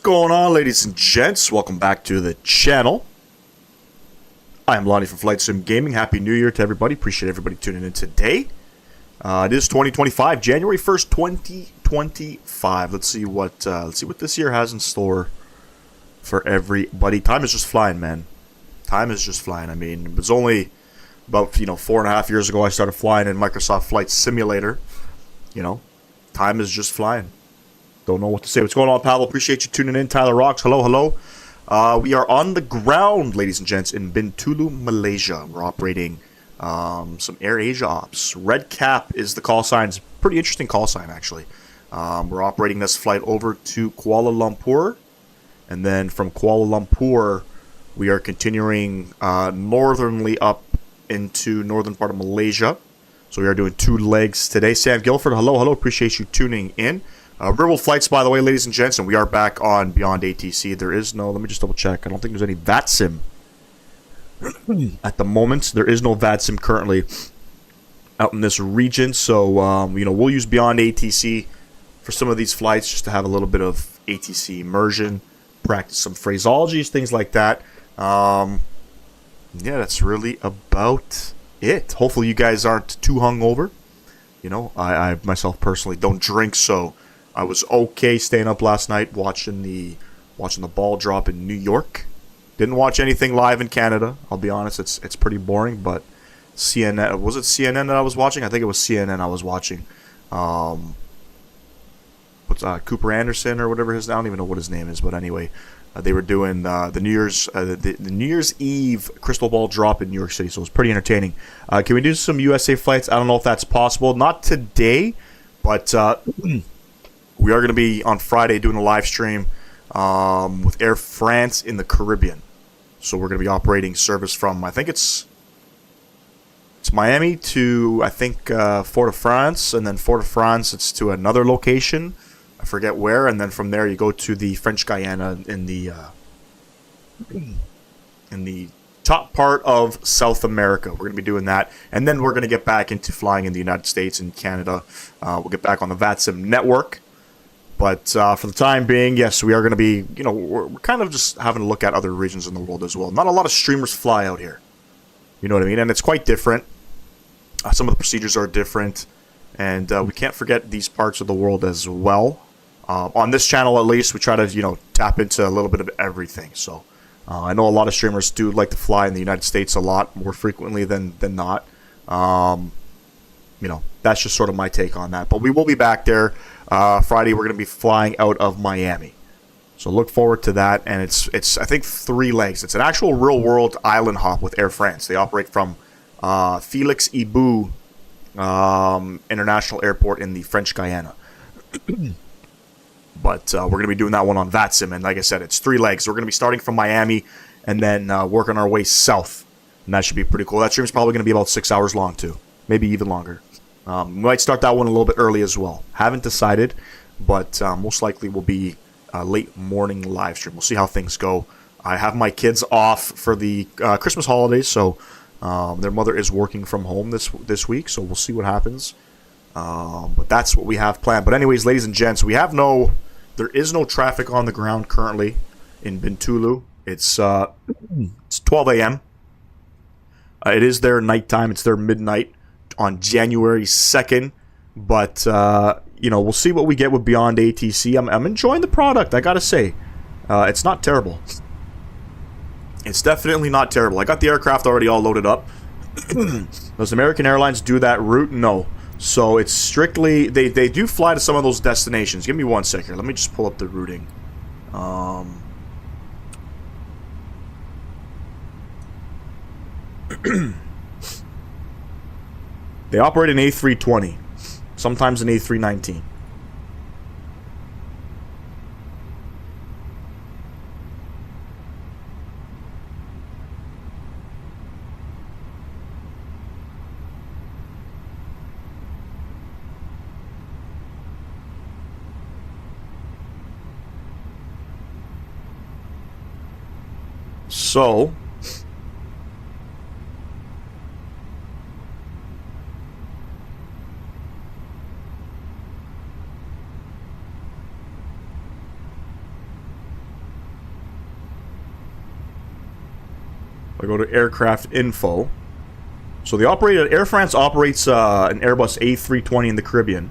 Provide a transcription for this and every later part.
going on, ladies and gents? Welcome back to the channel. I am Lonnie from Flight Sim Gaming. Happy New Year to everybody. Appreciate everybody tuning in today. It is 2025, January 1st, 2025. Let's see what this year has in store for everybody. Time is just flying, man. Time is just flying. I mean, it was only about 4.5 years ago I started flying in Microsoft Flight Simulator. Time is just flying. Don't know what to say. What's going on, Pavel? Appreciate you tuning in. Tyler Rocks. Hello, hello. We are on the ground, ladies and gents, in Bintulu, Malaysia. We're operating some AirAsia ops. Red Cap is the call sign. It's a pretty interesting call sign, actually. We're operating this flight over to Kuala Lumpur. And then from Kuala Lumpur, we are continuing northernly up into northern part of Malaysia. So we are doing 2 legs today. Sam Guilford, hello, hello. Appreciate you tuning in. Riverwolf flights, by the way, ladies and gents, and we are back on BeyondATC. There is no, let me just double check. I don't think there's any VATSIM at the moment. There is no VATSIM currently out in this region. So, we'll use BeyondATC for some of these flights just to have a little bit of ATC immersion, practice some phraseologies, things like that. Yeah, that's really about it. Hopefully you guys aren't too hungover. I myself personally don't drink, so I was okay staying up last night watching the ball drop in New York. Didn't watch anything live in Canada. I'll be honest, it's pretty boring. But CNN, was it CNN that I was watching? I think it was CNN I was watching. Cooper Anderson or whatever his, I don't even know what his name is, but anyway, they were doing the New Year's Eve crystal ball drop in New York City, so it was pretty entertaining. Can we do some USA flights? I don't know if that's possible. Not today, but we are going to be on Friday doing a live stream with Air France in the Caribbean. So we're going to be operating service from, I think it's Miami to, I think, Fort-de-France, and then Fort-de-France it's to another location. I forget where, and then from there you go to the French Guiana in the top part of South America. We're going to be doing that, and then we're going to get back into flying in the United States and Canada. We'll get back on the VATSIM network. But for the time being, yes, we are going to be, we're kind of just having a look at other regions in the world as well. Not a lot of streamers fly out here. You know what I mean? And it's quite different. Some of the procedures are different. And we can't forget these parts of the world as well. On this channel, at least, we try to, tap into a little bit of everything. So I know a lot of streamers do like to fly in the United States a lot more frequently than not. That's just sort of my take on that. But we will be back there. Friday, we're going to be flying out of Miami. So look forward to that. And it's I think 3 legs. It's an actual real-world island hop with Air France. They operate from Félix Ibou International Airport in the French Guiana. But we're going to be doing that one on VATSIM. And like I said, it's 3 legs. We're going to be starting from Miami and then working our way south. And that should be pretty cool. That stream's probably going to be about 6 hours long, too. Maybe even longer. We might start that one a little bit early as well. Haven't decided, but most likely will be a late morning live stream. We'll see how things go. I have my kids off for the Christmas holidays, so their mother is working from home this week, so we'll see what happens. But that's what we have planned. But anyways, ladies and gents, there is no traffic on the ground currently in Bintulu. It's 12 a.m. It is their nighttime. It's their midnight on January 2nd. But, we'll see what we get with BeyondATC. I'm enjoying the product, I gotta say. It's not terrible. It's definitely not terrible. I got the aircraft already all loaded up. Does American Airlines do that route? No. So it's strictly, they do fly to some of those destinations. Give me 1 second. Let me just pull up the routing. They operate an A320, sometimes an A319. So I go to aircraft info. So the operator, Air France operates an Airbus A320 in the Caribbean,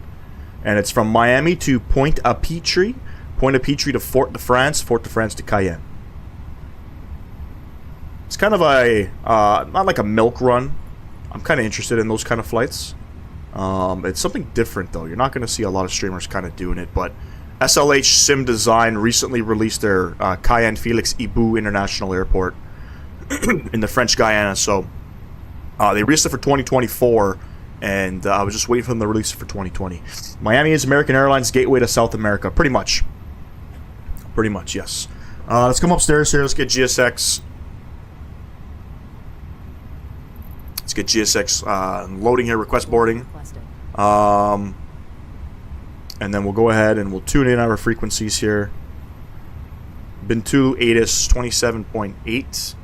and it's from Miami to Pointe-à-Pitre to Fort-de-France to Cayenne. It's kind of a, not like a milk run. I'm kind of interested in those kind of flights. It's something different though. You're not going to see a lot of streamers kind of doing it, but SLH Sim Design recently released their Cayenne Félix Ibou International Airport in the French Guiana, so they released it for 2024, and I was just waiting for them to release it for 2020. Miami is American Airlines' gateway to South America, pretty much. Pretty much, yes. Let's come upstairs here. Let's get GSX. Let's get GSX loading here, request boarding. And then we'll go ahead and we'll tune in our frequencies here. Bintulu ATIS 27.8.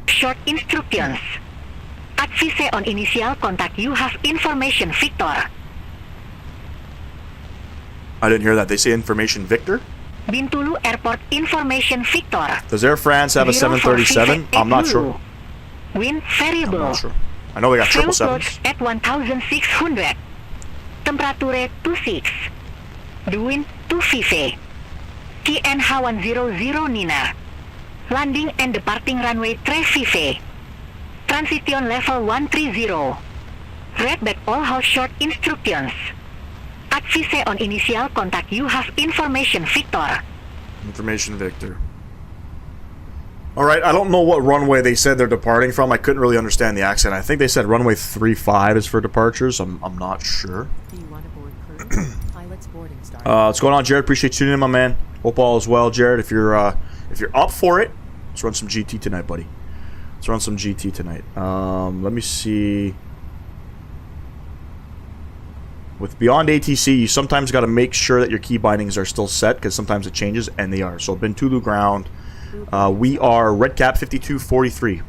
Short instructions. Advise on initial contact. You have information, Victor. I didn't hear that. They say information, Victor? Bintulu Airport information, Victor. Does Air France have a 737? I'm not sure. Wind variable. I'm not sure. I know they got 777s. At 1,600. Temperature 26. The wind 250. TN H100 Nina. Landing and departing runway 350. Transition level 130. Read back all house short instructions. Advise on initial contact. You have information, Victor. Information, Victor. Alright, I don't know what runway they said they're departing from. I couldn't really understand the accent. I think they said runway 35 is for departures. I'm not sure. Do you want to board crew? Pilot's boarding start. What's going on, Jared? Appreciate you tuning in, my man. Hope all is well, Jared. If you're up for it, let's run some GT tonight, buddy. Let's run some GT tonight. Let me see. With BeyondATC, you sometimes got to make sure that your key bindings are still set, because sometimes it changes, and they are. So Bintulu ground, we are Redcap 5243.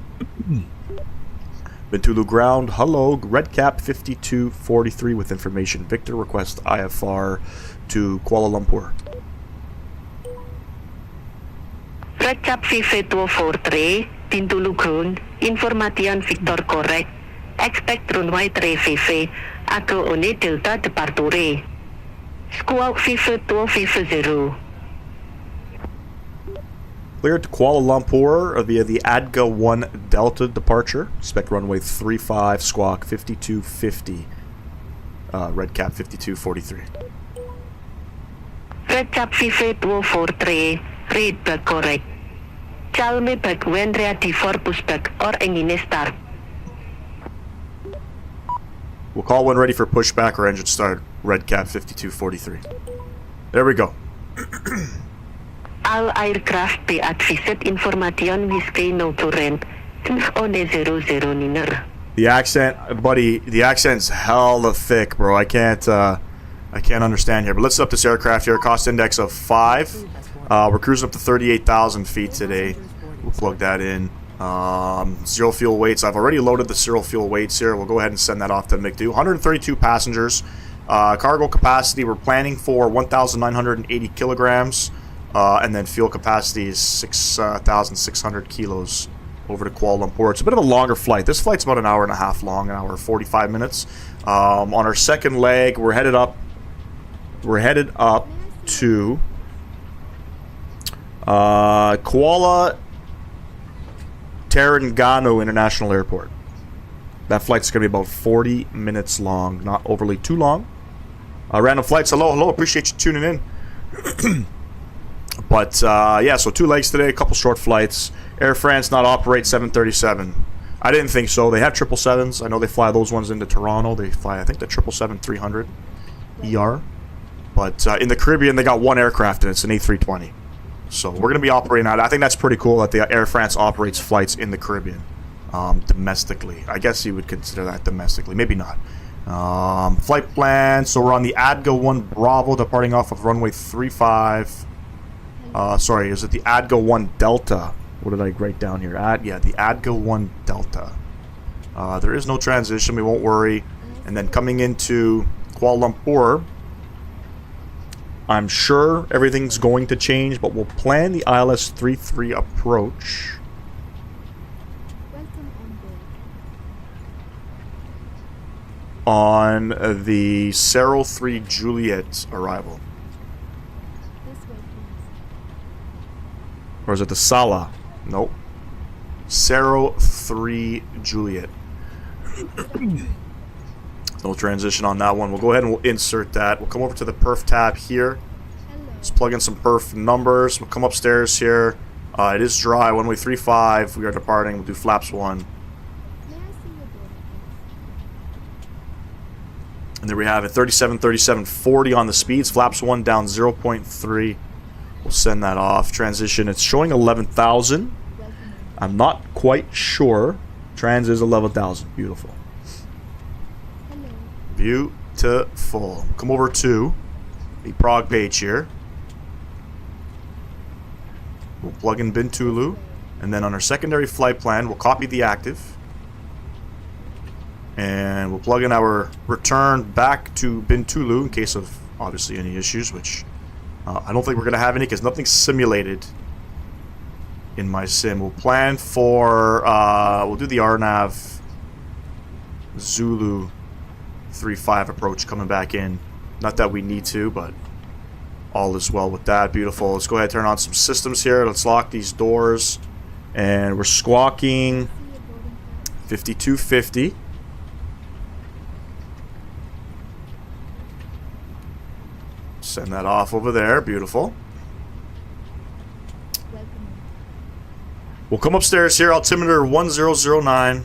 Bintulu ground, hello, Redcap 5243 with information. Victor, request IFR to Kuala Lumpur. Redcap 5243, Bintulu ground, information Victor correct. Expect runway 350. Ako une Delta departure. Squawk 5250. Cleared to Kuala Lumpur via the ADGA 1 Delta departure. Expect runway 35, squawk 5250. Redcap 5243. Redcap 5243, read back correct. Tell me back when ready for pushback or engine start. We'll call when ready for pushback or engine start. Redcap 5243. There we go. All aircraft be advised information whiskey no current. On 00 niner. The accent, buddy, the accent's hella thick, bro. I can't understand here. But let's set up this aircraft here. Cost index of 5. We're cruising up to 38,000 feet today. We'll plug that in. Zero fuel weights. I've already loaded the zero fuel weights here. We'll go ahead and send that off to McDo. 132 passengers. Cargo capacity, we're planning for 1,980 kilograms. And then fuel capacity is 6,600 kilos over to Kuala Lumpur. It's a bit of a longer flight. This flight's about an hour and a half long, an hour and 45 minutes. On our second leg, we're headed up to Kuala Terengganu International Airport. That flight's going to be about 40 minutes long, not overly too long. Random flights, hello, appreciate you tuning in. But yeah, so 2 legs today, a couple short flights. Air France not operate 737. I didn't think so. They have 777s. I know they fly those ones into Toronto. They fly, I think, the 777-300 ER. But in the Caribbean, they got 1 aircraft, and it's an A320. So we're going to be operating out. I think that's pretty cool that the Air France operates flights in the Caribbean domestically. I guess you would consider that domestically. Maybe not. Flight plan. So we're on the ADGA 1 Bravo, departing off of runway 35. Sorry, is it the ADGA 1 Delta? What did I write down here? Yeah, the ADGA 1 Delta. There is no transition. We won't worry. And then coming into Kuala Lumpur, I'm sure everything's going to change, but we'll plan the ILS 33 approach. On the Cerro 3 Juliet arrival. Or is it the Sala? Nope. Cerro 3 Juliet. No transition on that one. We'll go ahead and we'll insert that. We'll come over to the perf tab here. Let's plug in some perf numbers. We'll come upstairs here. It is dry. Runway 35. We are departing. We'll do flaps 1. And there we have it. 37, 37, 40 on the speeds. Flaps 1 down 0.3. We'll send that off. Transition. It's showing 11,000. I'm not quite sure. Trans is 11,000. Beautiful. Beautiful. Come over to the Prague page here. We'll plug in Bintulu. And then on our secondary flight plan, we'll copy the active. And we'll plug in our return back to Bintulu in case of, obviously, any issues, which I don't think we're going to have any because nothing's simulated in my sim. We'll plan for, we'll do the RNAV Zulu 3-5 approach coming back in. Not that we need to, but all is well with that. Beautiful. Let's go ahead and turn on some systems here. Let's lock these doors. And we're squawking 5250. Send that off over there. Beautiful. We'll come upstairs here. Altimeter 1009.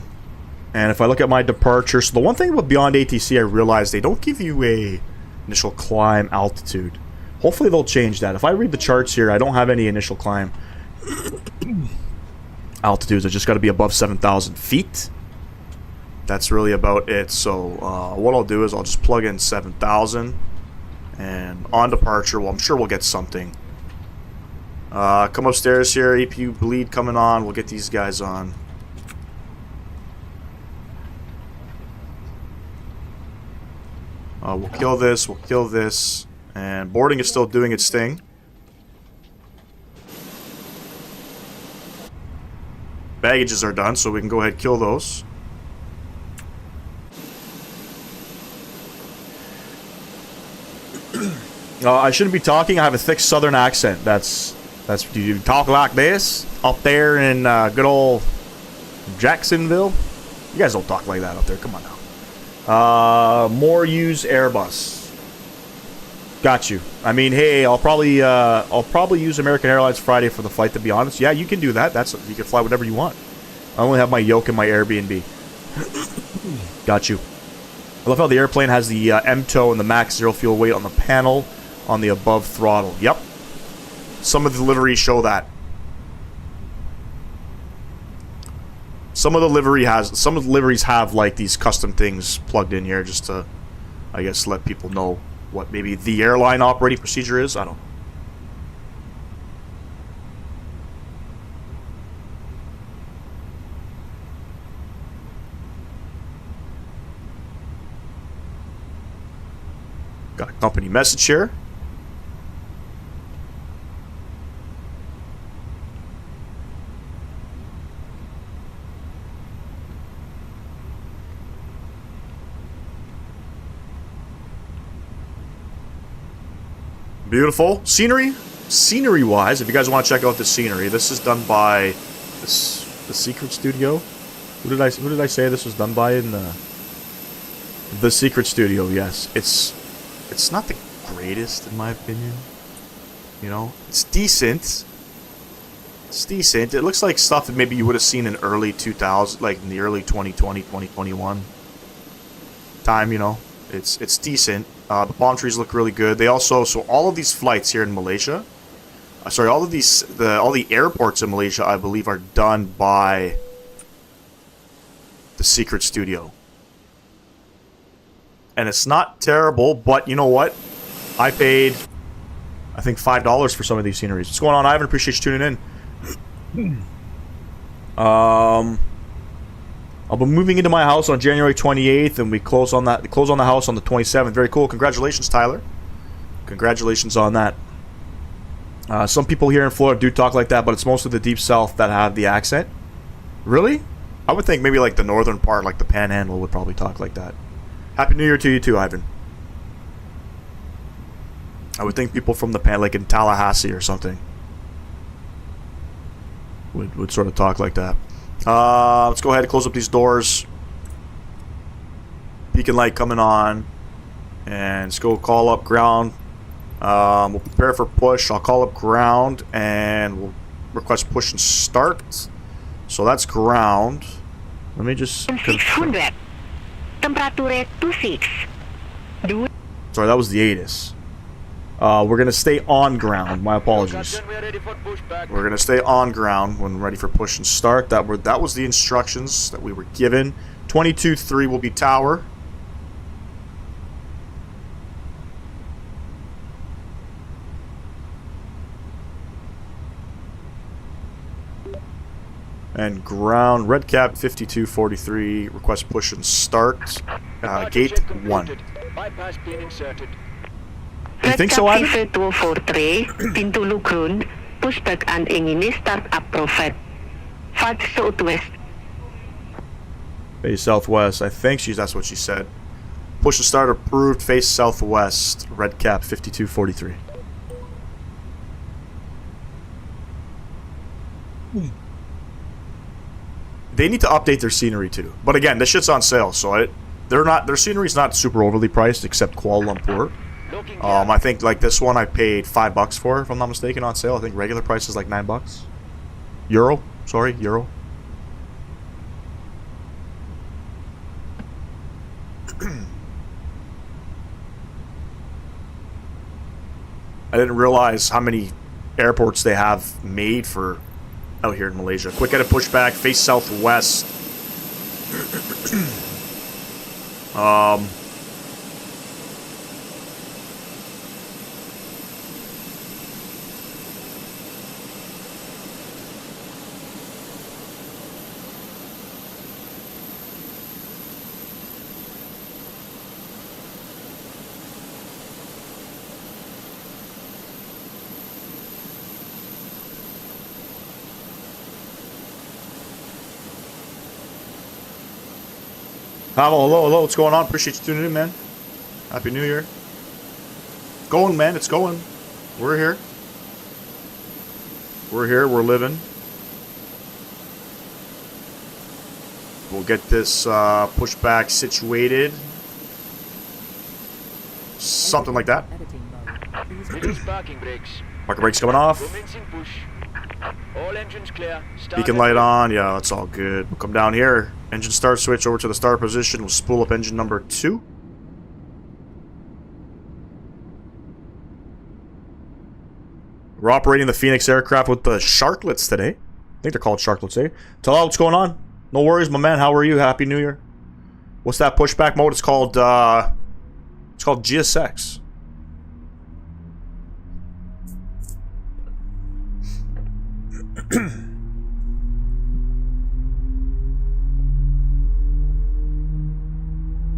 And if I look at my departure, so the one thing with BeyondATC I realized they don't give you a initial climb altitude. Hopefully they'll change that. If I read the charts here, I don't have any initial climb altitudes. I just got to be above 7,000 feet. That's really about it. So what I'll do is I'll just plug in 7,000. And on departure, well, I'm sure we'll get something. Come upstairs here. APU bleed coming on. We'll get these guys on. We'll kill this. We'll kill this. And boarding is still doing its thing. Baggages are done, so we can go ahead and kill those. I shouldn't be talking. I have a thick southern accent. That's do you talk like this up there in good old Jacksonville? You guys don't talk like that up there. Come on now. More use Airbus. Got you. I mean, hey, I'll probably use American Airlines Friday for the flight. To be honest, yeah, you can do that. You can fly whatever you want. I only have my Yoke and my Airbnb. Got you. I love how the airplane has the M.2 and the max zero fuel weight on the panel on the above throttle. Yep. Some of the liveries show that. Some of the liveries have like these custom things plugged in here just to, I guess, let people know what maybe the airline operating procedure is. I don't know. Got a company message here. Beautiful scenery. Scenery-wise, if you guys want to check out the scenery, this is done by the Secret Studio. Who did I say this was done by in the Secret Studio? Yes, it's not the greatest in my opinion. You know, it's decent. It's decent. It looks like stuff that maybe you would have seen in early 2000, like in the early 2020, 2021 time. You know, it's decent. The palm trees look really good. They also, so all of these flights here in Malaysia, sorry, all the airports in Malaysia, I believe, are done by the Secret Studio. And it's not terrible, but you know what? I paid, I think, $5 for some of these sceneries. What's going on, Ivan? Appreciate you tuning in. I'll be moving into my house on January 28th, and we close on the house on the 27th. Very cool. Congratulations, Tyler. Congratulations on that. Some people here in Florida do talk like that, but it's mostly the deep south that have the accent. Really? I would think maybe like the northern part, like the Panhandle, would probably talk like that. Happy New Year to you too, Ivan. I would think people from the like in Tallahassee or something would sort of talk like that. Let's go ahead and close up these doors. Beacon light coming on. And let's go call up ground. We'll prepare for push. I'll call up ground and we'll request push and start. So that's ground. Let me just... 600. Temperature 26. Sorry, that was the ATIS. We're going to stay on ground. My apologies. We're going to stay on ground when ready for push and start. That was the instructions that we were given. 22-3 will be tower. And ground, red cap 5243, request push and start. Gate 1. You think so, Ivan? 5243, Bintulu ground, pushback and engine start approved. Face southwest. Face southwest. I think that's what she said. Push and start approved, face southwest, red cap 5243. They need to update their scenery too. But again, this shit's on sale, so their scenery's not super overly priced except Kuala Lumpur. I think like this one I paid $5 for, if I'm not mistaken, on sale. I think regular price is like $9. Euro. I didn't realize how many airports they have made for out here in Malaysia. Quick edit pushback, face southwest. Hello, what's going on? Appreciate you tuning in, man. Happy New Year. It's going, man, it's going. We're here. We're living. We'll get this pushback situated. Something like that. Editing mode. Parking brakes. Parking brakes coming off. Commencing push. All engines clear. Beacon light on. Yeah, that's all good. We'll come down here. Engine start switch over to the start position. We'll spool up engine number 2. We're operating the Fenix aircraft with the sharklets today. I think they're called sharklets, eh? Tell what's going on. No worries, my man. How are you? Happy New Year. What's that pushback mode? It's called GSX.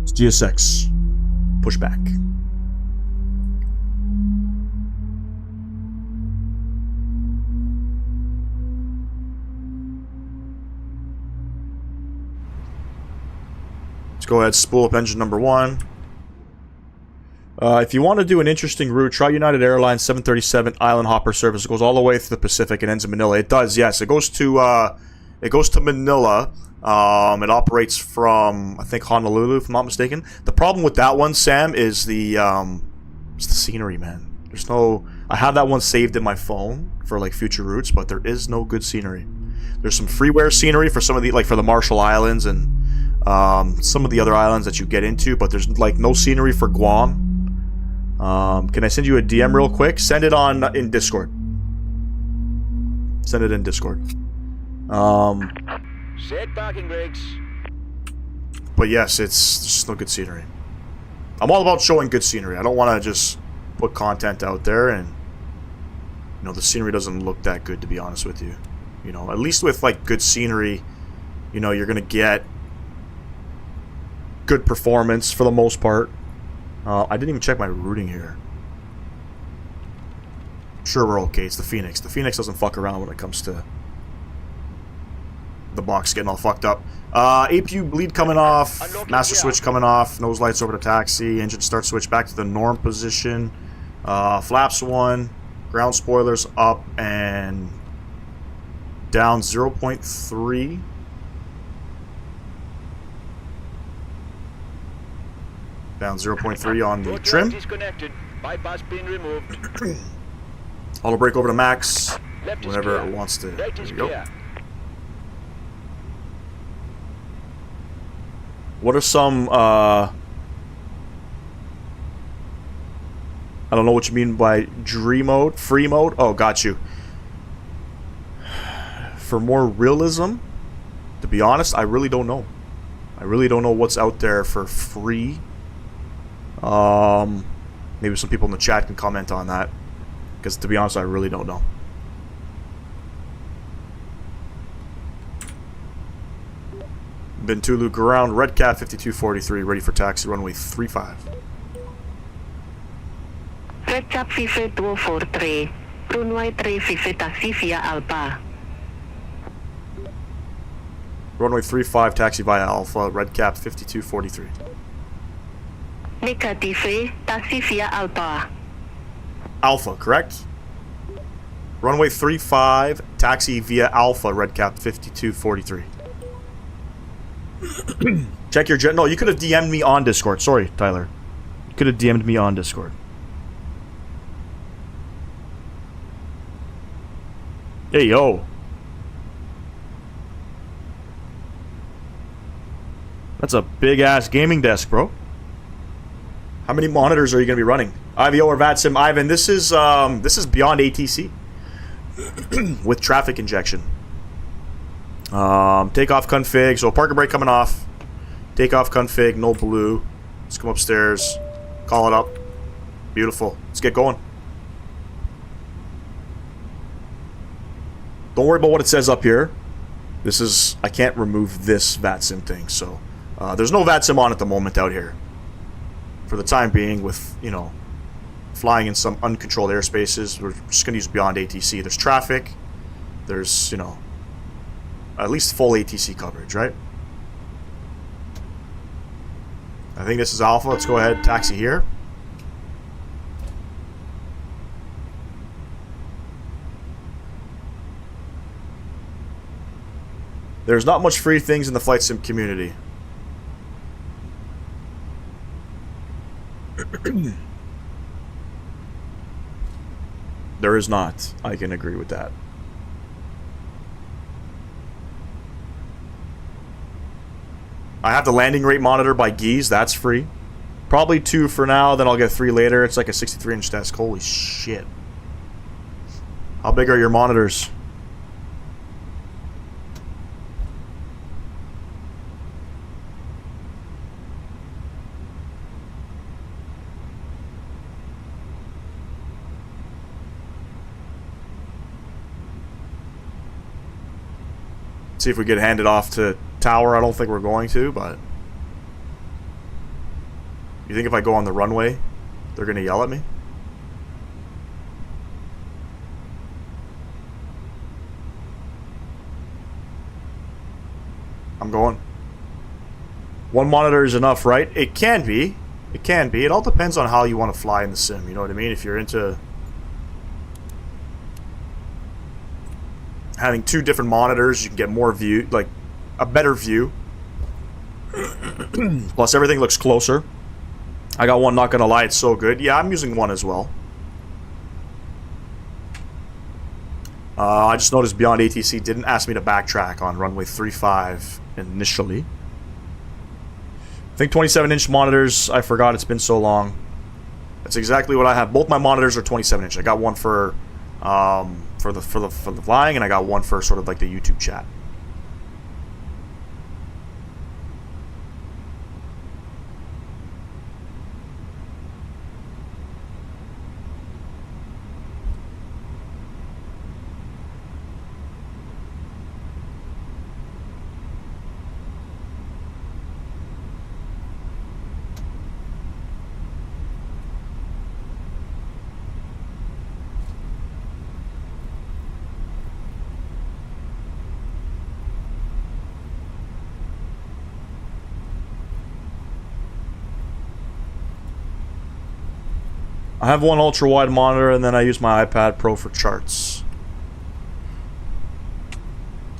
It's GSX. Pushback. Let's go ahead and spool up engine number 1. If you want to do an interesting route, try United Airlines 737 Island Hopper service. It goes all the way through the Pacific and ends in Manila. It does, yes. It goes to Manila. It operates from, I think, Honolulu, if I'm not mistaken. The problem with that one, Sam, is it's the scenery, man. There's no... I have that one saved in my phone for like future routes, but there is no good scenery. There's some freeware scenery for some of the, like for the Marshall Islands and some of the other islands that you get into, but there's like no scenery for Guam. Can I send you a DM real quick? Send it in Discord. Send it in Discord. Set parking brakes. But yes, it's just no good scenery. I'm all about showing good scenery. I don't want to just put content out there and, you know, the scenery doesn't look that good, to be honest with you. You know, at least with like good scenery, you know, you're gonna get good performance for the most part. I didn't even check my routing here. sure we're okay. It's the Fenix. The Fenix doesn't fuck around when it comes to the box getting all fucked up. APU bleed coming off. Master switch coming off. Nose lights over to taxi. Engine start switch back to the norm position. Flaps 1. Ground spoilers up and down 0.3. Down 0.3 on the trim. Disconnected. Bypass pin removed. Auto brake over to max Left is whenever clear. it wants to. Right There is we go. clear. What are some, I don't know what you mean by dream mode, free mode? Oh, got you. For more realism, to be honest, I really don't know. I really don't know what's out there for free. Maybe some people in the chat can comment on that. Because to be honest, I really don't know. Bintulu ground, red cat 5243, ready for taxi, runway 35. Red Cap 5243. Runway 35 taxi via Alpha. Runway 35, taxi via Alpha, red cap 5243. Negative, taxi via Alpha. Alpha, correct? Runway 35, taxi via Alpha, red cap 5243. Check your jet. No, you could have DM'd me on Discord. Sorry, Tyler. You could have DM'd me on Discord. Hey, yo. That's a big-ass gaming desk, bro. How many monitors are you going to be running? EVO or VATSIM? Ivan, this is BeyondATC. With traffic injection. Takeoff config. So parking brake coming off. Takeoff config, no blue. Let's come upstairs. Call it up. Beautiful. Let's get going. Don't worry about what it says up here. This is... I can't remove this VATSIM thing, so... there's no VATSIM on at the moment out here. For the time being, with, you know, flying in some uncontrolled airspaces, we're just going to use BeyondATC. There's traffic. There's, you know, at least full ATC coverage, right? I think this is Alpha. Let's go ahead, taxi here. There's not much free things in the flight sim community. There is not. I can agree with that. I have the landing rate monitor by Geese. That's free. Probably 2 for now, then I'll get 3 later. It's like a 63-inch desk. Holy shit. How big are your monitors? See if we get handed off to tower. I don't think we're going to, but you think if I go on the runway, they're gonna yell at me? I'm going. One monitor is enough, right? It can be. It can be. It all depends on how you want to fly in the sim. You know what I mean? If you're into having 2 different monitors, you can get more view, like a better view. Plus everything looks closer. I got one, not gonna lie, it's so good. Yeah, I'm using one as well. I just noticed BeyondATC didn't ask me to backtrack on runway 35 initially. I think 27-inch monitors, I forgot, it's been so long. That's exactly what I have. Both my monitors are 27-inch. I got one for the flying, and I got one for sort of like the YouTube chat. I have one ultra-wide monitor, and then I use my iPad Pro for charts.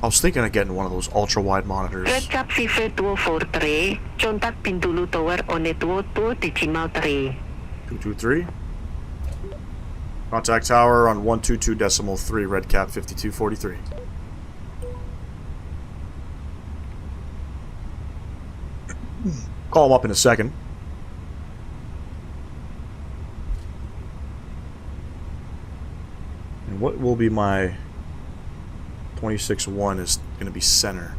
I was thinking of getting one of those ultra-wide monitors. Red Cap FIFA 243, contact Bintulu Tower on network 2.3. 223. Contact tower on 122.3, Red Cap 5243. Call him up in a second. And what will be my 26-1 is going to be center.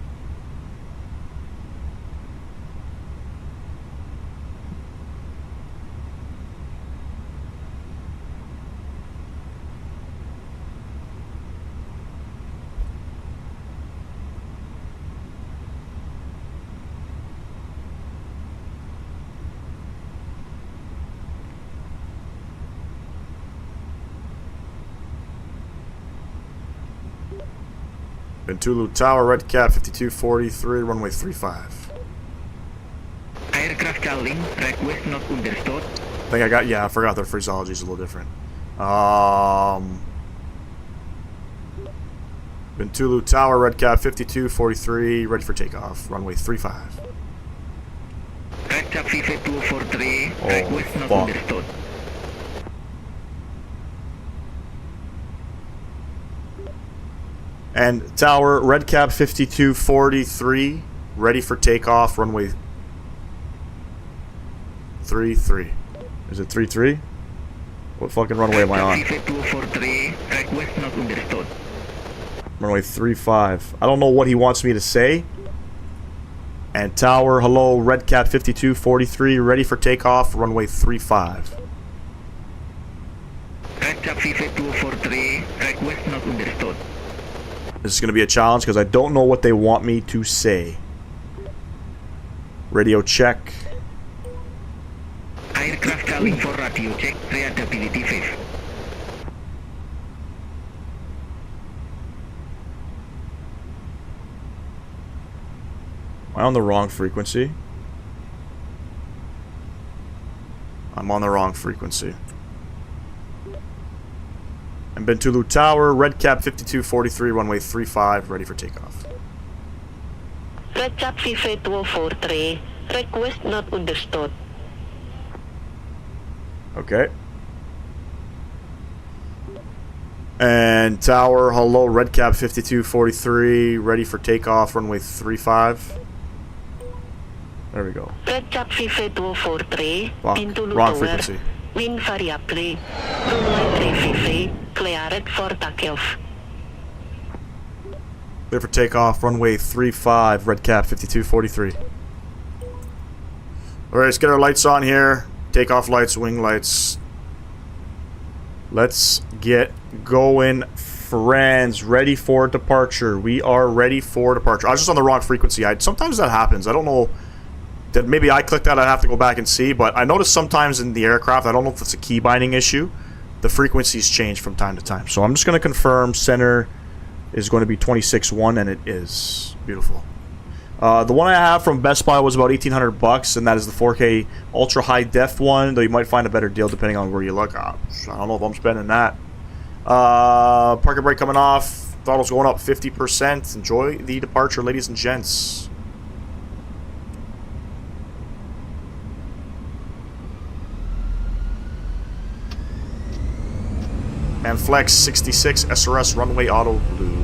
Bintulu Tower, Red Cap 5243, runway 35. Aircraft calling, request not understood. I think I got, yeah, I forgot their phraseology is a little different. Bintulu Tower, Red Cap 5243, ready for takeoff, runway 35. Red Cap FIFA 243, Oh, request not fuck. understood. And Tower, Red Cap 5243, ready for takeoff, runway 33. Is it 33? What fucking runway am I on? FIFA 243, request not understood. Runway 35. I don't know what he wants me to say. And Tower, hello, Red Cap 5243, ready for takeoff, runway 35. Red Cap FIFA 243, request not understood. This is going to be a challenge because I don't know what they want me to say. Radio check. Aircraft calling for radio check, reliability 5. Am I on the wrong frequency? I'm on the wrong frequency. And Bintulu Tower, Red Cap 5243, runway 35, ready for takeoff. Red Cap FIFA 243, request not understood. Okay. And Tower, hello, Red Cap 5243, ready for takeoff, runway 35. There we go. Red Cap FIFA 243, Fuck, Bintulu wrong Tower, frequency. wind variable, runway 35, cleared for takeoff. Clear for takeoff, runway 35, Red Cap 5243. Alright, let's get our lights on here. Takeoff lights, wing lights. Let's get going, friends. Ready for departure. We are ready for departure. I was just on the wrong frequency. Sometimes that happens. I don't know. That maybe I clicked that. I'd have to go back and see. But I notice sometimes in the aircraft, I don't know if it's a key binding issue, the frequencies change from time to time. So I'm just going to confirm center is going to be 26.1, and it is. Beautiful. The one I have from Best Buy was about $1,800, and that is the 4K ultra high def one. Though you might find a better deal depending on where you look. I don't know if I'm spending that. Parking brake coming off. Throttle's going up 50%. Enjoy the departure, ladies and gents. And Flex 66 SRS runway auto blue.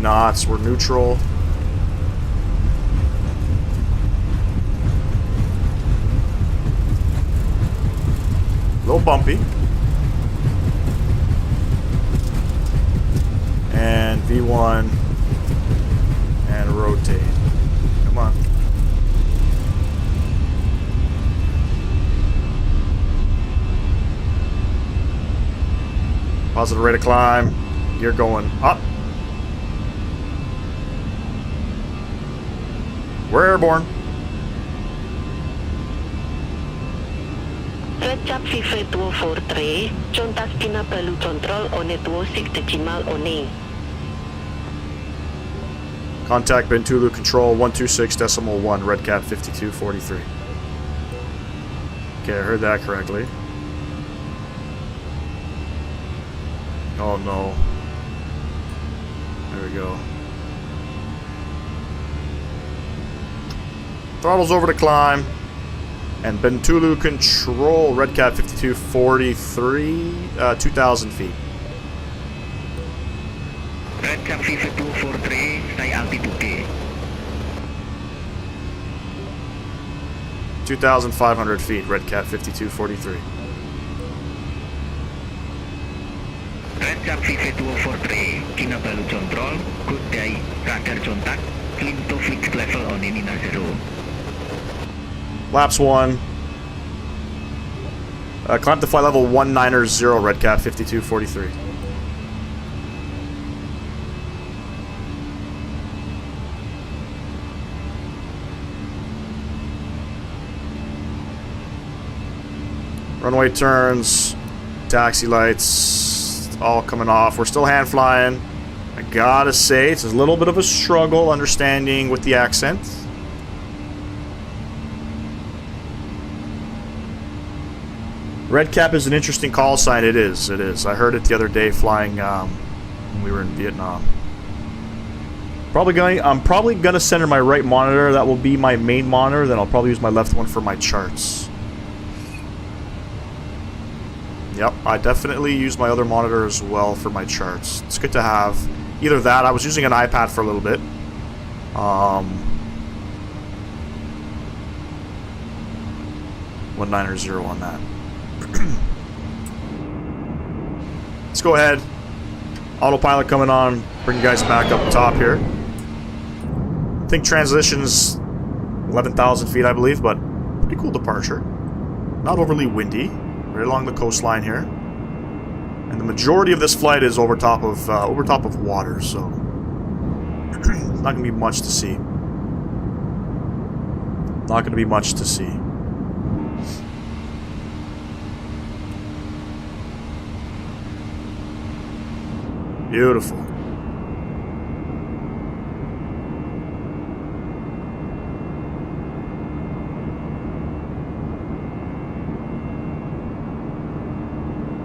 Knots, we're neutral. A little bumpy. And V1 and rotate. Come on. Positive rate of climb. Gear going up. We're airborne. Red Cap FIFA 243, contact pinapalu control on network 6 decimal one. Contact Bintulu Control 126.1, Redcat 5243. Okay, I heard that correctly. Oh no. There we go. Throttle's over to climb. And Bintulu Control, Redcat 5243, 2,000 feet. Redcat 5243, stay altitude. 2,500 feet, Redcat 5243. Redcat 5243, Kinabalu Control, good day, radar contact, clean to fixed level on Nina 0. Laps 1. Climb to flight level 190, Redcat 5243. Runway turns, taxi lights, all coming off. We're still hand flying. I gotta say, it's a little bit of a struggle understanding with the accent. Red Cap is an interesting call sign. It is. It is. I heard it the other day flying when we were in Vietnam. I'm probably gonna center my right monitor. That will be my main monitor. Then I'll probably use my left one for my charts. Yep, I definitely use my other monitor as well for my charts. It's good to have either that. I was using an iPad for a little bit. 190 on that. Let's go ahead. Autopilot coming on. Bring you guys back up top here. I think transition's 11,000 feet, I believe, but pretty cool departure. Not overly windy. Right along the coastline here. And the majority of this flight is over top of water, so not gonna be much to see. Not gonna be much to see. Beautiful.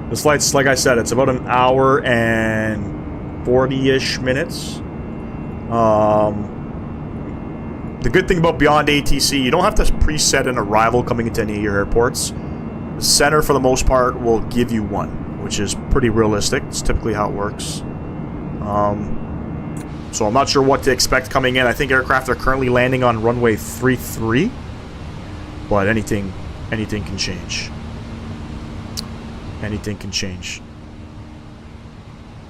This flight's, like I said, it's about an hour and 40-ish minutes. The good thing about BeyondATC, you don't have to preset an arrival coming into any of your airports. The center, for the most part, will give you one, which is pretty realistic. It's typically how it works. So I'm not sure what to expect coming in. I think aircraft are currently landing on runway 33, but anything can change. Anything can change.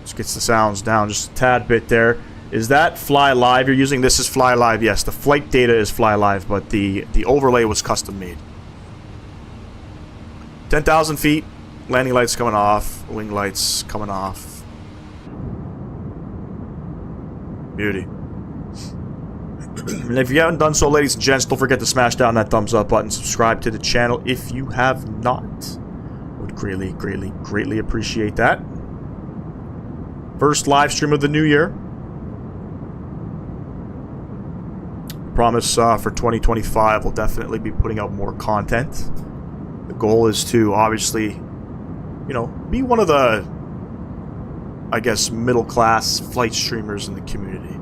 Just gets the sounds down just a tad bit there. Is that Fly Live you're using? This is Fly Live, yes. The flight data is Fly Live, but the overlay was custom made. 10,000 feet. Landing lights coming off. Wing lights coming off. Beauty. And if you haven't done so, ladies and gents, don't forget to smash down that thumbs up button. Subscribe to the channel if you have not. Would greatly appreciate that. First live stream of the new year. Promise for 2025 we'll definitely be putting out more content. The goal is to obviously, you know, be one of the, I guess, middle class flight streamers in the community.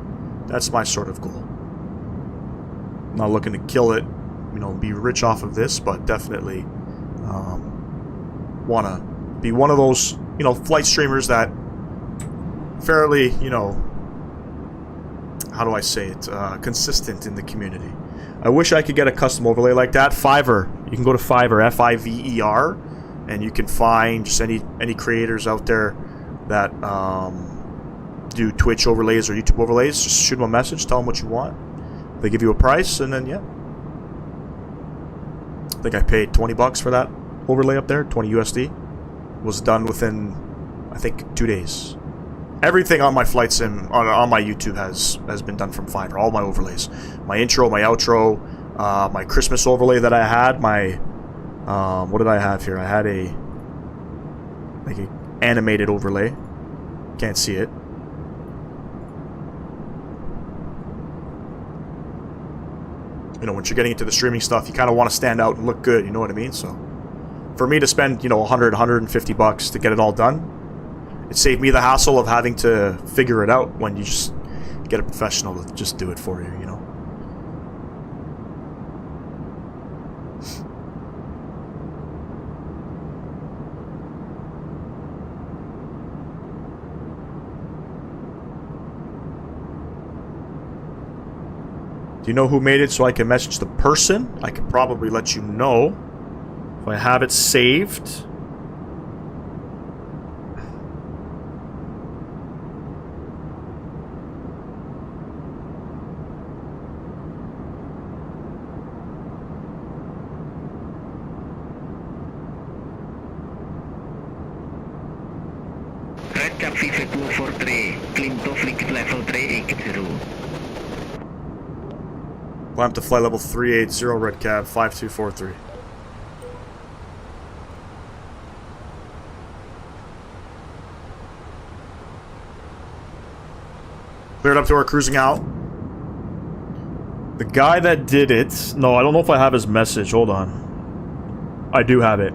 That's my sort of goal. I'm not looking to kill it, you know, be rich off of this, but definitely want to be one of those, you know, flight streamers that fairly, you know, how do I say it, consistent in the community. I wish I could get a custom overlay like that. Fiverr, you can go to Fiverr, Fiverr, and you can find just any creators out there that do Twitch overlays or YouTube overlays. Just shoot them a message, tell them what you want. They give you a price, and then yeah. I think I paid $20 for that overlay up there, 20 USD. Was done within, I think, 2 days. Everything on my flight sim, on my YouTube has been done from Fiverr. All my overlays. My intro, my outro, my Christmas overlay that I had, my, what did I have here? I had a animated overlay. Can't see it. You know, once you're getting into the streaming stuff, you kind of want to stand out and look good, you know what I mean? So, for me to spend, you know, 100, 150 bucks to get it all done, it saved me the hassle of having to figure it out when you just get a professional to just do it for you, you know? Do you know who made it so I can message the person? I could probably let you know if I have it saved. Red Cap VV243, climb to flight level 380. Climb to flight level 380, red cab, 5243. Cleared up to our cruising out. The guy that did it... No, I don't know if I have his message. Hold on. I do have it.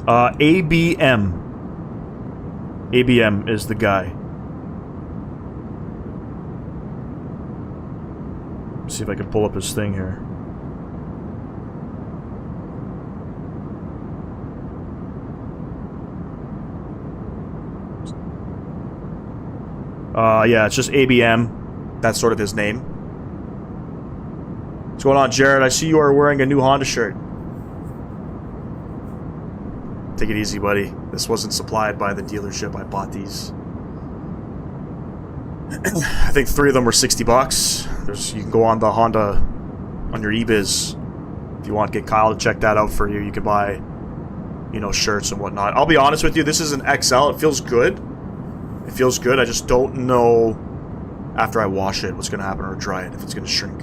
ABM. ABM is the guy. See if I can pull up his thing here. Yeah, it's just ABM. That's sort of his name. What's going on, Jared? I see you are wearing a new Honda shirt. Take it easy, buddy. This wasn't supplied by the dealership. I bought these. I think 3 of them were 60 bucks. You can go on the Honda, on your eBiz. If you want to get Kyle to check that out for you, you can buy, you know, shirts and whatnot. I'll be honest with you, this is an XL. It feels good. It feels good. I just don't know after I wash it what's going to happen, or dry it, if it's going to shrink.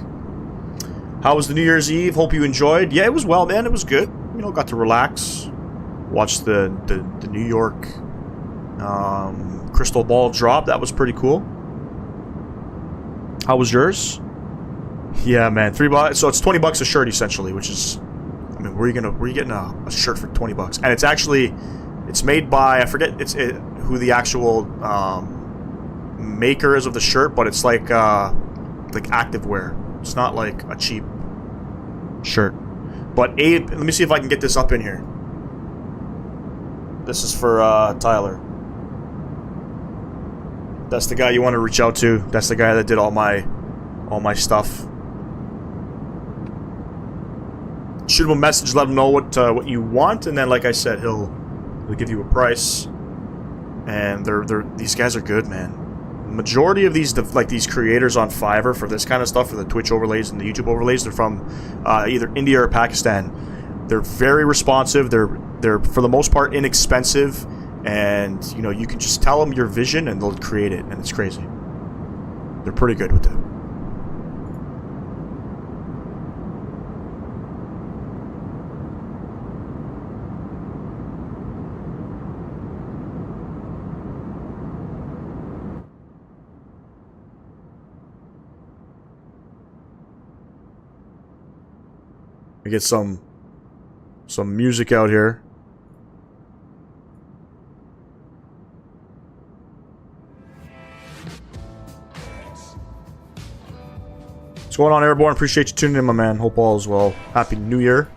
How was the New Year's Eve? Hope you enjoyed. Yeah, it was well, man. It was good. You know, got to relax. Watch the New York crystal ball drop. That was pretty cool. How was yours? Yeah, man, $3. So it's 20 bucks a shirt essentially, which is, I mean, where are you getting a shirt for 20 bucks? And it's actually, it's made by, I forget who the actual maker is of the shirt, but it's like activewear. It's not like a cheap shirt. But Abe, let me see if I can get this up in here. This is for Tyler. That's the guy you want to reach out to. That's the guy that did all my stuff. Shoot him a message, let him know what you want, and then, like I said, he'll give you a price. And these guys are good, man. The majority of these creators on Fiverr for this kind of stuff, for the Twitch overlays and the YouTube overlays, they're from either India or Pakistan. They're very responsive. They're for the most part inexpensive. And, you know, you can just tell them your vision and they'll create it, and it's crazy. They're pretty good with it. We get some music out here. What's going on, Airborne? Appreciate you tuning in, my man. Hope all is well. Happy New Year.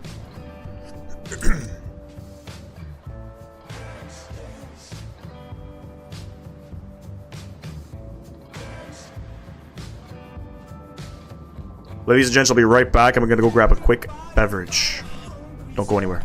Ladies and gents, I'll be right back. I'm going to go grab a quick beverage. Don't go anywhere.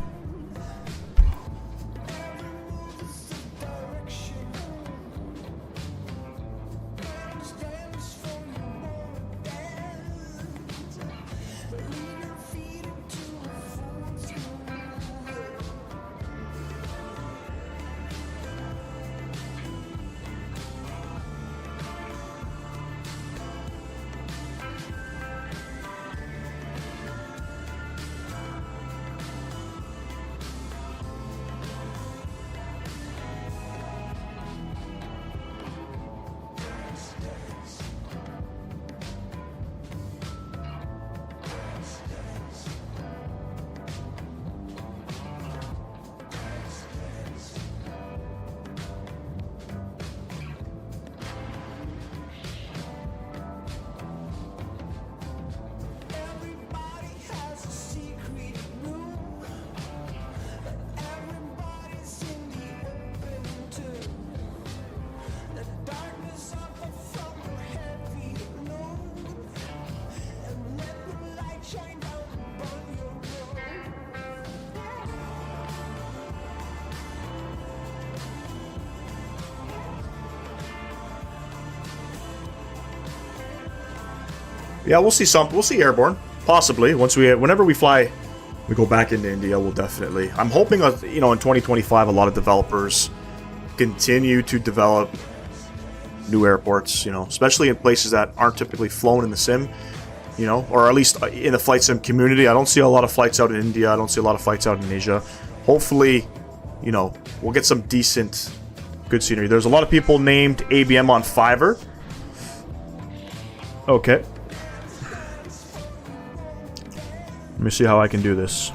Yeah, we'll see something. We'll see airborne, possibly. Whenever we fly, we go back into India. We'll definitely. I'm hoping, you know, in 2025, a lot of developers continue to develop new airports. You know, especially in places that aren't typically flown in the sim. You know, or at least in the flight sim community. I don't see a lot of flights out in India. I don't see a lot of flights out in Asia. Hopefully, you know, we'll get some decent, good scenery. There's a lot of people named ABM on Fiverr. Okay. Let me see how I can do this.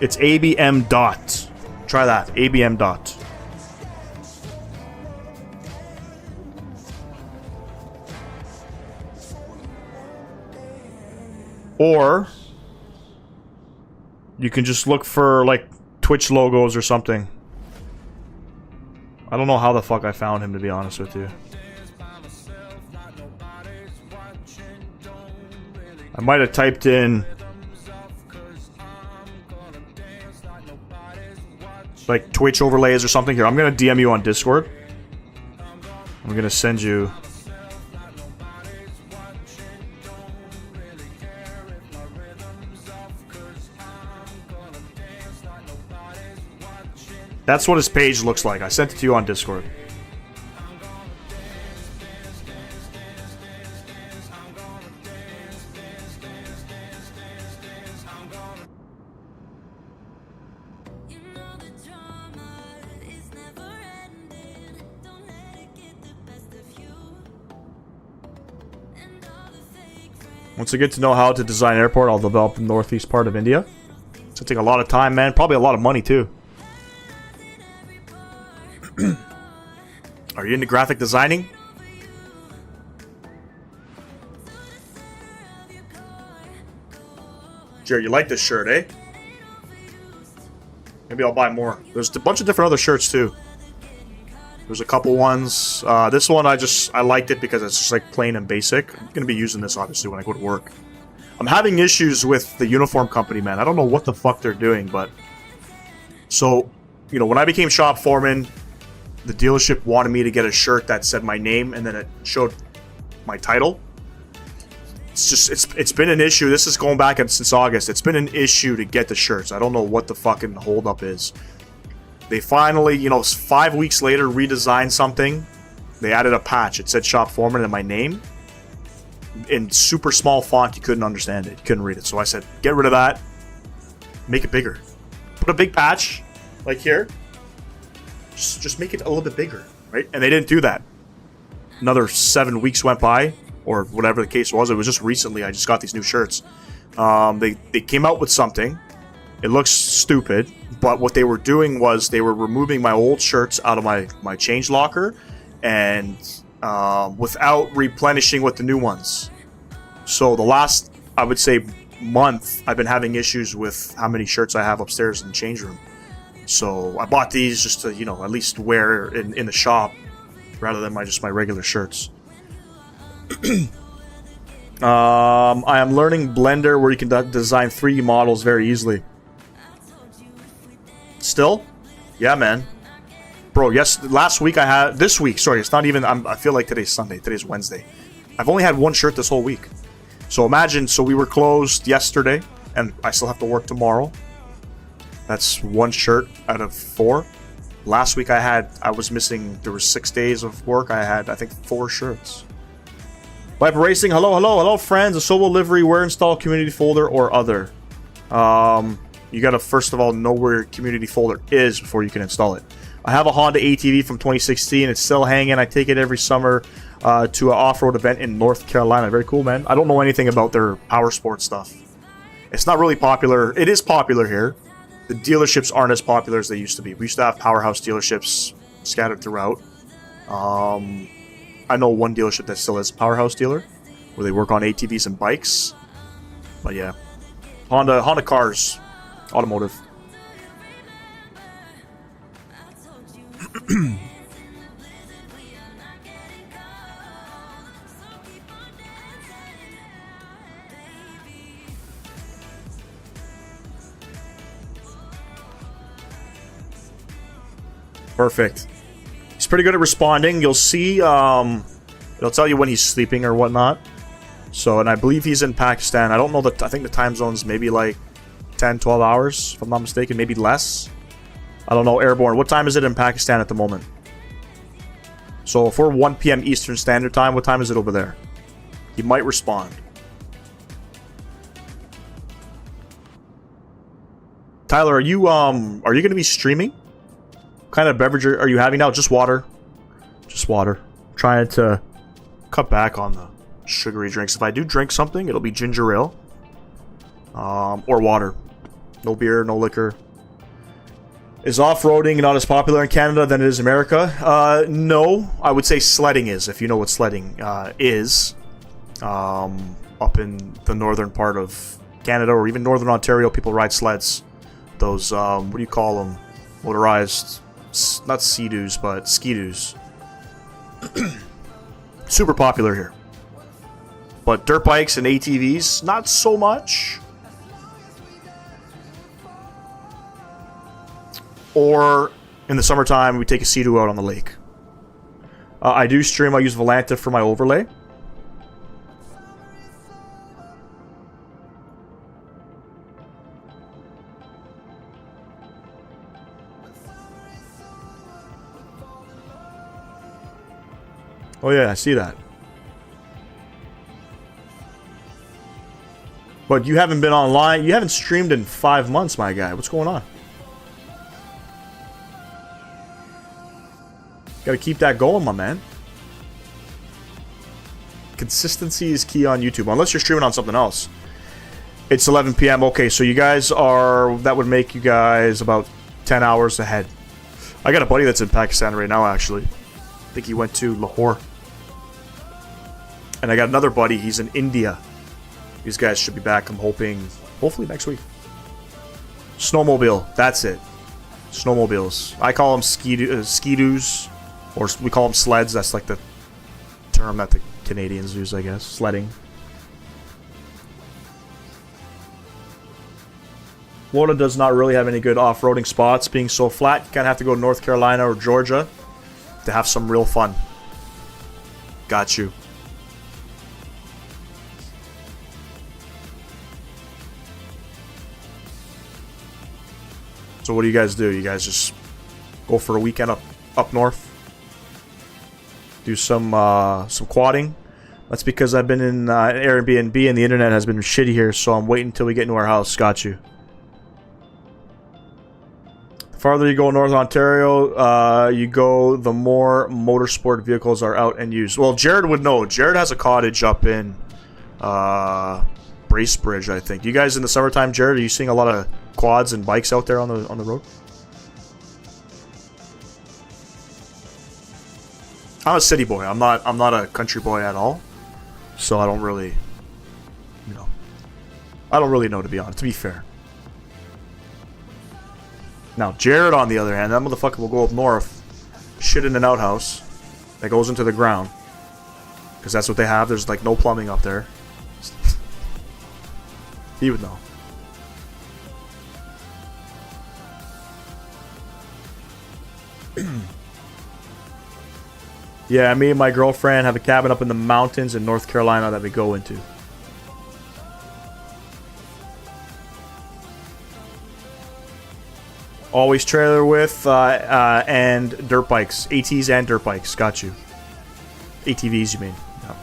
It's ABM dot. Try that. ABM dot. Or you can just look for like Twitch logos or something. I don't know how the fuck I found him, to be honest with you. I might have typed in like Twitch overlays or something. Here, I'm gonna DM you on Discord. I'm gonna send you. That's what his page looks like. I sent it to you on Discord. Once I get to know how to design an airport, I'll develop the northeast part of India. It's gonna take a lot of time, man. Probably a lot of money, too. Are you into graphic designing? Jared, you like this shirt, eh? Maybe I'll buy more. There's a bunch of different other shirts, too. There's a couple ones. This one, I liked it because it's just like plain and basic. I'm going to be using this, obviously, when I go to work. I'm having issues with the uniform company, man. I don't know what the fuck they're doing, but... So, you know, when I became shop foreman, the dealership wanted me to get a shirt that said my name, and then it showed my title. It's been an issue. This is going back since August. It's been an issue to get the shirts. I don't know what the fucking holdup is. They finally, you know, 5 weeks later, redesigned something. They added a patch. It said shop foreman and my name. In super small font, you couldn't understand it. You couldn't read it. So I said, get rid of that. Make it bigger. Put a big patch, like here. Just make it a little bit bigger, right? And they didn't do that. Another 7 weeks went by, or whatever the case was. It was just recently I just got these new shirts. They came out with something. It looks stupid, but what they were doing was they were removing my old shirts out of my change locker, and without replenishing with the new ones. So the last, I would say, month, I've been having issues with how many shirts I have upstairs in the change room. So I bought these just to, you know, at least wear in the shop rather than my regular shirts. I am learning Blender where you can design 3D models very easily. Still? Yeah, man. Bro, yes, last week I had... This week, sorry, it's not even... I feel like today's Sunday. Today's Wednesday. I've only had one shirt this whole week. So imagine, so we were closed yesterday, and I still have to work tomorrow. That's one shirt out of 4. Last week I was missing, there were 6 days of work. I had, I think, 4 shirts. Viper Racing, hello, friends. A solo livery, where install community folder or other. You gotta, first of all, know where your community folder is before you can install it. I have a Honda ATV from 2016. It's still hanging. I take it every summer to an off-road event in North Carolina. Very cool, man. I don't know anything about their power sports stuff. It's not really popular. It is popular here. The dealerships aren't as popular as they used to be. We used to have powerhouse dealerships scattered throughout. I know one dealership that still is a powerhouse dealer, where they work on ATVs and bikes. But yeah, Honda cars, automotive. Perfect. He's pretty good at responding. You'll see there's It'll tell you when he's sleeping or whatnot. So, and I believe he's in Pakistan. I don't know I think the time zone's maybe like 10, 12 hours, if I'm not mistaken, maybe less. I don't know, Airborne. What time is it in Pakistan at the moment? So if we're 1 p.m. Eastern Standard Time, what time is it over there? He might respond. Tyler, are you going to be streaming? What kind of beverage are you having now? Just water. Just water. I'm trying to cut back on the sugary drinks. If I do drink something, it'll be ginger ale. Or water. No beer, no liquor. Is off-roading not as popular in Canada than it is in America? No. I would say sledding is, if you know what sledding is. Up in the northern part of Canada or even northern Ontario, people ride sleds. Those, what do you call them? Motorized, not sea-doos, but ski-doos. Super popular here. But dirt bikes and ATVs, not so much. Or in the summertime, we take a Sea-Doo out on the lake. I do stream. I use Volanta for my overlay. Oh yeah, I see that. But you haven't been online. You haven't streamed in 5 months, my guy. What's going on? Gotta keep that going, my man. Consistency is key on YouTube, unless you're streaming on something else. It's 11 p.m. Okay, so you guys are... That would make you guys about 10 hours ahead. I got a buddy that's in Pakistan right now, actually. I think he went to Lahore. And I got another buddy, he's in India. These guys should be back, I'm hoping, hopefully next week. Snowmobile, that's it. Snowmobiles. I call them ski-doos, or we call them sleds. That's like the term that the Canadians use, I guess. Sledding. Florida does not really have any good off-roading spots. Being so flat, you kind of have to go to North Carolina or Georgia to have some real fun. Got you. So what do you guys do? You guys just go for a weekend up north? Do some quadding? That's because I've been in Airbnb and the internet has been shitty here, so I'm waiting until we get into our house. Got you. The farther you go north Ontario, you go, the more motorsport vehicles are out and used. Well, Jared would know. Jared has a cottage up in Bracebridge, I think. You guys in the summertime, Jared, are you seeing a lot of quads and bikes out there on the road? I'm a city boy. I'm not a country boy at all. So I don't really, I don't really know, to be honest, to be fair. Now, Jared, on the other hand, that motherfucker will go up north, shit in an outhouse that goes into the ground. Because that's what they have. There's like no plumbing up there. He would know. Yeah, me and my girlfriend have a cabin up in the mountains in North Carolina that we go into. Always trailer with and dirt bikes. ATs and dirt bikes. Got you. ATVs, you mean. Yeah.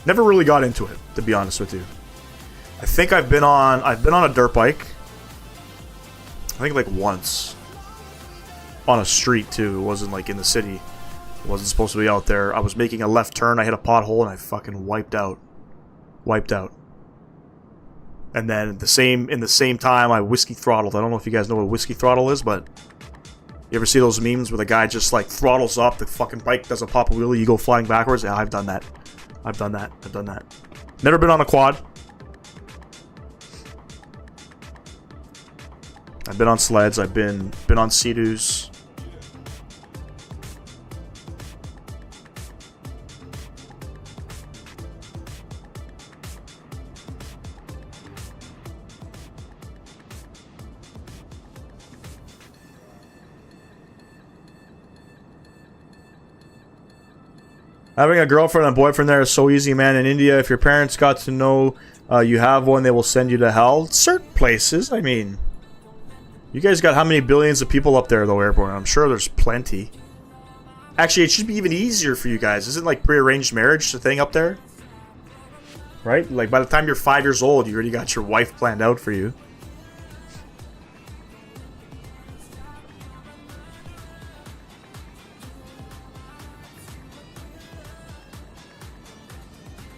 Never really got into it, to be honest with you. I think I've been on a dirt bike. I think like once. On a street too. It wasn't like in the city. It wasn't supposed to be out there. I was making a left turn, I hit a pothole and I fucking wiped out. And then in the same time I whiskey throttled. I don't know if you guys know what whiskey throttle is, but you ever see those memes where the guy just like throttles up, the fucking bike doesn't pop a wheelie, you go flying backwards? Yeah, I've done that. Never been on a quad. I've been on sleds, I've been on Sea-Doos. Having a girlfriend and boyfriend there is so easy, man. In India, if your parents got to know you have one, they will send you to hell. Certain places, I mean... You guys got how many billions of people up there, though, Airborne? I'm sure there's plenty. Actually, it should be even easier for you guys. Isn't, like, prearranged marriage the thing up there? Right? Like, by the time you're 5 years old, you already got your wife planned out for you.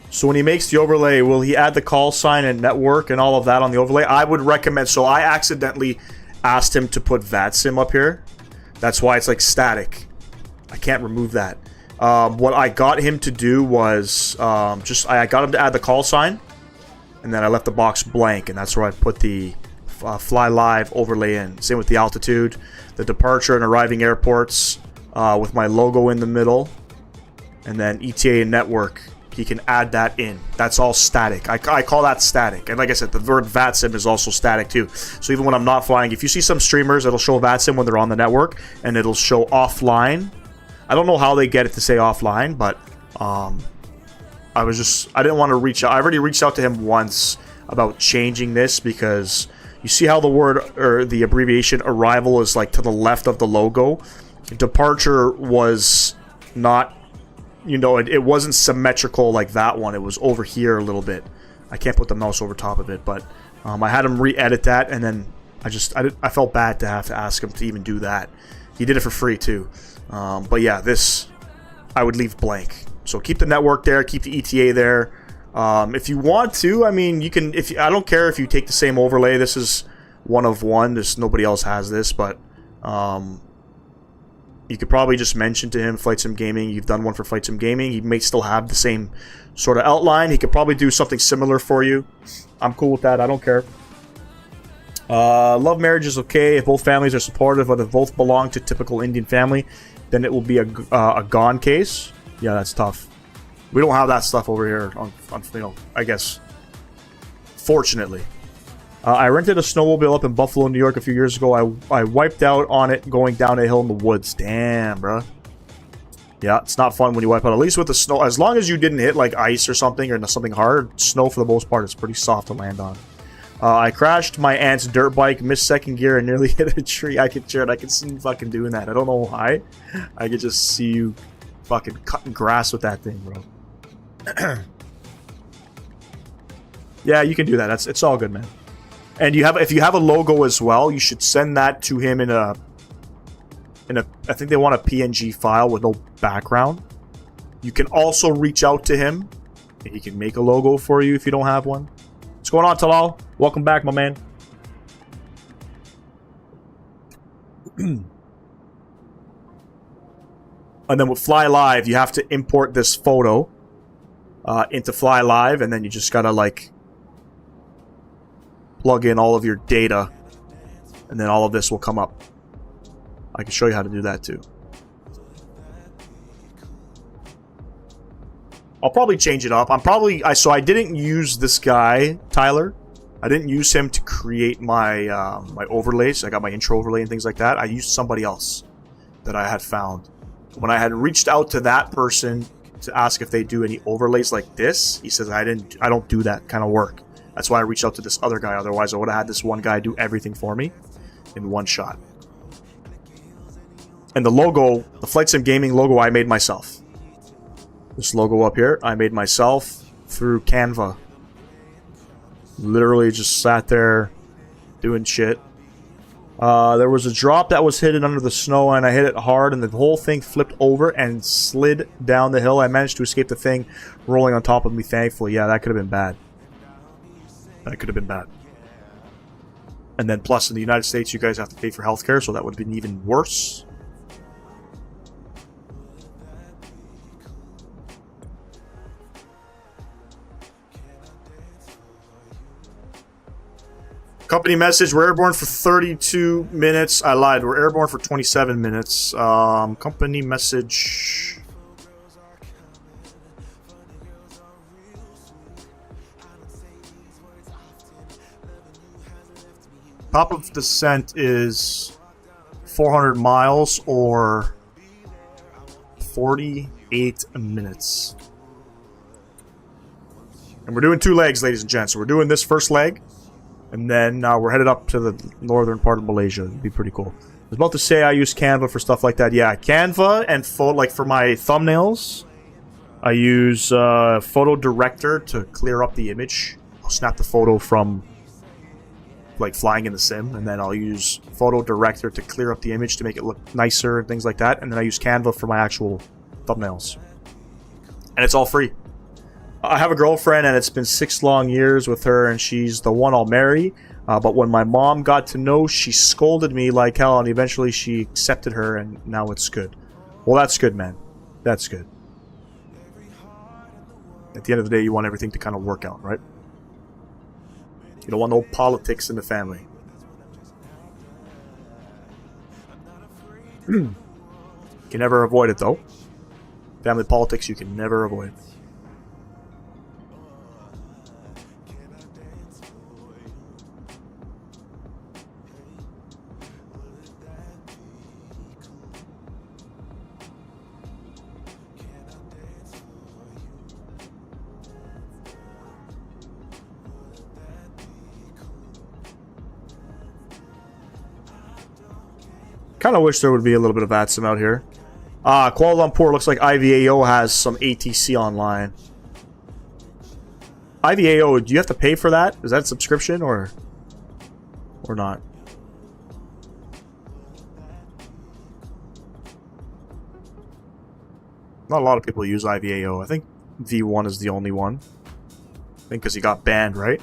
So when he makes the overlay, will he add the call sign and network and all of that on the overlay? I would recommend... So I accidentally asked him to put VATSIM up here. That's why it's like static. I can't remove that. What I got him to do was... I got him to add the call sign. And then I left the box blank. And that's where I put the fly live overlay in. Same with the altitude. The departure and arriving airports. With my logo in the middle. And then ETA and network. He can add that in. That's all static. I call that static. And like I said, the word VATSIM is also static too. So even when I'm not flying, if you see some streamers, it'll show VATSIM when they're on the network, and it'll show offline. I don't know how they get it to say offline, but I didn't want to reach out. I already reached out to him once about changing this because you see how the word or the abbreviation arrival is like to the left of the logo. Departure was not... You know, it wasn't symmetrical like that one. It was over here a little bit. I can't put the mouse over top of it, but I had him re-edit that, and then I felt bad to have to ask him to even do that. He did it for free too. But yeah, this I would leave blank. So keep the network there, keep the ETA there. If you want to, I mean, you can. I don't care if you take the same overlay. This is one of one. There's nobody else has this, but. You could probably just mention to him Flight Sim Gaming. You've done one for Flight Sim Gaming. He may still have the same sort of outline. He could probably do something similar for you. I'm cool with that. I don't care. Love marriage is okay if both families are supportive, but if both belong to typical Indian family, then it will be a gone case. Yeah, that's tough. We don't have that stuff over here. On you know, I guess. Fortunately. I rented a snowmobile up in Buffalo, New York a few years ago. I wiped out on it going down a hill in the woods. Damn, bro. Yeah, it's not fun when you wipe out. At least with the snow. As long as you didn't hit like ice or something or something hard, snow for the most part is pretty soft to land on. I crashed my aunt's dirt bike, missed second gear, and nearly hit a tree. I can see you fucking doing that. I don't know why. I could just see you fucking cutting grass with that thing, bro. Yeah, you can do that. It's all good, man. And if you have a logo as well, you should send that to him in a I think they want a PNG file with no background. You can also reach out to him and he can make a logo for you if you don't have one. What's going on, Talal? Welcome back, my man. And then with Fly Live, you have to import this photo into Fly Live, and then you just gotta like plug in all of your data, and then all of this will come up. I can show you how to do that too. I'll probably change it up. So I didn't use this guy, Tyler. I didn't use him to create my my overlays. I got my intro overlay and things like that. I used somebody else that I had found. When I had reached out to that person to ask if they do any overlays like this, he says I don't do that kind of work. That's why I reached out to this other guy. Otherwise, I would have had this one guy do everything for me in one shot. And the logo, the Flight Sim Gaming logo, I made myself. This logo up here, I made myself through Canva. Literally just sat there doing shit. There was a drop that was hidden under the snow, and I hit it hard, and the whole thing flipped over and slid down the hill. I managed to escape the thing rolling on top of me, thankfully. Yeah, that could have been bad. That could have been bad. And then plus in the United States, you guys have to pay for healthcare, so that would have been even worse. Company message, we're airborne for 32 minutes. I lied, we're airborne for 27 minutes. Company message. Top of descent is 400 miles or 40 8 minutes. And we're doing 2 legs, ladies and gents. So we're doing this first leg, and then we're headed up to the northern part of Malaysia. It'd be pretty cool. I was about to say I use Canva for stuff like that. Yeah, Canva and like for my thumbnails, I use Photo Director to clear up the image. I'll snap the photo from like flying in the sim, and then I'll use Photo Director to clear up the image to make it look nicer and things like that. And then I use Canva for my actual thumbnails. And it's all free. I have a girlfriend, and it's been 6 long years with her, and she's the one I'll marry. But when my mom got to know, she scolded me like hell, and eventually she accepted her, and now it's good. Well, that's good, man. That's good. At the end of the day, you want everything to kind of work out, right? You don't want no politics in the family. You can never avoid it, though. Family politics, you can never avoid. Kind of wish there would be a little bit of VATSIM out here. Kuala Lumpur looks like IVAO has some ATC online. IVAO, do you have to pay for that? Is that a subscription or not? Not a lot of people use IVAO. I think V1 is the only one. I think because he got banned, right?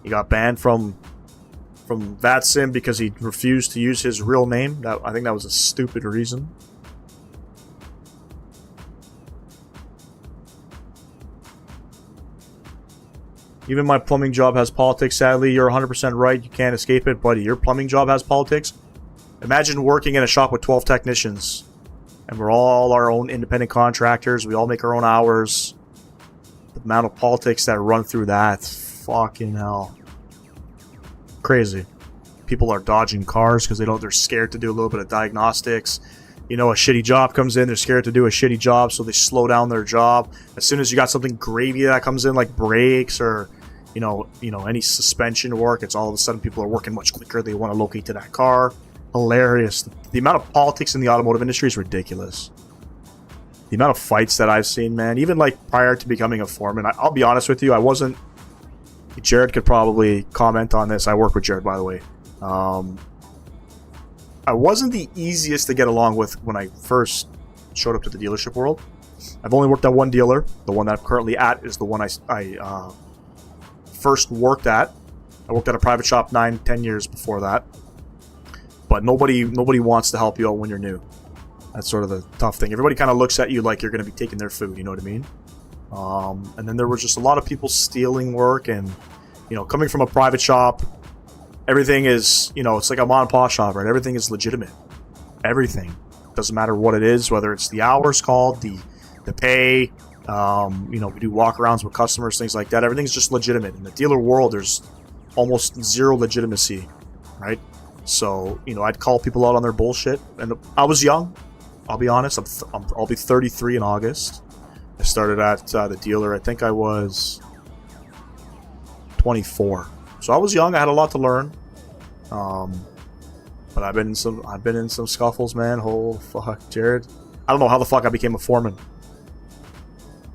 He got banned from VATSIM because he refused to use his real name. I think that was a stupid reason. Even my plumbing job has politics, sadly. You're 100% right. You can't escape it, buddy. Your plumbing job has politics. Imagine working in a shop with 12 technicians. And we're all our own independent contractors. We all make our own hours. The amount of politics that run through that. Fucking hell. Crazy. People are dodging cars because they're scared to do a little bit of diagnostics. You know, a shitty job comes in, they're scared to do a shitty job, so they slow down their job. As soon as you got something gravy that comes in, like brakes or you know any suspension work, it's all of a sudden people are working much quicker. They want to locate to that car. Hilarious. The amount of politics in the automotive industry is ridiculous. The amount of fights that I've seen, man, even like prior to becoming a foreman, I'll be honest with you, I wasn't. Jared could probably comment on this. I work with Jared, by the way. I wasn't the easiest to get along with when I first showed up to the dealership world. I've only worked at one dealer. The one that I'm currently at is the one I first worked at. I worked at a private shop 9-10 years before that. But nobody wants to help you out when you're new. That's sort of the tough thing. Everybody kind of looks at you like you're going to be taking their food, you know what I mean? And then there was just a lot of people stealing work, and coming from a private shop, everything is, it's like a mom and pop shop, right? Everything is legitimate. Everything. Doesn't matter what it is, whether it's the hours called, the pay, we do walk-arounds with customers, things like that. Everything's just legitimate. In the dealer world, there's almost zero legitimacy, right? So, I'd call people out on their bullshit. And I was young, I'll be honest. I'll be 33 in August. I started at the dealer, I think I was 24. So I was young, I had a lot to learn. But I've been in some scuffles, man. Oh fuck, Jared. I don't know how the fuck I became a foreman.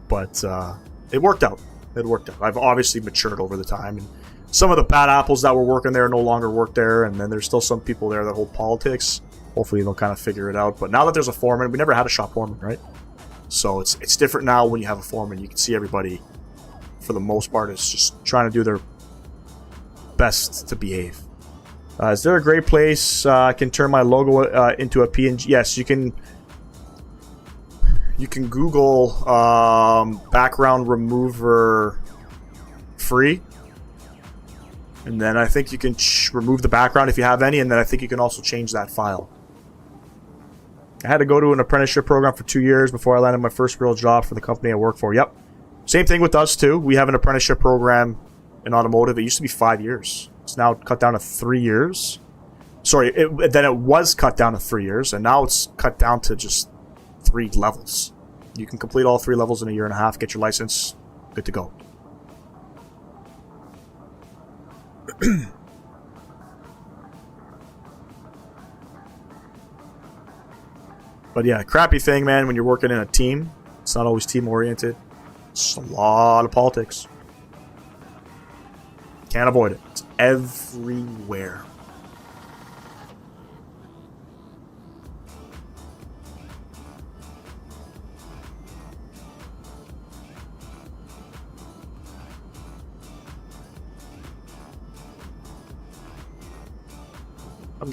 But it worked out. I've obviously matured over the time, and some of the bad apples that were working there no longer work there, and then there's still some people there that hold politics. Hopefully they'll kind of figure it out. But now that there's a foreman, we never had a shop foreman, right? So it's different now when you have a foreman. You can see everybody, for the most part, is just trying to do their best to behave. Is there a great place I can turn my logo into a PNG? Yes, you can. You can Google background remover free, and then I think you can remove the background if you have any, and then I think you can also change that file. I had to go to an apprenticeship program for 2 years before I landed my first real job for the company I work for. Yep. Same thing with us, too. We have an apprenticeship program in automotive. It used to be 5 years. It's now cut down to 3 years. Sorry, then it was cut down to 3 years, and now it's cut down to just 3 levels. You can complete all 3 levels in a year and a half, get your license, good to go. But yeah, crappy thing, man, when you're working in a team. It's not always team-oriented. It's a lot of politics. Can't avoid it. It's everywhere.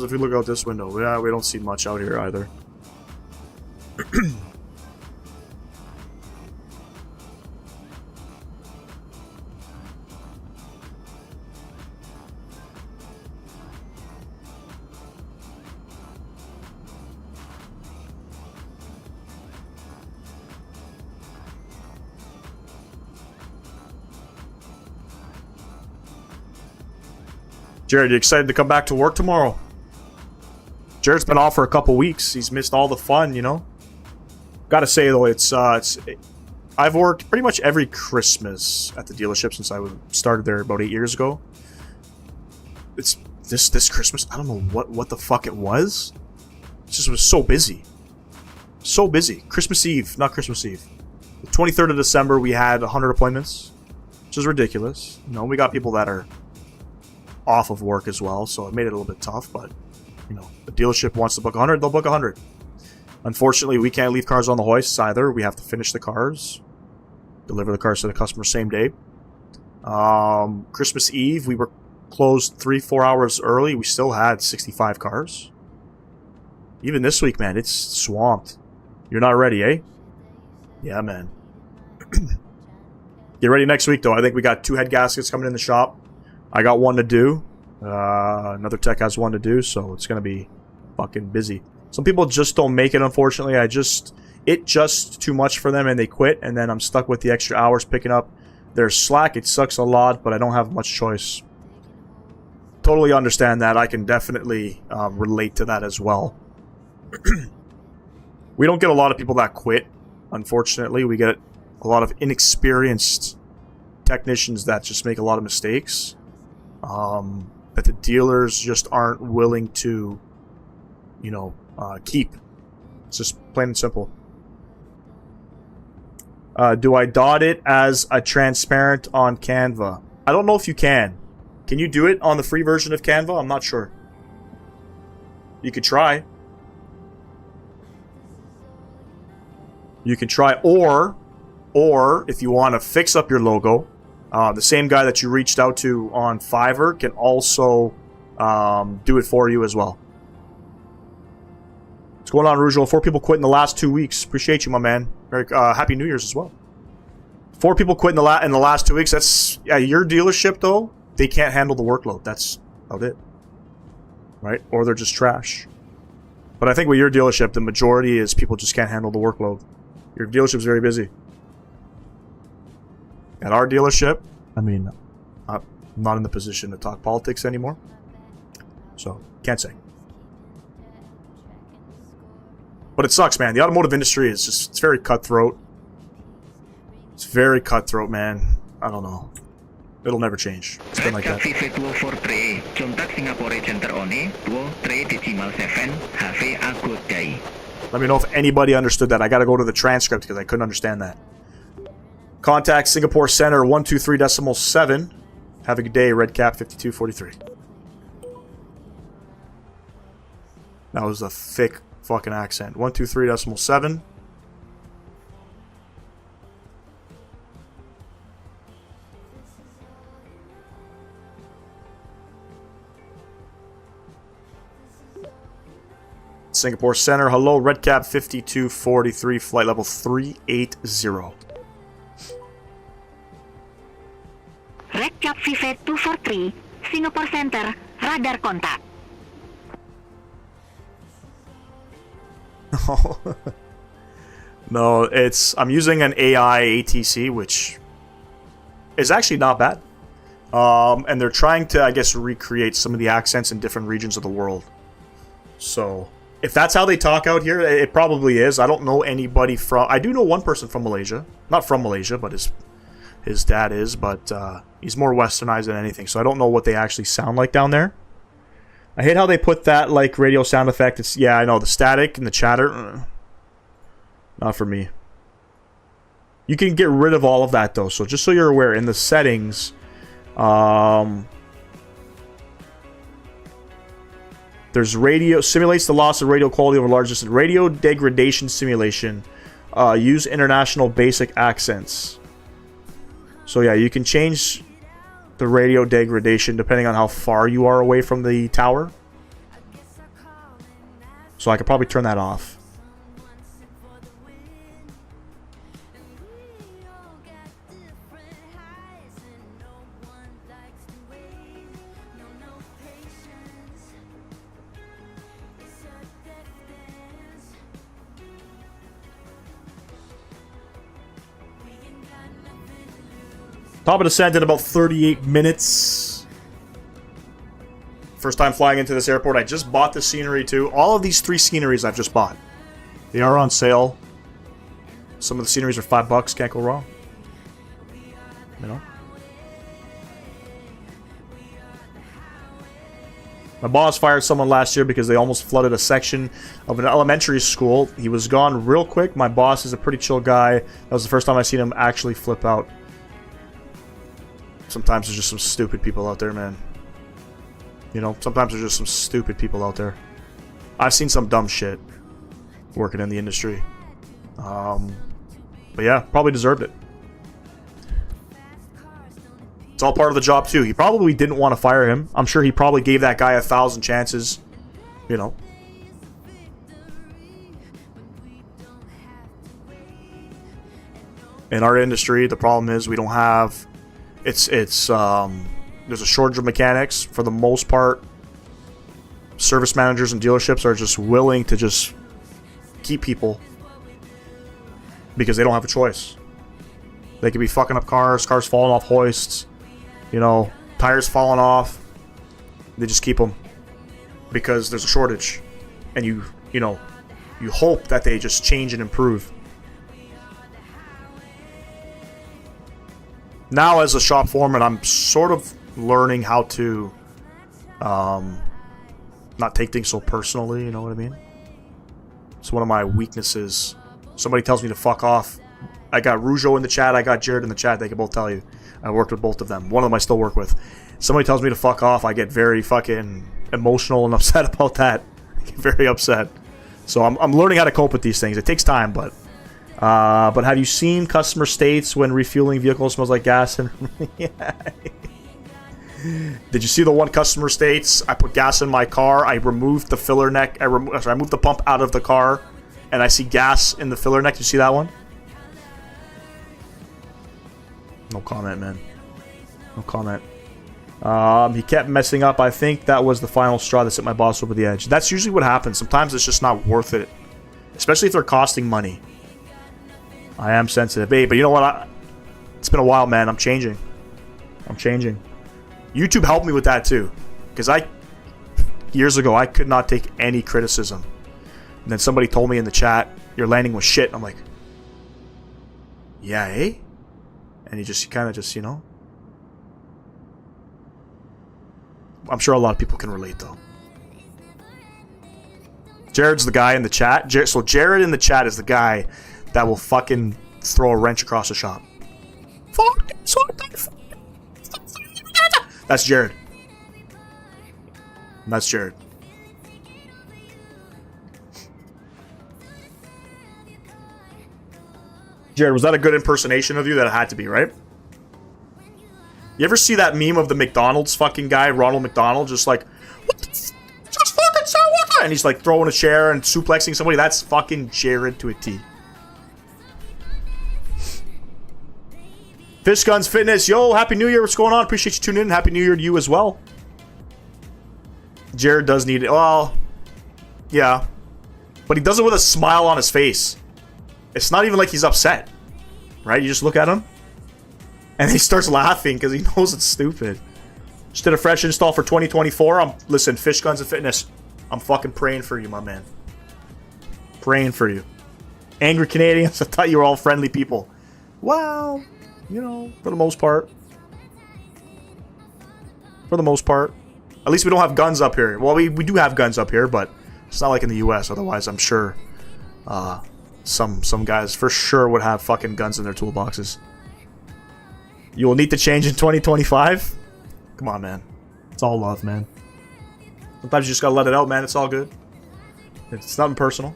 If we look out this window, yeah, we don't see much out here either. Jared, you excited to come back to work tomorrow? Jared's been off for a couple weeks. He's missed all the fun, you know. Gotta say though, I've worked pretty much every Christmas at the dealership since I started there about 8 years ago. It's this Christmas. I don't know what the fuck it was. It just was so busy, so busy. Christmas Eve, not Christmas Eve. The 23rd of December, we had 100 appointments, which is ridiculous. You know, we got people that are off of work as well, so it made it a little bit tough. But you know, the dealership wants to book 100, they'll book 100. Unfortunately, we can't leave cars on the hoists either. We have to finish the cars, deliver the cars to the customer same day. Christmas Eve, we were closed 3-4 hours early. We still had 65 cars. Even this week, man, it's swamped. You're not ready, eh? Yeah, man. Get ready next week, though. I think we got 2 head gaskets coming in the shop. I got 1 to do. Another tech has 1 to do, so it's gonna be fucking busy. Some people just don't make it, unfortunately. It just too much for them and they quit, and then I'm stuck with the extra hours picking up their slack. It sucks a lot, but I don't have much choice. Totally understand that. I can definitely relate to that as well. We don't get a lot of people that quit, unfortunately. We get a lot of inexperienced technicians that just make a lot of mistakes. That the dealers just aren't willing to, you know, keep. It's just plain and simple. Do I dot it as a transparent on Canva? I don't know if you can. Can you do it on the free version of Canva? I'm not sure. You could try. You can try, or if you want to fix up your logo, the same guy that you reached out to on Fiverr can also do it for you as well. What's going on, Rujo? 4 people quit in the last 2 weeks. Appreciate you, my man. Very Happy New Year's as well. 4 people quit in the last 2 weeks. That's your dealership though. They can't handle the workload. That's about it, right? Or they're just trash. But I think with your dealership, the majority is people just can't handle the workload. Your dealership's very busy. At our dealership, I mean, I'm not in the position to talk politics anymore, so can't say. But it sucks, man. The automotive industry is it's very cutthroat. It's very cutthroat, man. I don't know. It'll never change. It's been like that. Let me know if anybody understood that. I gotta go to the transcript because I couldn't understand that. Contact Singapore Center 123.7. Have a good day, Redcap 5243. That was a thick fucking accent. 123.7. Singapore Center, hello, Redcap 5243, flight level 380. Redcap 5243, Singapore Center, radar contact. No, I'm using an AI ATC, which is actually not bad. And they're trying to, I guess, recreate some of the accents in different regions of the world. So, If that's how they talk out here, it probably is. I don't know anybody from... I do know one person from Malaysia. Not from Malaysia, but his dad is. But he's more westernized than anything. So I don't know what they actually sound like down there. I hate how they put that like radio sound effect. It's, yeah, I know. The static and the chatter. Not for me. You can get rid of all of that though. So just so you're aware, in the settings... there's radio simulates the loss of radio quality over large distance. Radio degradation simulation. Use international basic accents. So yeah, you can change the radio degradation depending on how far you are away from the tower. So I could probably turn that off. Top of descent in about 38 minutes. First time flying into this airport. I just bought the scenery too. All of these 3 sceneries I've just bought. They are on sale. Some of the sceneries are $5. Can't go wrong. You know? My boss fired someone last year because they almost flooded a section of an elementary school. He was gone real quick. My boss is a pretty chill guy. That was the first time I seen him actually flip out. Sometimes there's just some stupid people out there, man. You know, sometimes there's just some stupid people out there. I've seen some dumb shit working in the industry. But yeah, probably deserved it. It's all part of the job too. He probably didn't want to fire him. I'm sure he probably gave that guy 1,000 chances. You know. In our industry, the problem is we don't have... there's a shortage of mechanics. For the most part, service managers and dealerships are just willing to just keep people because they don't have a choice. They could be fucking up cars falling off hoists, you know, tires falling off. They just keep them because there's a shortage, and you know, you hope that they just change and improve. Now, as a shop foreman, I'm sort of learning how to not take things so personally, you know what I mean? It's one of my weaknesses. Somebody tells me to fuck off. I got Rougeau in the chat, I got Jared in the chat, they can both tell you. I worked with both of them. One of them I still work with. Somebody tells me to fuck off, I get very fucking emotional and upset about that. I get very upset. So I'm learning how to cope with these things. It takes time, but have you seen customer states when refueling vehicles smells like gas? And yeah. Did you see the one customer states? I put gas in my car. I removed the filler neck. I moved the pump out of the car, and I see gas in the filler neck. You see that one? No comment, man. No comment. He kept messing up. I think that was the final straw that set my boss over the edge. That's usually what happens. Sometimes it's just not worth it, especially if they're costing money. I am sensitive. Hey, but you know what? It's been a while, man. I'm changing. YouTube helped me with that too, because years ago I could not take any criticism, and then somebody told me in the chat, "Your landing was shit." I'm like, "Yeah, eh?" And you kind of you know. I'm sure a lot of people can relate though. Jared's the guy in the chat. So Jared in the chat is the guy that will fucking throw a wrench across the shop. That's Jared. That's Jared. Jared, was that a good impersonation of you? That it had to be, right? You ever see that meme of the McDonald's fucking guy, Ronald McDonald, just like, what the just fucking say what? And he's like throwing a chair and suplexing somebody? That's fucking Jared to a T. Fish Guns Fitness, yo, Happy New Year, what's going on? Appreciate you tuning in. Happy New Year to you as well. Jared does need it. Well, yeah. But he does it with a smile on his face. It's not even like he's upset. Right? You just look at him. And he starts laughing because he knows it's stupid. Just did a fresh install for 2024. Listen, Fish Guns and Fitness, I'm fucking praying for you, my man. Praying for you. Angry Canadians, I thought you were all friendly people. Well, you know, for the most part. For the most part. At least we don't have guns up here. Well, we do have guns up here, but it's not like in the US. Otherwise, I'm sure some guys for sure would have fucking guns in their toolboxes. You will need to change in 2025? Come on, man. It's all love, man. Sometimes you just gotta let it out, man. It's all good. It's nothing personal.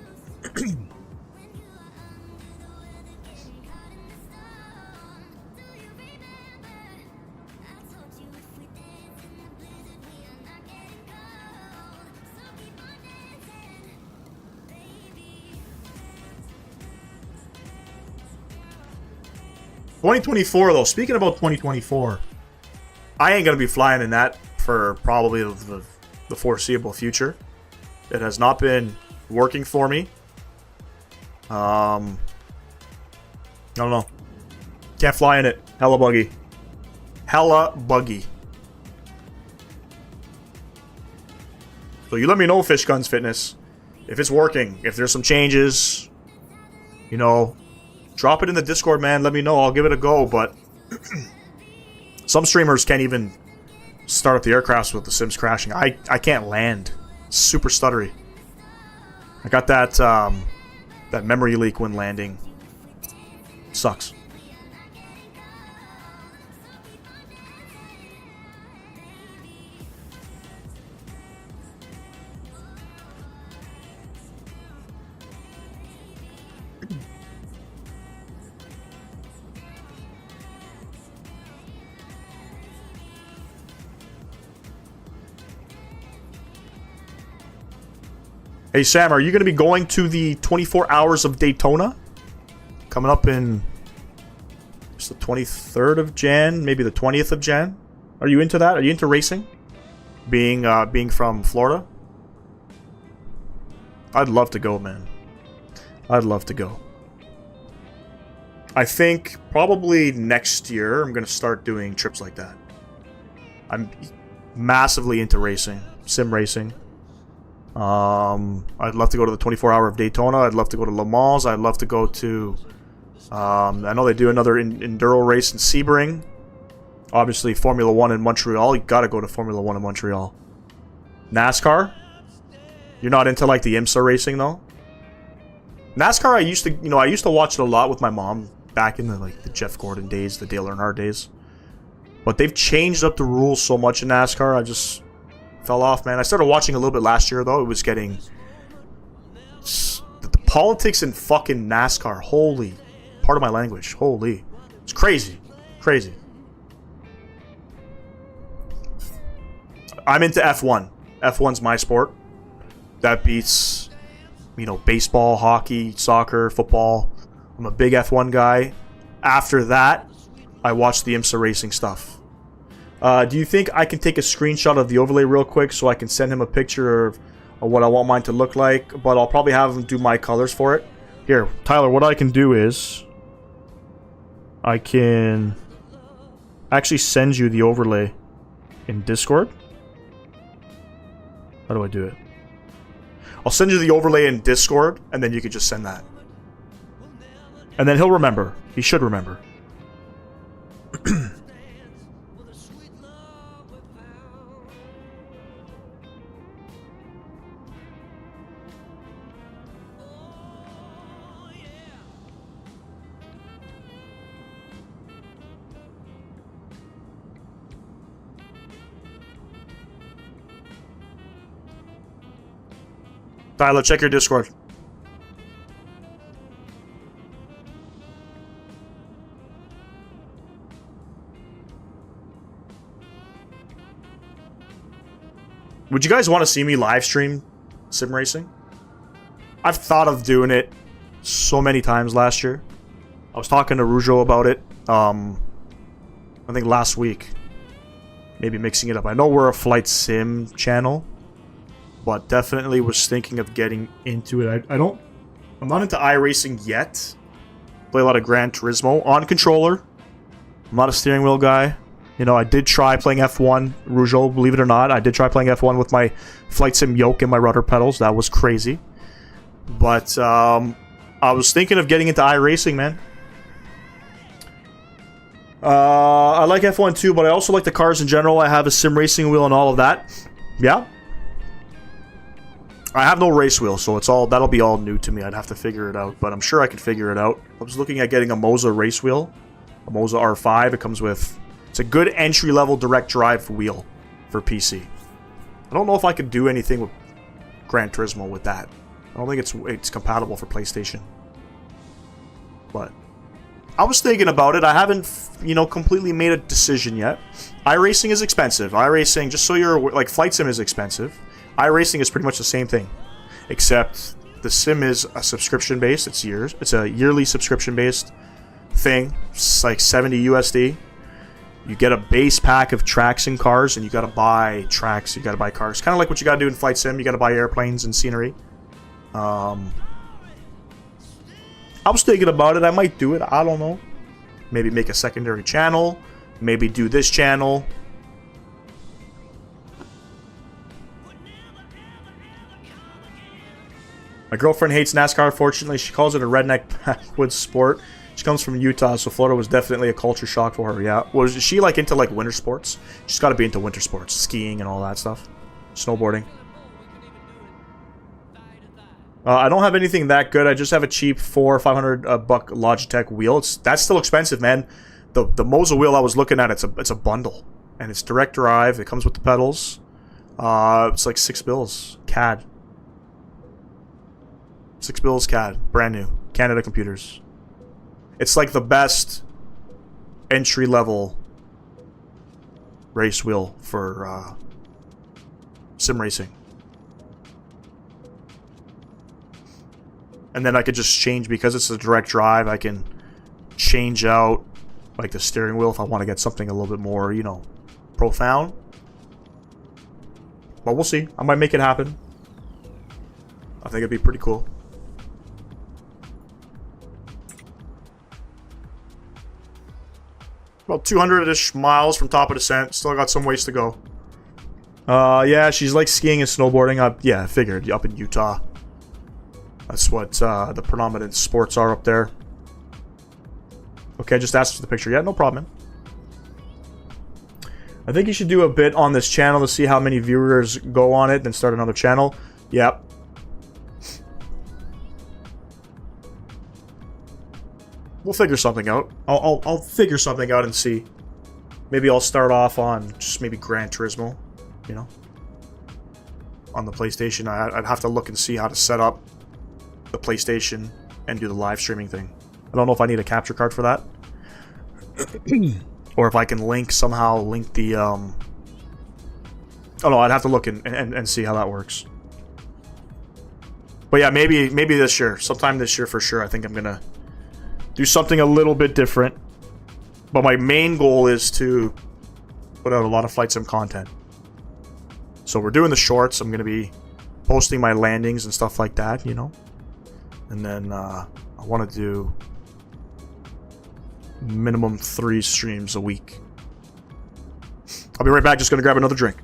2024, though. Speaking about 2024, I ain't gonna be flying in that for probably the foreseeable future. It has not been working for me. I don't know. Can't fly in it. Hella buggy. Hella buggy. So you let me know, Fish Guns Fitness, if it's working, if there's some changes, you know, drop it in the Discord, man. Let me know. I'll give it a go, but some streamers can't even start up the aircrafts with the Sims crashing. I can't land. It's super stuttery. I got that that memory leak when landing. Sucks. Hey Sam, are you going to be going to the 24 Hours of Daytona? Coming up in... It's the 23rd of Jan, maybe the 20th of Jan? Are you into that? Are you into racing? Being from Florida? I'd love to go, man. I'd love to go. I think probably next year I'm going to start doing trips like that. I'm massively into racing. Sim racing. I'd love to go to the 24 Hour of Daytona. I'd love to go to Le Mans. I'd love to go to... I know they do another enduro race in Sebring. Obviously, Formula 1 in Montreal. You gotta go to Formula 1 in Montreal. NASCAR? You're not into, like, the IMSA racing, though? NASCAR, I used to watch it a lot with my mom back in the Jeff Gordon days, the Dale Earnhardt days. But they've changed up the rules so much in NASCAR, I just... fell off, man. I started watching a little bit last year, though. It was getting... The politics in fucking NASCAR. Holy. Part of my language. Holy. It's crazy. Crazy. I'm into F1. F1's my sport. That beats, you know, baseball, hockey, soccer, football. I'm a big F1 guy. After that, I watch the IMSA racing stuff. Do you think I can take a screenshot of the overlay real quick so I can send him a picture of what I want mine to look like? But I'll probably have him do my colors for it. Here, Tyler, what I can do is... I can actually send you the overlay in Discord. How do I do it? I'll send you the overlay in Discord, and then you can just send that. And then he'll remember. He should remember. Tyler, check your Discord. Would you guys want to see me live stream sim racing? I've thought of doing it so many times last year. I was talking to Rougeau about it, I think last week. Maybe mixing it up. I know we're a flight sim channel, but definitely was thinking of getting into it. I'm not into iRacing yet. Play a lot of Gran Turismo on controller. I'm not a steering wheel guy. You know, I did try playing F1, Rougeau, believe it or not. I did try playing F1 with my flight sim Yoke and my rudder pedals. That was crazy. But I was thinking of getting into iRacing, man. I like F1 too, but I also like the cars in general. I have a sim racing wheel and all of that. Yeah. I have no race wheel, so that'll be all new to me. I'd have to figure it out, but I'm sure I could figure it out. I was looking at getting a Moza race wheel, a Moza R5. It comes with, it's a good entry-level direct drive wheel for PC. I don't know if I could do anything with Gran Turismo with that. I don't think it's compatible for PlayStation. But I was thinking about it. I haven't, completely made a decision yet. iRacing is expensive. iRacing, just so you're aware, like Flight Sim is expensive. iRacing is pretty much the same thing, except the sim is a subscription-based. It's a yearly subscription-based thing. It's like 70 USD. You get a base pack of tracks and cars, and you gotta buy tracks. You gotta buy cars. Kind of like what you gotta do in Flight Sim. You gotta buy airplanes and scenery. I was thinking about it. I might do it. I don't know. Maybe make a secondary channel. Maybe do this channel. My girlfriend hates NASCAR. Fortunately, she calls it a redneck backwoods sport. She comes from Utah, so Florida was definitely a culture shock for her. Yeah, was she like into like winter sports? She's got to be into winter sports, skiing and all that stuff, snowboarding. I don't have anything that good. I just have a cheap $400 or $500 buck Logitech wheel. That's still expensive, man. The Moza wheel I was looking at, it's a bundle, and it's direct drive. It comes with the pedals. It's like $6 CAD. $6 CAD, brand new, Canada Computers. It's like the best entry-level race wheel for sim racing. And then I could just change, because it's a direct drive, I can change out like the steering wheel if I want to get something a little bit more, profound. But we'll see. I might make it happen. I think it'd be pretty cool. About 200-ish miles from top of descent. Still got some ways to go. Yeah, she's like skiing and snowboarding. Yeah, I figured. Up in Utah. That's what the predominant sports are up there. Okay, just asked for the picture. Yeah, no problem, man. I think you should do a bit on this channel to see how many viewers go on it, then start another channel. Yep. We'll figure something out. I'll figure something out and see. Maybe I'll start off on just maybe Gran Turismo, on the PlayStation. I'd have to look and see how to set up the PlayStation and do the live streaming thing. I don't know if I need a capture card for that. Or if I can somehow link the oh no, I'd have to look and see how that works. But yeah, maybe this year. Sometime this year for sure. I think I'm gonna do something a little bit different. But my main goal is to put out a lot of Flight Sim content. So we're doing the shorts. I'm gonna be posting my landings and stuff like that, And then I want to do minimum 3 streams a week. I'll be right back. Just going to grab another drink.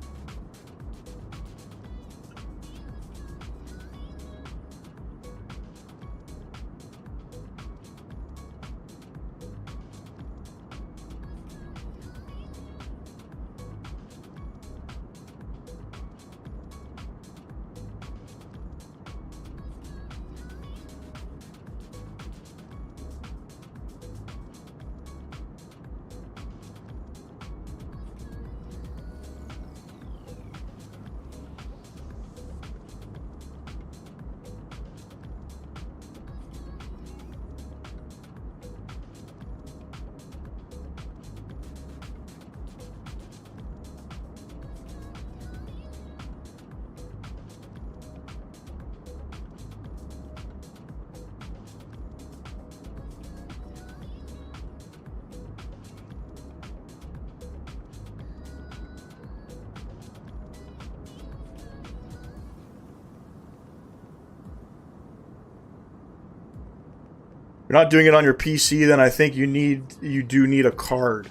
You're not doing it on your PC, then I think you do need a card.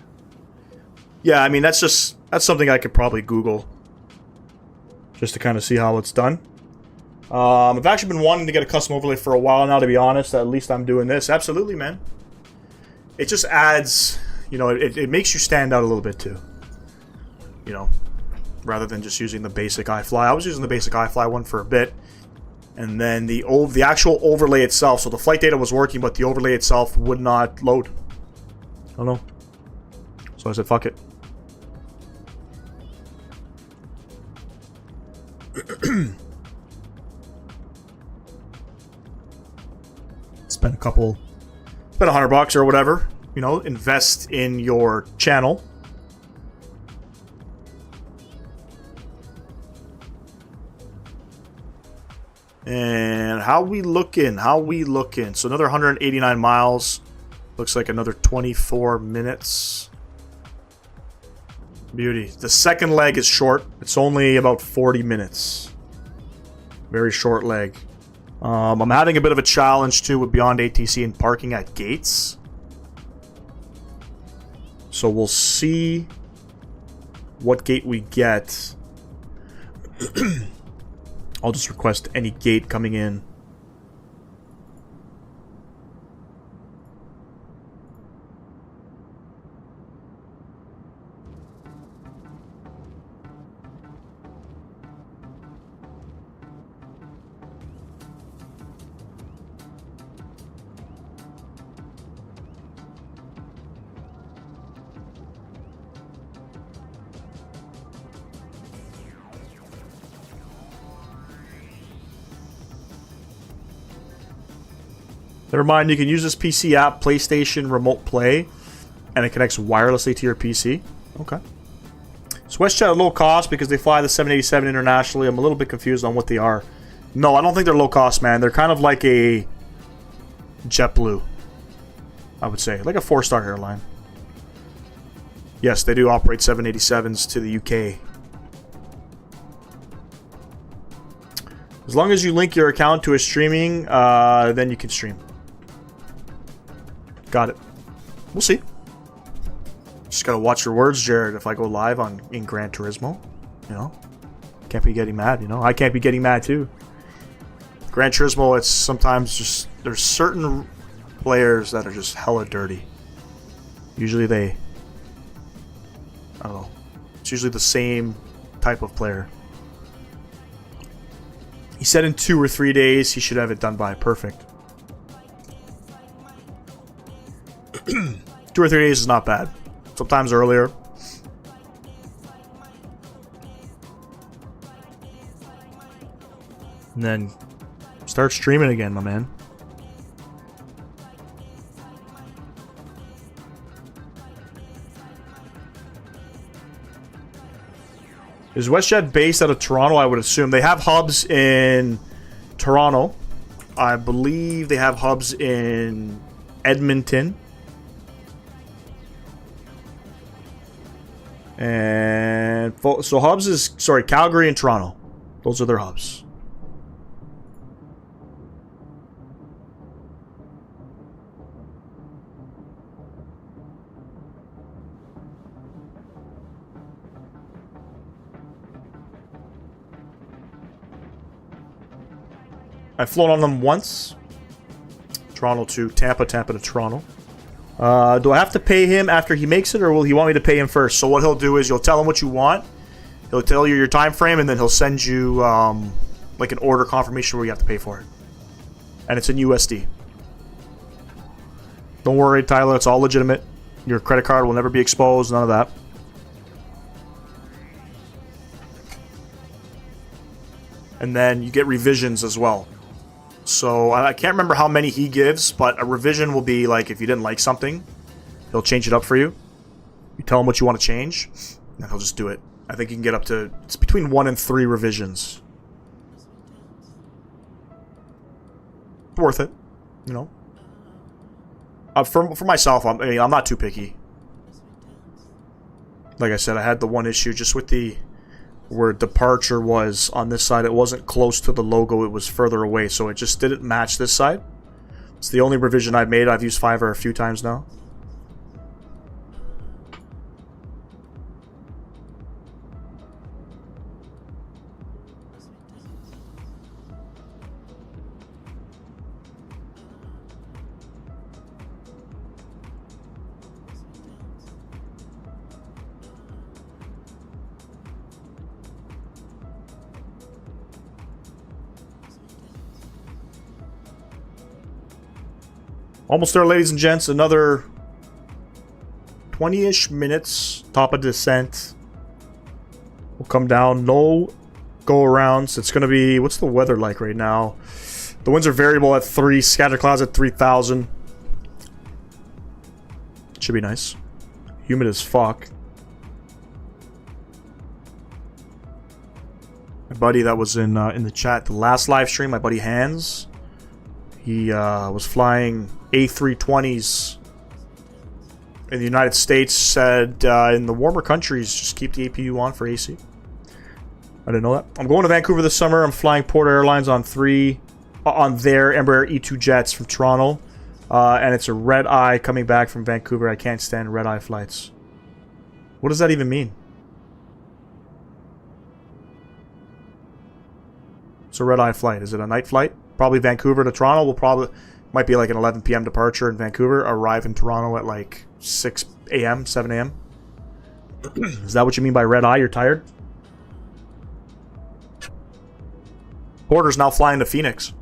Yeah, I mean that's something I could probably Google just to kind of see how it's done. I've actually been wanting to get a custom overlay for a while now, to be honest. At least I'm doing this. Absolutely, man. It just adds, you know, it makes you stand out a little bit too. You know, rather than just using the basic iFly. I was using the basic iFly one for a bit. And then the actual overlay itself, so the flight data was working, but the overlay itself would not load. I don't know. So I said, fuck it. Spend $100 or whatever, you know, invest in your channel. And how we looking? So another 189 miles. Looks like another 24 minutes. Beauty. The second leg is short. It's only about 40 minutes. Very short leg. I'm having a bit of a challenge too with BeyondATC and parking at gates. So we'll see what gate we get. I'll just request any gate coming in. Never mind, you can use this PC app, PlayStation Remote Play, and it connects wirelessly to your PC. Okay. So WestJet are low cost because they fly the 787 internationally. I'm a little bit confused on what they are. No, I don't think they're low cost, man. They're kind of like a JetBlue, I would say. Like a 4-star airline. Yes, they do operate 787s to the UK. As long as you link your account to a streaming, then you can stream. Got it. We'll see. Just gotta watch your words, Jared, if I go live in Gran Turismo. You know? Can't be getting mad, you know? I can't be getting mad, too. Gran Turismo, it's sometimes just... There's certain players that are just hella dirty. Usually they... I don't know. It's usually the same type of player. He said in 2 or 3 days he should have it done by. Perfect. 2 or 3 days is not bad. Sometimes earlier. And then start streaming again, my man. Is WestJet based out of Toronto? I would assume. They have hubs in Toronto. I believe they have hubs in Edmonton. And so hubs is, sorry, Calgary and Toronto. Those are their hubs. I've flown on them once. Toronto to Tampa, Tampa to Toronto. Do I have to pay him after he makes it, or will he want me to pay him first? So what he'll do is you'll tell him what you want. He'll tell you your time frame, and then he'll send you like an order confirmation where you have to pay for it. And it's in USD. Don't worry, Tyler. It's all legitimate. Your credit card will never be exposed. None of that. And then you get revisions as well. So I can't remember how many he gives, but a revision will be like if you didn't like something, he'll change it up for you. You tell him what you want to change, and he'll just do it. I think you can get up to, it's between 1 and 3 revisions. It's worth it, you know. For myself, I mean, I'm not too picky. Like I said, I had the one issue just with the where departure was on this side. It wasn't close to the logo, it was further away, so it just didn't match this side. It's the only revision I've made. I've used Fiverr a few times now. Almost there, ladies and gents. Another 20-ish minutes. Top of descent. We'll come down. No go-arounds. It's going to be... What's the weather like right now? The winds are variable at 3. Scattered clouds at 3,000. Should be nice. Humid as fuck. My buddy that was in the chat, the last live stream, my buddy Hans, he was flying A320s in the United States, said in the warmer countries, just keep the APU on for AC. I didn't know that. I'm going to Vancouver this summer. I'm flying Porter Airlines on their Embraer E2 jets from Toronto. And it's a red-eye coming back from Vancouver. I can't stand red-eye flights. What does that even mean? It's a red-eye flight. Is it a night flight? Probably Vancouver to Toronto. Might be like an 11 p.m. departure in Vancouver. Arrive in Toronto at like 6 a.m., 7 a.m. Is that what you mean by red-eye? You're tired? Porter's now flying to Phoenix.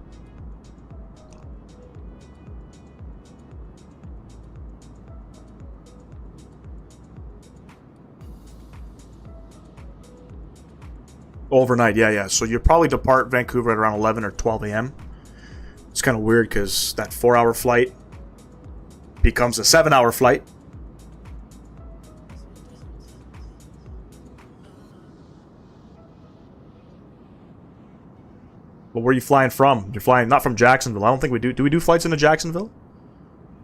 Overnight, yeah. So you'll probably depart Vancouver at around 11 or 12 a.m. It's kind of weird because that 4-hour flight becomes a 7-hour flight. But where are you flying from? You're flying not from Jacksonville. I don't think we do. Do we do flights into Jacksonville?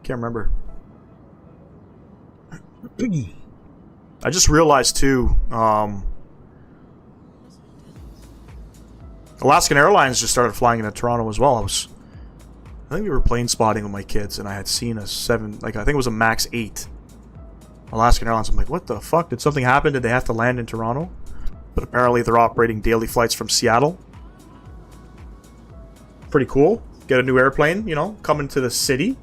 Can't remember. I just realized too. Alaskan Airlines just started flying into Toronto as well. I think we were plane spotting with my kids, and I had seen a 7, like I think it was a Max 8. Alaskan Airlines. I'm like, what the fuck? Did something happen? Did they have to land in Toronto? But apparently they're operating daily flights from Seattle. Pretty cool. Get a new airplane, you know, come into the city.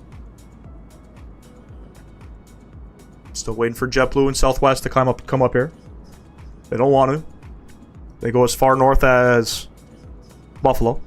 Still waiting for JetBlue and Southwest to come up here. They don't want to. They go as far north as Buffalo.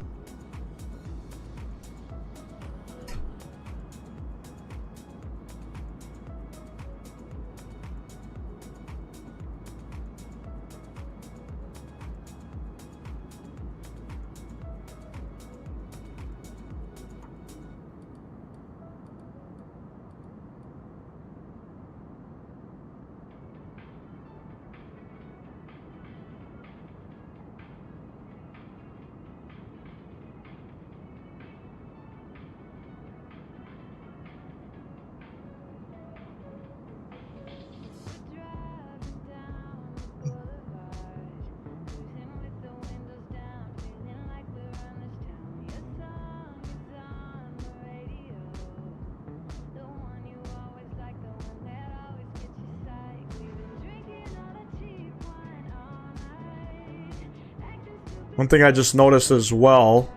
One thing I just noticed as well,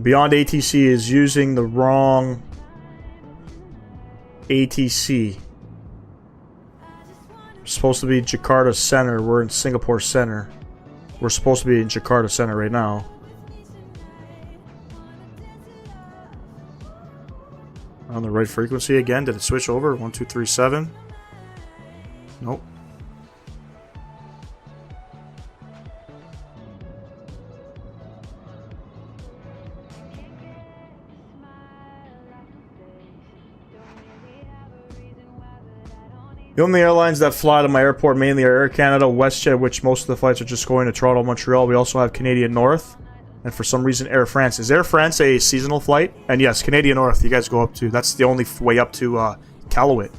BeyondATC is using the wrong ATC. We're supposed to be Jakarta Center. We're in Singapore Center. We're supposed to be in Jakarta Center right now. On the right frequency again. Did it switch over? 1237. Nope. The only airlines that fly to my airport mainly are Air Canada, WestJet, which most of the flights are just going to Toronto, Montreal. We also have Canadian North, and for some reason Air France. Is Air France a seasonal flight? And yes, Canadian North, you guys go up to. That's the only way up to Iqaluit.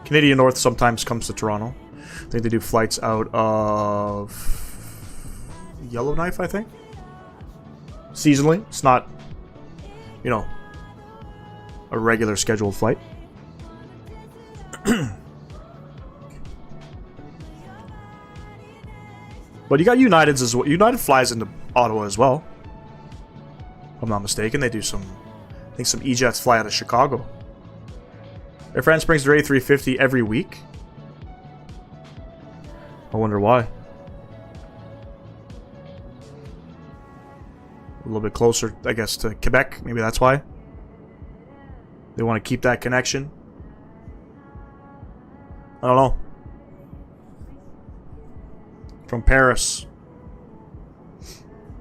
Canadian North sometimes comes to Toronto. I think they do flights out of Yellowknife, I think. Seasonally. It's not, you know, a regular scheduled flight. But you got United's as well. United flies into Ottawa as well. If I'm not mistaken. They do some, I think some E-Jets fly out of Chicago. Air France brings their A350 every week. I wonder why. A little bit closer, I guess, to Quebec. Maybe that's why. They want to keep that connection. I don't know. From Paris.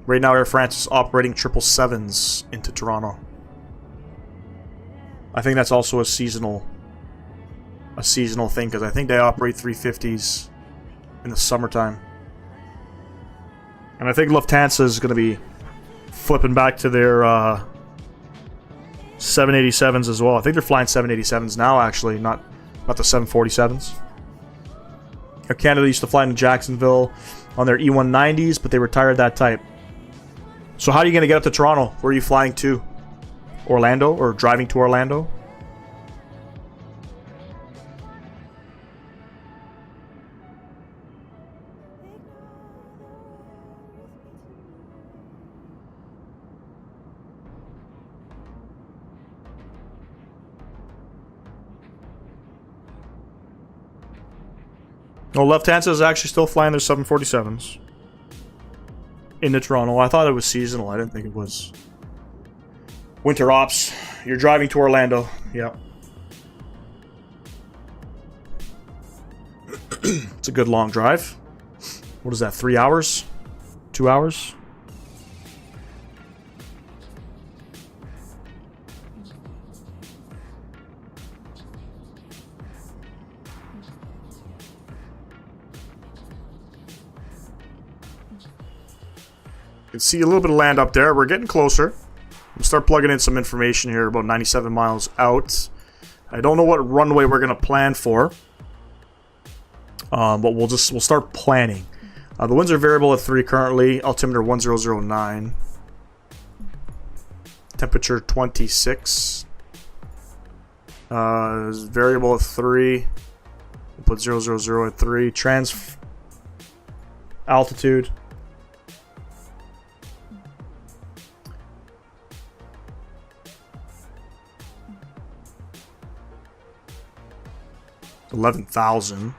Right now, Air France is operating 777s into Toronto. I think that's also a seasonal thing, because I think they operate 350s in the summertime. And I think Lufthansa is going to be flipping back to their 787s as well. I think they're flying 787s now, actually, not the 747s. Air Canada used to fly into Jacksonville on their E190s, but they retired that type. So how are you going to get up to Toronto? Where are you flying to? Orlando? Or driving to Orlando? No, Lufthansa is actually still flying their 747s into Toronto. I thought it was seasonal. I didn't think it was winter ops. You're driving to Orlando. Yep. It's a good long drive. What is that, 3 hours? 2 hours? You can see a little bit of land up there. We're getting closer. We'll start plugging in some information here about 97 miles out. I don't know what runway we're going to plan for. But we'll start planning. The winds are variable at 3 currently. Altimeter 1009. Temperature 26. Variable at 3. We'll put 000 at 3. Altitude. $11,000.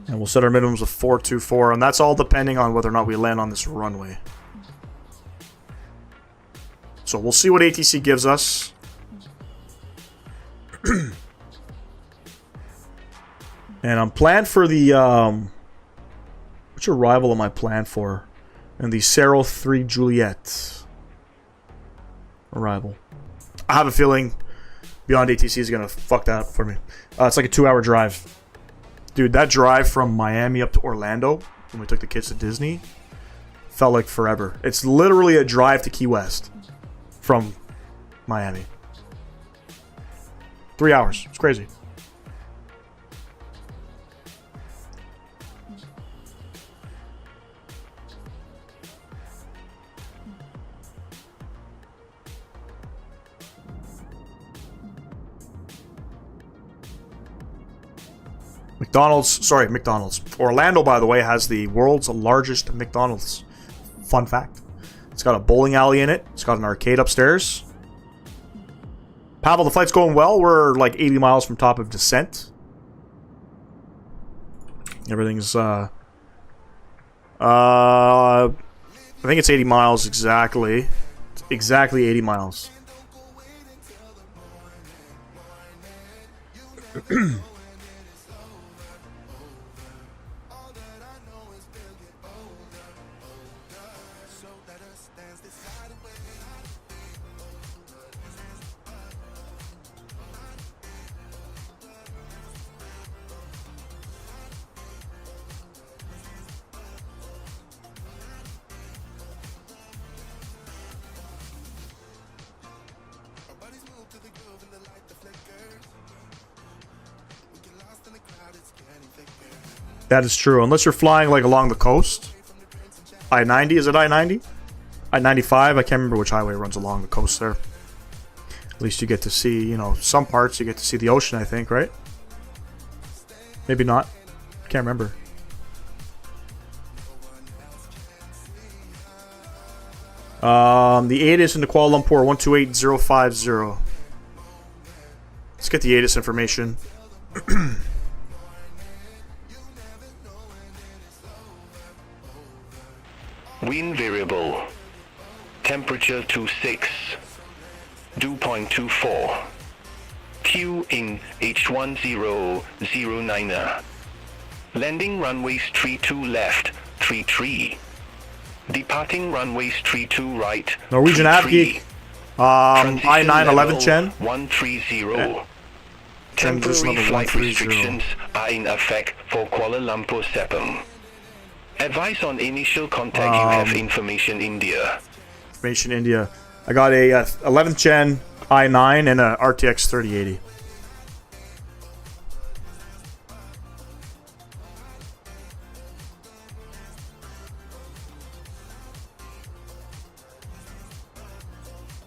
And we'll set our minimums of 424, and that's all depending on whether or not we land on this runway. So we'll see what ATC gives us. And I'm planned for the which arrival am I planned for? And the Cerro 3 Juliet arrival. I have a feeling BeyondATC is gonna fuck that up for me. It's like a 2-hour drive. Dude, that drive from Miami up to Orlando, when we took the kids to Disney, felt like forever. It's literally a drive to Key West from Miami. 3 hours. It's crazy. McDonald's. Orlando, by the way, has the world's largest McDonald's. Fun fact. It's got a bowling alley in it. It's got an arcade upstairs. Pavel, the flight's going well. We're like 80 miles from top of descent. Everything's, I think it's 80 miles exactly. It's exactly 80 miles. That is true. Unless you're flying like along the coast. I-90, is it I-90? I-95, I can't remember which highway runs along the coast there. At least you get to see, you know, some parts you get to see the ocean, I think, right? Maybe not. Can't remember. The ATIS into Kuala Lumpur, 128050. Let's get the ATIS information. Wind variable. Temperature 26. Dew point 24. Q in H1009. Landing runways 32 left, 33. Departing runways 32 right, Norwegian 33. Avgeek. I-9 11 Chen. 130. Transition Temporary level flight 130. restrictions are in effect for Kuala Lumpur Sepang. Advice on initial contact. You have information India. Information India. I got a 11th gen I-9 and a RTX 3080.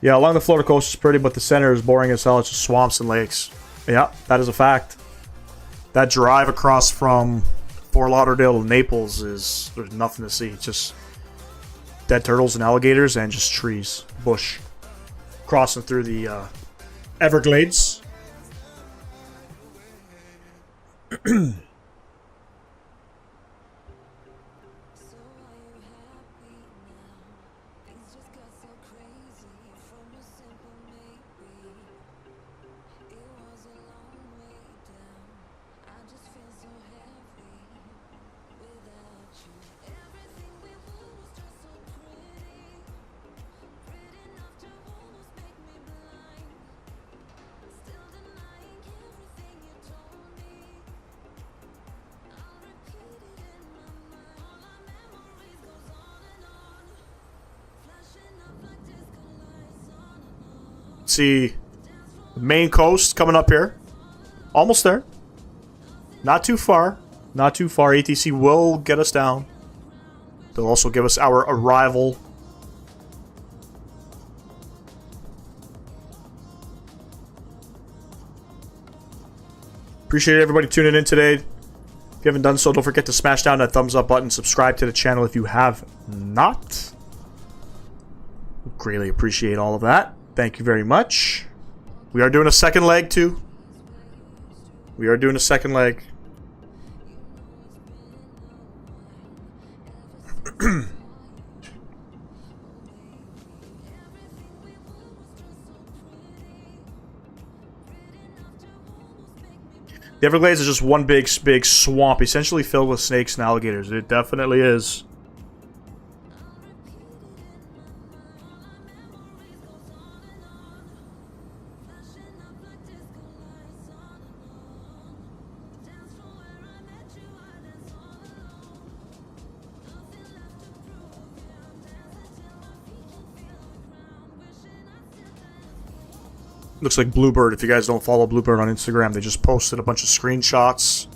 Yeah, along the Florida coast is pretty, but the center is boring as hell. It's just swamps and lakes. Yeah, that is a fact. That drive across from Fort Lauderdale to Naples there's nothing to see. It's just dead turtles and alligators and just trees, bush, crossing through the Everglades. See the main coast coming up here. Almost there. Not too far. Not too far. ATC will get us down. They'll also give us our arrival. Appreciate everybody tuning in today. If you haven't done so, don't forget to smash down that thumbs up button. Subscribe to the channel if you have not. Greatly appreciate all of that. Thank you very much. We are doing a second leg too. We are doing a second leg. The Everglades is just one big swamp, essentially filled with snakes and alligators. It definitely is. Looks like Bluebird. If you guys don't follow Bluebird on Instagram, they just posted a bunch of screenshots.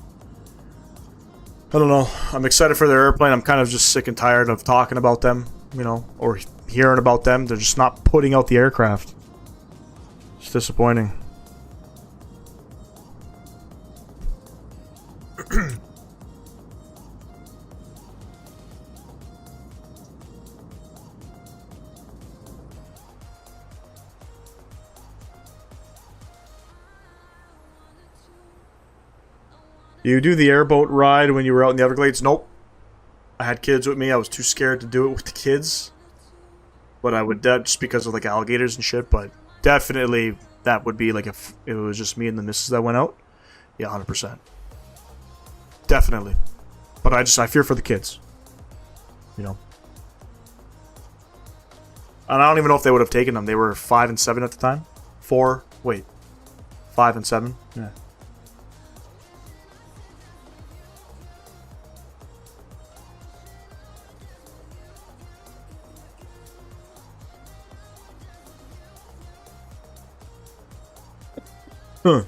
I don't know. I'm excited for their airplane. I'm kind of just sick and tired of talking about them, you know, or hearing about them. They're just not putting out the aircraft. It's disappointing. You do the airboat ride when you were out in the Everglades? Nope. I had kids with me. I was too scared to do it with the kids. But I would, just because of like alligators and shit. But definitely that would be like if it was just me and the missus that went out. Yeah, 100%. Definitely. But I fear for the kids. You know. And I don't even know if they would have taken them. They were 5 and 7 at the time. 4. Wait. 5 and 7. Yeah. Huh.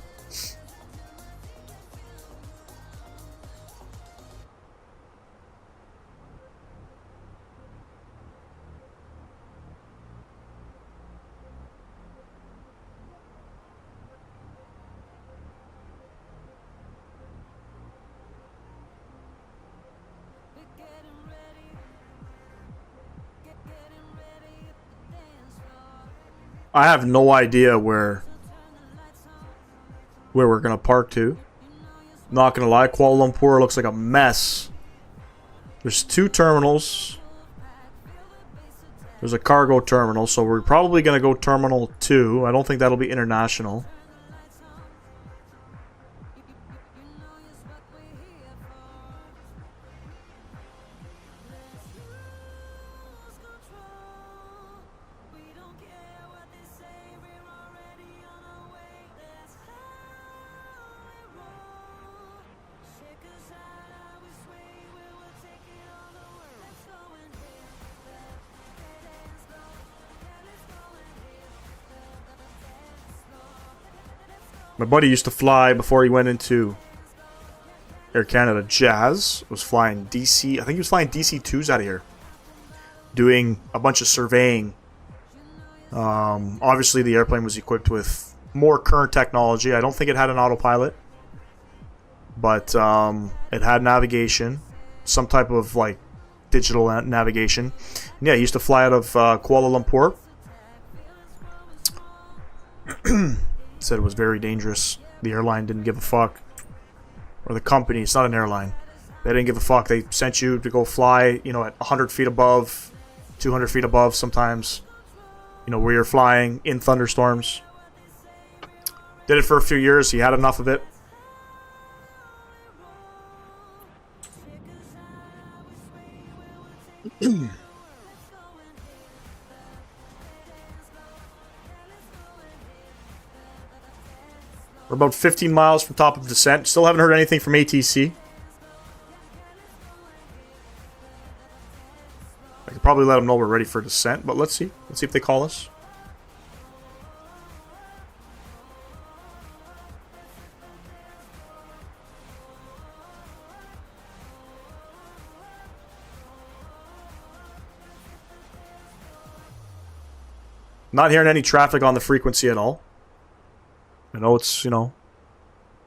I have no idea where we're gonna park to. Not gonna lie, Kuala Lumpur looks like a mess. There's 2 terminals. There's a cargo terminal, so we're probably going to go Terminal 2. I don't think that'll be international. My buddy used to fly before he went into Air Canada. Jazz was flying DC. I think he was flying DC-2s out of here, doing a bunch of surveying. Obviously, the airplane was equipped with more current technology. I don't think it had an autopilot, but it had navigation, some type of like digital navigation. And yeah, he used to fly out of Kuala Lumpur. Said it was very dangerous. The airline didn't give a fuck. Or the company, it's not an airline. They didn't give a fuck. They sent you to go fly, you know, at 100 feet above, 200 feet above sometimes. You know, where you're flying in thunderstorms. Did it for a few years. He had enough of it. We're about 15 miles from top of descent. Still haven't heard anything from ATC. I could probably let them know we're ready for descent, but let's see. Let's see if they call us. Not hearing any traffic on the frequency at all. I know it's, you know,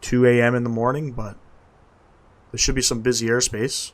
2 a.m. in the morning, but there should be some busy airspace.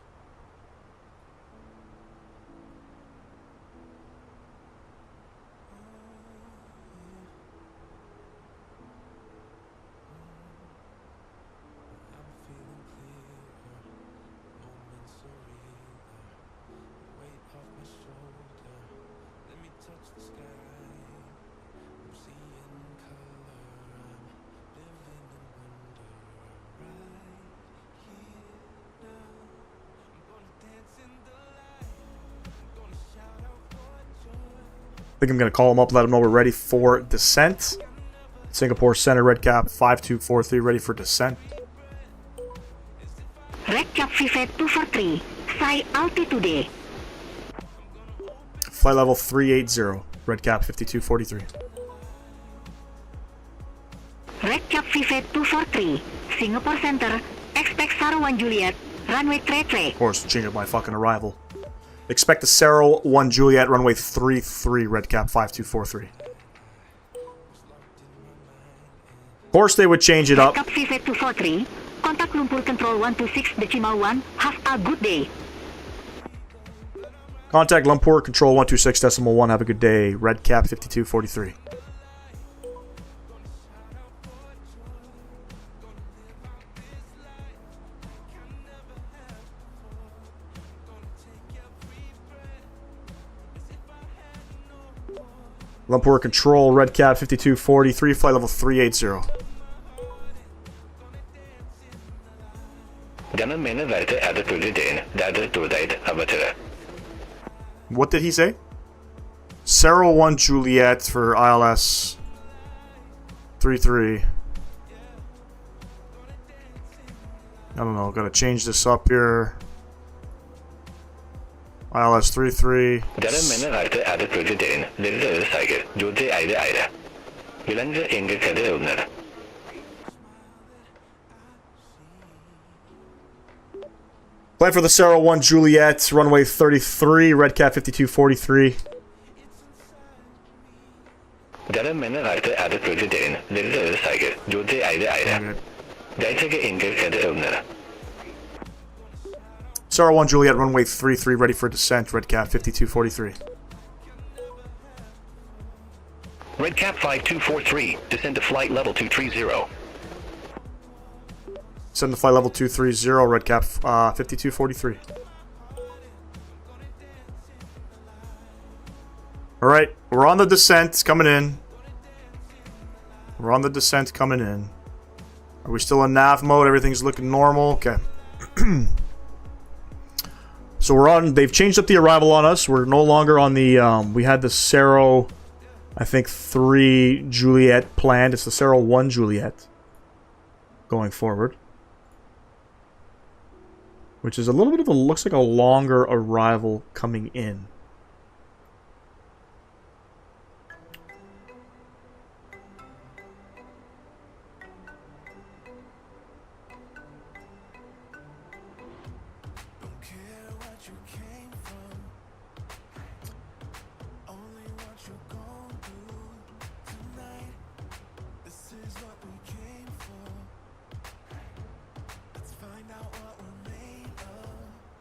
I think I'm going to call them up, let them know we're ready for descent. Singapore Center, Redcap 5243, ready for descent. Redcap VVAT 243, Sai altitude. Flight level 380, Redcap 5243. Redcap VVAT 243, Singapore Center, expect Saro 1 Juliet, runway 33. Of course, change my fucking arrival. Expect the Saro 1 Juliet, runway 33, Redcap 5243. Of course they would change it up. Redcap VVAT 243, contact Lumpur Control 126.1, have a good day. Contact Lumpur Control 126.1, have a good day. Redcap 5243. Lumpur Control, Redcap 5243, flight level 380. What did he say? Saro 1 Juliet for ILS 33. I don't know, gotta change this up here. ILS 33. Plan for the Saro 1 Juliet, runway 33, Redcap 5243. Saro 1 Juliet, runway 33, ready for descent, Redcap 5243. Redcap 5243, descend to flight level 230. Send to flight level 230, Redcap 5243. Alright, we're on the descent coming in. We're on the descent coming in. Are we still in nav mode? Everything's looking normal? Okay. So we're on... They've changed up the arrival on us. We're no longer on the... we had the Cerro, I think, 3 Juliet planned. It's the Cerro 1 Juliet going forward. Which is a little bit of a... Looks like a longer arrival coming in.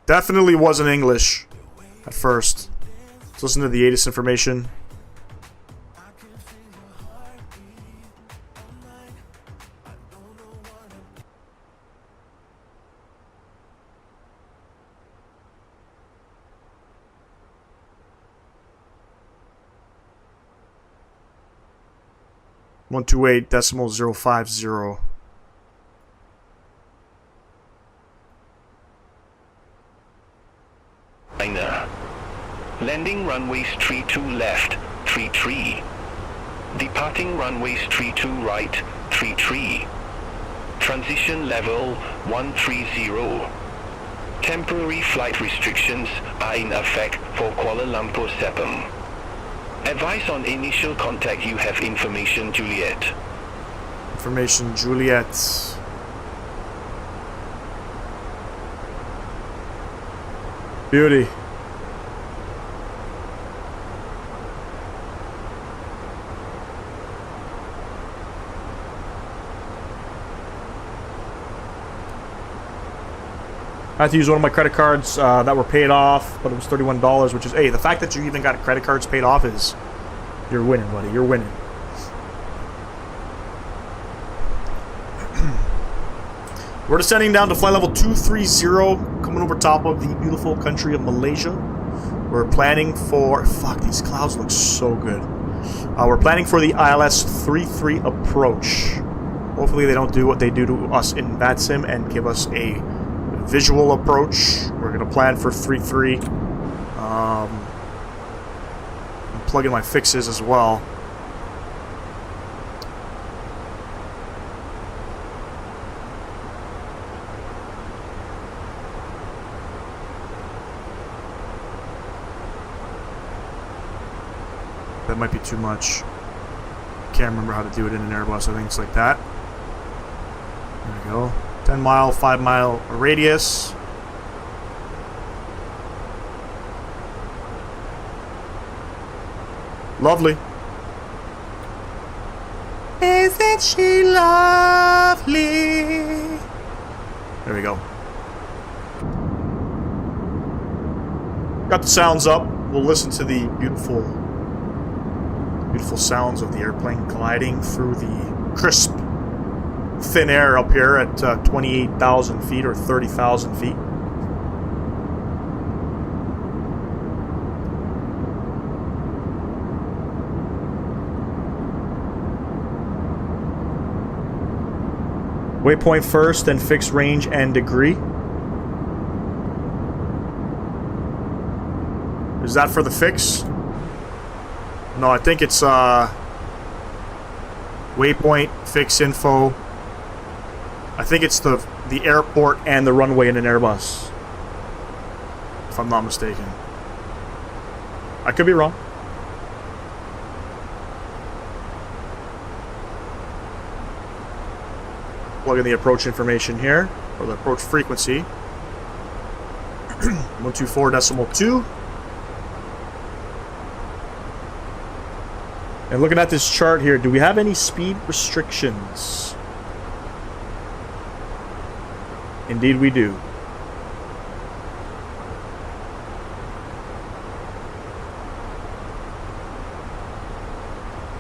Definitely wasn't English at first. Let's listen to the ATIS information. .128.050. Landing runways 32 left, 33. Departing runways 32 right, 33. Transition level 130. Temporary flight restrictions are in effect for Kuala Lumpur SEPM. Advice on initial contact, you have information Juliet. Information Juliet. Beauty. I had to use one of my credit cards that were paid off, but it was $31, which is, hey, the fact that you even got credit cards paid off is, you're winning, buddy. You're winning. We're descending down to flight level 230, coming over top of the beautiful country of Malaysia. We're planning for... Fuck, these clouds look so good. We're planning for the ILS 33 approach. Hopefully they don't do what they do to us in VATSIM and give us a visual approach. We're going to plan for 3-3. I'm plugging my fixes as well. That might be too much. Can't remember how to do it in an Airbus. I think it's like that. There we go. 10 mile, 5 mile radius. Lovely. Isn't she lovely? There we go. Got the sounds up. We'll listen to the beautiful sounds of the airplane gliding through the crisp thin air up here at 28,000 feet or 30,000 feet. Waypoint first, then fixed range and degree. Is that for the fix? No, I think it's waypoint, fix info. I think it's the airport and the runway in an Airbus, if I'm not mistaken. I could be wrong. Plug in the approach information here, or the approach frequency. 124.2. And looking at this chart here, do we have any speed restrictions? Indeed we do.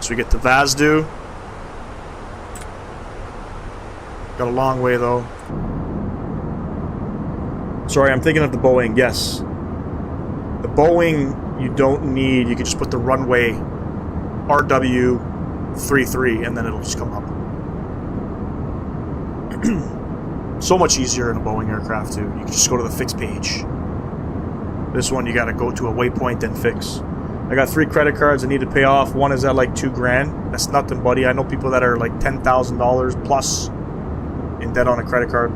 So we get to Vazdu. Got a long way though. Sorry, I'm thinking of the Boeing. Yes. The Boeing you don't need, you can just put the runway RW33 and then it'll just come up. So much easier in a Boeing aircraft too. You can just go to the fix page. This one you gotta go to a waypoint then fix. I got 3 credit cards I need to pay off. One is at like $2,000. That's nothing, buddy. I know people that are like $10,000 plus in debt on a credit card.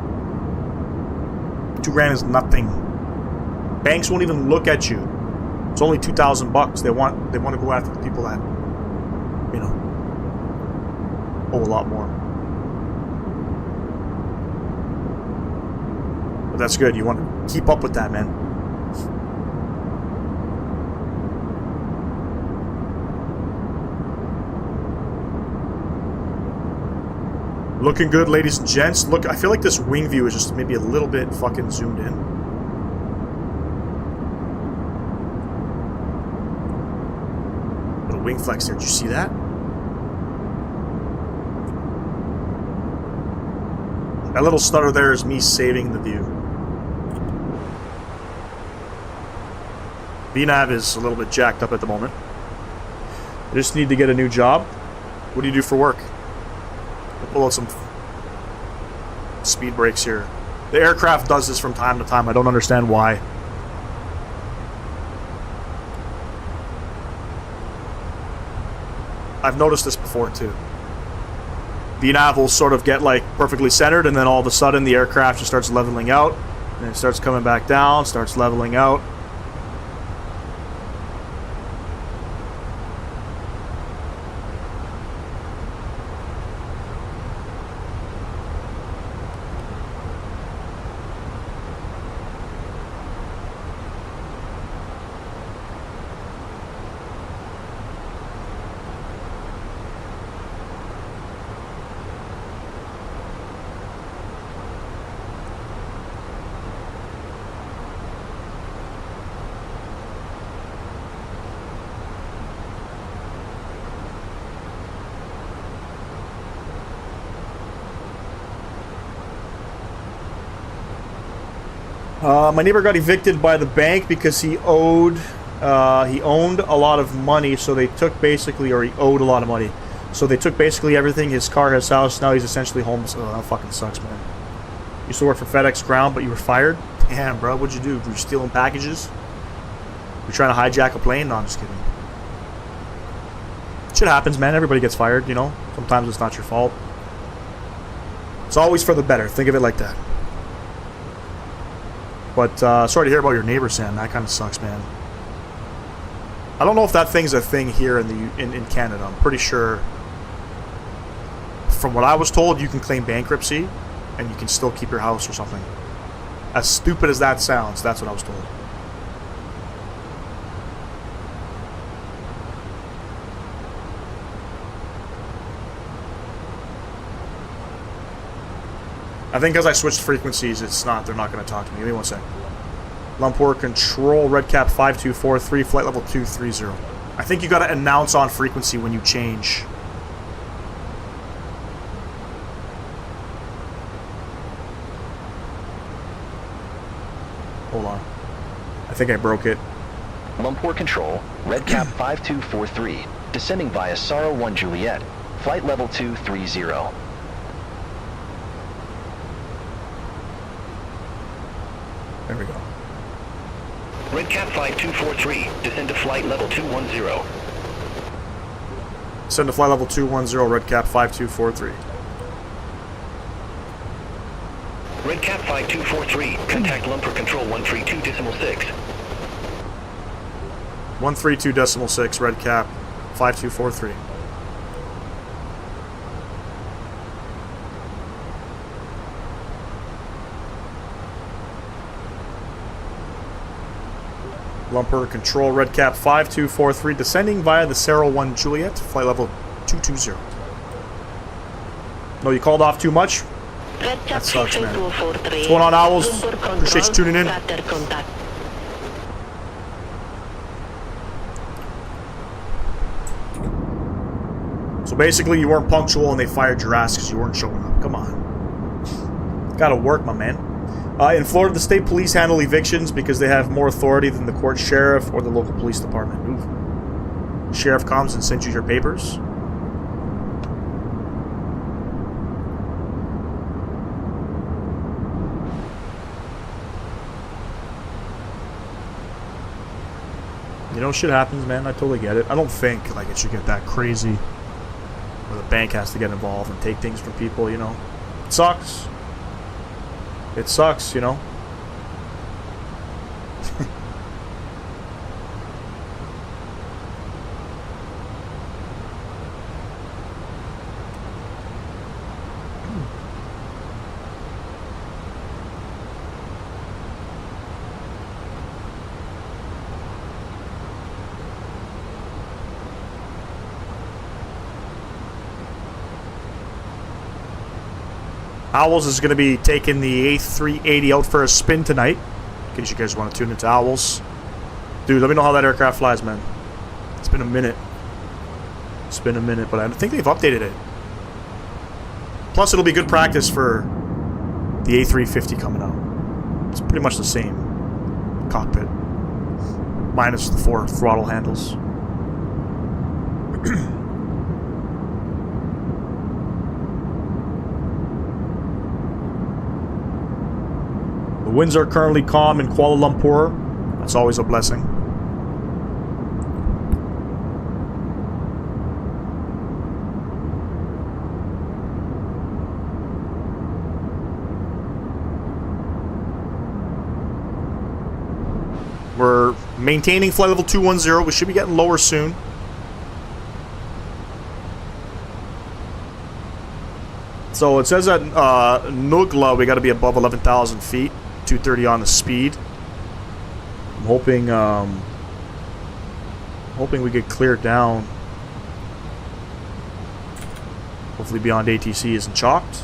$2,000 is nothing. Banks won't even look at you. It's only $2,000. They want to go after the people that, you know, owe a lot more. But that's good. You want to keep up with that, man. Looking good, ladies and gents. Look, I feel like this wing view is just maybe a little bit fucking zoomed in. Little wing flex there. Did you see that? That little stutter there is me saving the view. VNAV is a little bit jacked up at the moment. I just need to get a new job. What do you do for work? Pull out some speed brakes here. The aircraft does this from time to time. I don't understand why. I've noticed this before too. The nav will sort of get like perfectly centered and then all of a sudden the aircraft just starts leveling out and it starts coming back down, starts leveling out. My neighbor got evicted by the bank because he owned a lot of money, so they took basically, or he owed a lot of money, so they took basically everything, his car, his house. Now he's essentially homeless. Oh, that fucking sucks, man. Used to work for FedEx Ground, but you were fired? Damn, bro, what'd you do? Were you stealing packages? You trying to hijack a plane? No, I'm just kidding. Shit happens, man. Everybody gets fired, you know? Sometimes it's not your fault. It's always for the better. Think of it like that. But sorry to hear about your neighbor, Sam. That kind of sucks, man. I don't know if that thing's a thing here in Canada. I'm pretty sure. From what I was told, you can claim bankruptcy, and you can still keep your house or something. As stupid as that sounds, that's what I was told. I think because I switched frequencies, it's not. They're not going to talk to me. Give me one sec. Lumpur Control, Redcap 5243, flight level 230. I think you got to announce on frequency when you change. Hold on. I think I broke it. Lumpur Control, Redcap 5243, descending via Sorrow 1 Juliet, flight level 230. There we go. Redcap 5243, descend to flight level 210. Send to flight level 210, Redcap 5243. Redcap 5243, contact Lumpur Control 132.6. 132.6, Redcap 5243. Lumpur Control, Redcap 5243, descending via the Sarah 1 Juliet, flight level 220. No, you called off too much? That sucks, man. What's going on, Owls? Appreciate you tuning in. So basically, you weren't punctual and they fired your ass because you weren't showing up. Come on. Gotta work, my man. In Florida, the state police handle evictions because they have more authority than the court sheriff or the local police department. Ooh. Sheriff comes and sends you your papers. You know, shit happens, man. I totally get it. I don't think like it should get that crazy where the bank has to get involved and take things from people, you know. It sucks. It sucks, you know. Owls is going to be taking the A380 out for a spin tonight. In case you guys want to tune into Owls. Dude, let me know how that aircraft flies, man. It's been a minute. It's been a minute, but I think they've updated it. Plus, it'll be good practice for the A350 coming out. It's pretty much the same cockpit. Minus the 4 throttle handles. The winds are currently calm in Kuala Lumpur. That's always a blessing. We're maintaining flight level 210. We should be getting lower soon. So it says at Nugla we got to be above 11,000 feet. 230 on the speed. I'm hoping we get cleared down. Hopefully BeyondATC isn't chalked.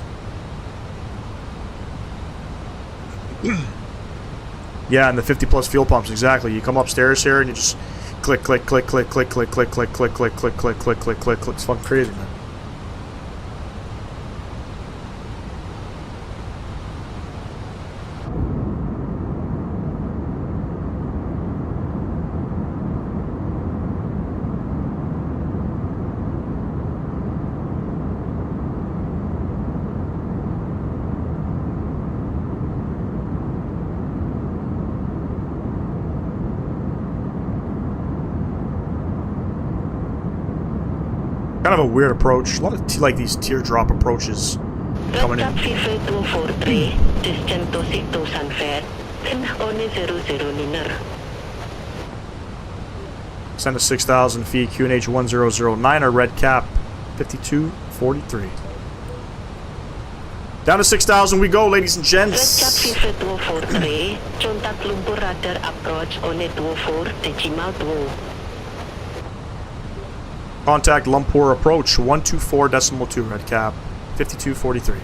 Yeah, and the 50 plus fuel pumps, exactly. You come upstairs here and you just click, click, click, click, click, click, click, click, click, click, click, click, click, click, click, click. It's fucking crazy, man. Kind of a weird approach. A lot of like these teardrop approaches coming in. Send to 6,000 feet. QNH 1009 or red cap 5243. Down to 6,000 we go, ladies and gents. Contact Lumpur approach 124.2 red cap 5243.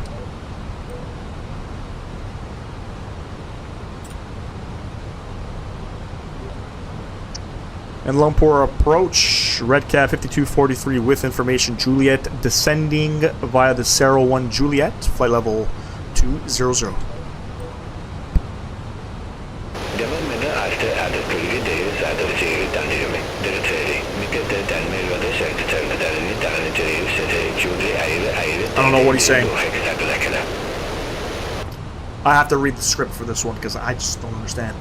And Lumpur approach red cap 5243 with information Juliet descending via the Cerro 1 Juliet flight level 200. I don't know what he's saying. I have to read the script for this one because I just don't understand.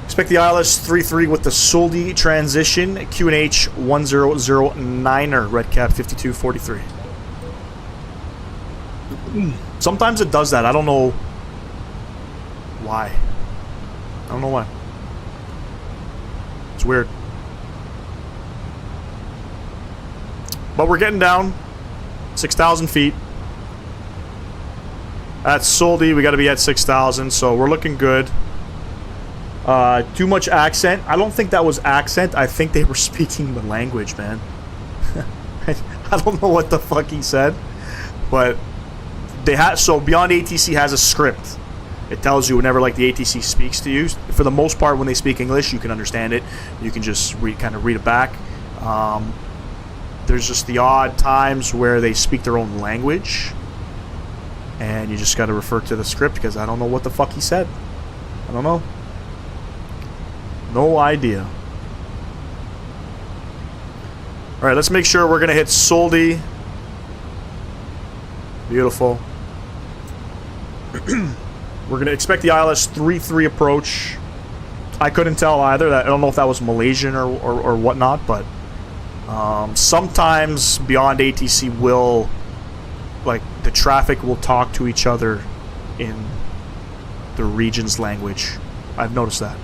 Expect the ILS 33 with the Soldi transition, QNH 1009er, red cap 5243. Sometimes it does that. I don't know why. I don't know why. It's weird. But we're getting down 6,000 feet. At Soldi, we got to be at 6,000, so we're looking good. Too much accent. I don't think that was accent. I think they were speaking the language, man. I don't know what the fuck he said, but they have. So BeyondATC has a script. It tells you whenever like the ATC speaks to you. For the most part, when they speak English, you can understand it. You can just kind of read it back. There's just the odd times where they speak their own language. And you just got to refer to the script because I don't know what the fuck he said. I don't know. No idea. Alright, let's make sure we're going to hit Soldi. Beautiful. We're going to expect the ILS 33 approach. I couldn't tell either. I don't know if that was Malaysian or whatnot, but sometimes BeyondATC will, like, the traffic will talk to each other in the region's language. I've noticed that.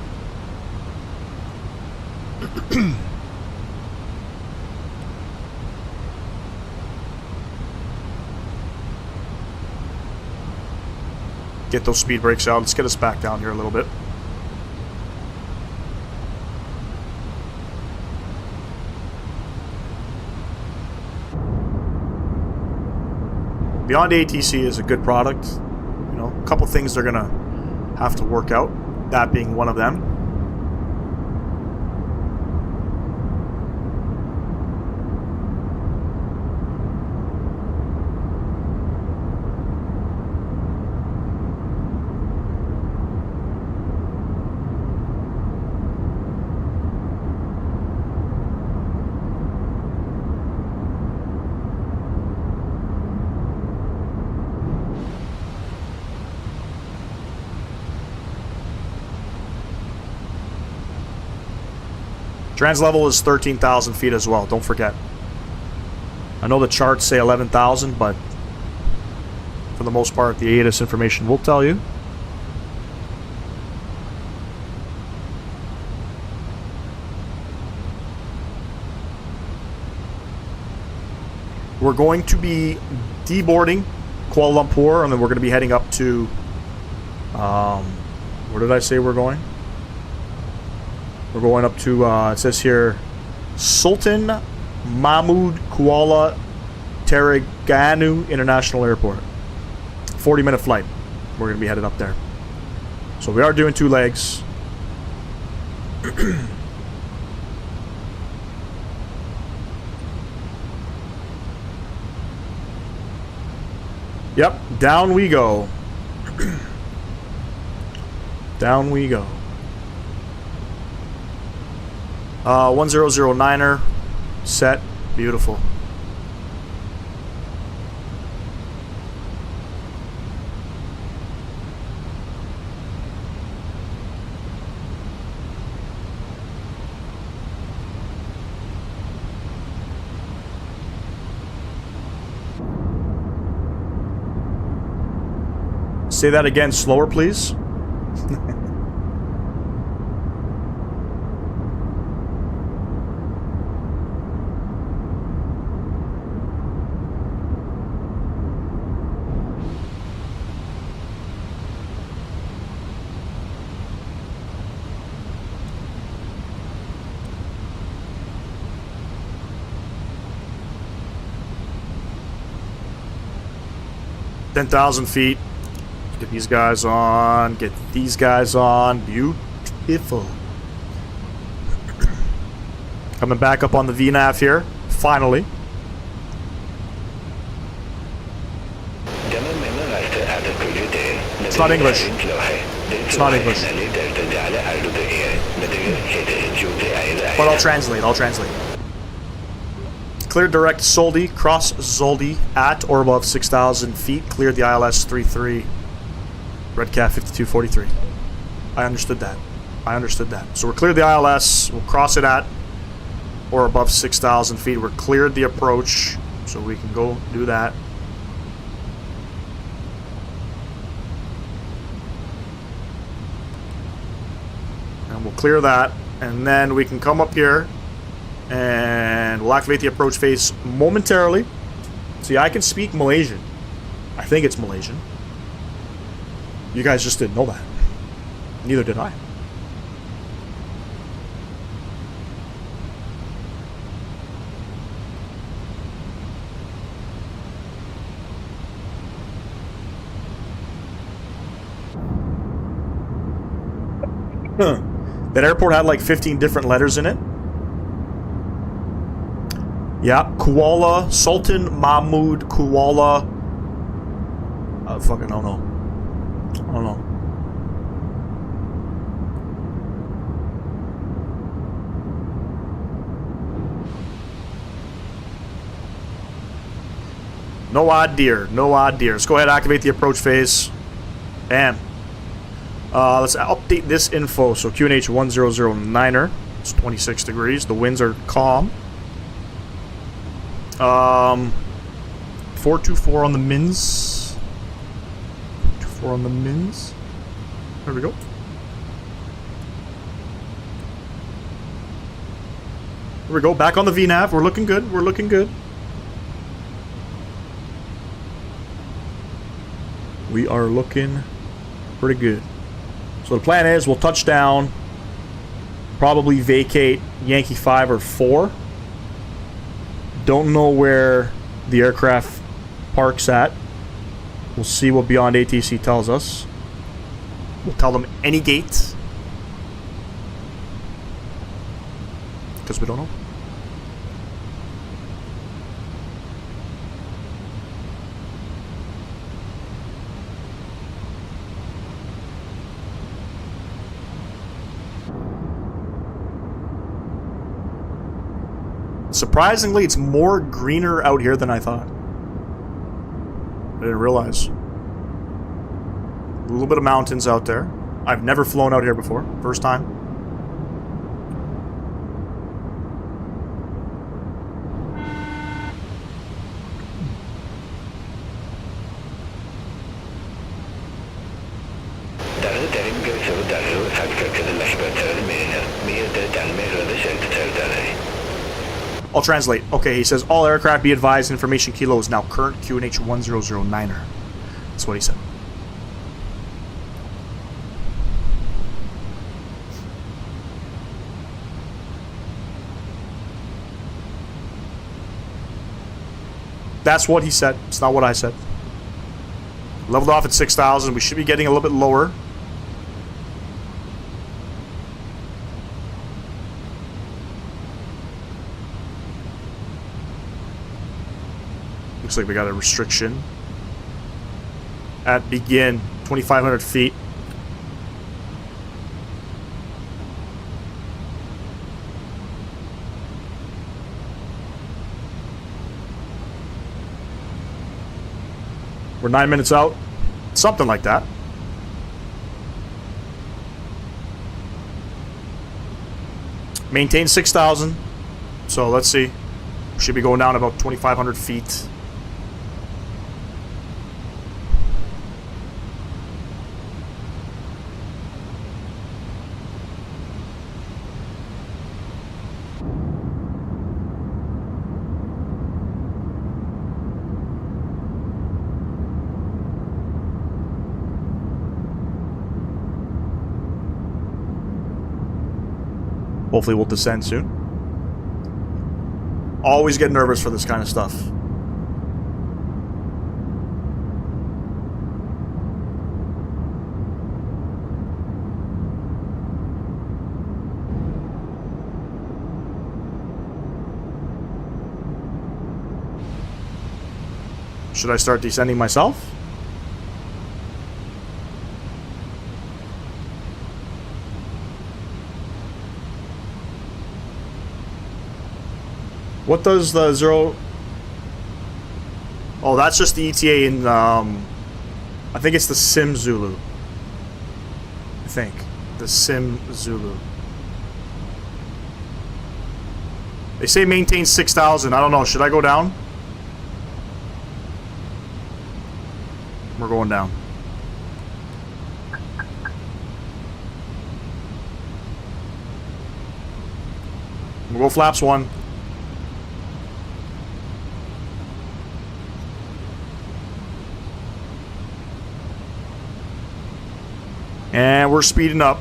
Get those speed brakes out. Let's get us back down here a little bit. BeyondATC is a good product. You know, a couple things they're gonna have to work out. That being one of them. Trans level is 13,000 feet as well, don't forget. I know the charts say 11,000, but for the most part, the ATIS information will tell you. We're going to be deboarding Kuala Lumpur, and then we're going to be heading up to... where did I say we're going? We're going up to, it says here, Sultan, Mahmud, Kuala, Terengganu International Airport. 40-minute flight. We're going to be headed up there. So we are doing 2 legs. Yep, down we go. Down we go. 1009er set. Beautiful. Say that again slower, please. Ten 10,000 feet. Get these guys on. Get these guys on. Beautiful. Coming back up on the VNAV here. Finally. It's not English. It's not English. But I'll translate. I'll translate. Cleared direct Soldi, cross Zoldi at or above 6,000 feet. Cleared the ILS 33. Redcat 5243. I understood that. I understood that. So we're cleared the ILS. We'll cross it at or above 6,000 feet. We're cleared the approach, so we can go do that. And we'll clear that, and then we can come up here and we'll activate the approach phase momentarily. See, I can speak Malaysian. I think it's Malaysian. You guys just didn't know that. Neither did I. That airport had like 15 different letters in it. Yeah, Kuala, Sultan, Mahmud, Kuala, Fucking don't know. I don't know. No idea. No idea. Let's go ahead and activate the approach phase. Bam. Let's update this info. So QNH 1009er. It's 26 degrees. The winds are calm. 424 on the mins. 424 on the mins. There we go. There we go. Back on the VNAV. We're looking good. We're looking good. We are looking pretty good. So the plan is we'll touch down, probably vacate Yankee 5 or 4. Don't know where the aircraft parks at. We'll see what BeyondATC tells us. We'll tell them any gate, because we don't know. Surprisingly, it's more greener out here than I thought. I didn't realize. A little bit of mountains out there. I've never flown out here before. First time. I'll translate. Okay, he says, all aircraft be advised, information kilo is now current QNH 1009er. That's what he said. That's what he said. It's not what I said. Leveled off at 6,000. We should be getting a little bit lower. Looks like we got a restriction. At begin, 2,500 feet. We're 9 minutes out. Something like that. Maintain 6,000. So let's see. Should be going down about 2,500 feet. Hopefully we'll descend soon. Always get nervous for this kind of stuff. Should I start descending myself? What does the zero... Oh, that's just the ETA in, I think it's the Sim Zulu. I think. The Sim Zulu. They say maintain 6,000. I don't know. Should I go down? We're going down. We'll go flaps 1. And we're speeding up.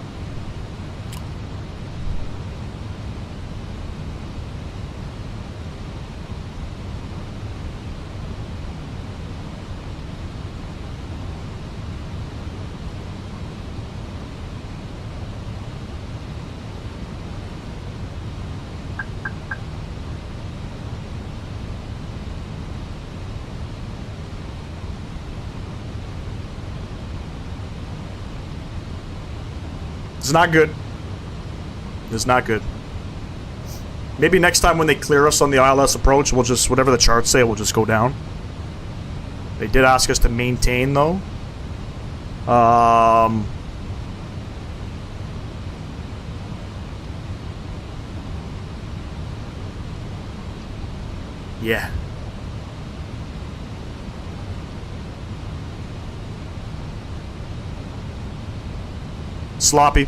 It's not good. It's not good. Maybe next time when they clear us on the ILS approach, we'll just, whatever the charts say, we'll just go down. They did ask us to maintain, though. Yeah. Sloppy.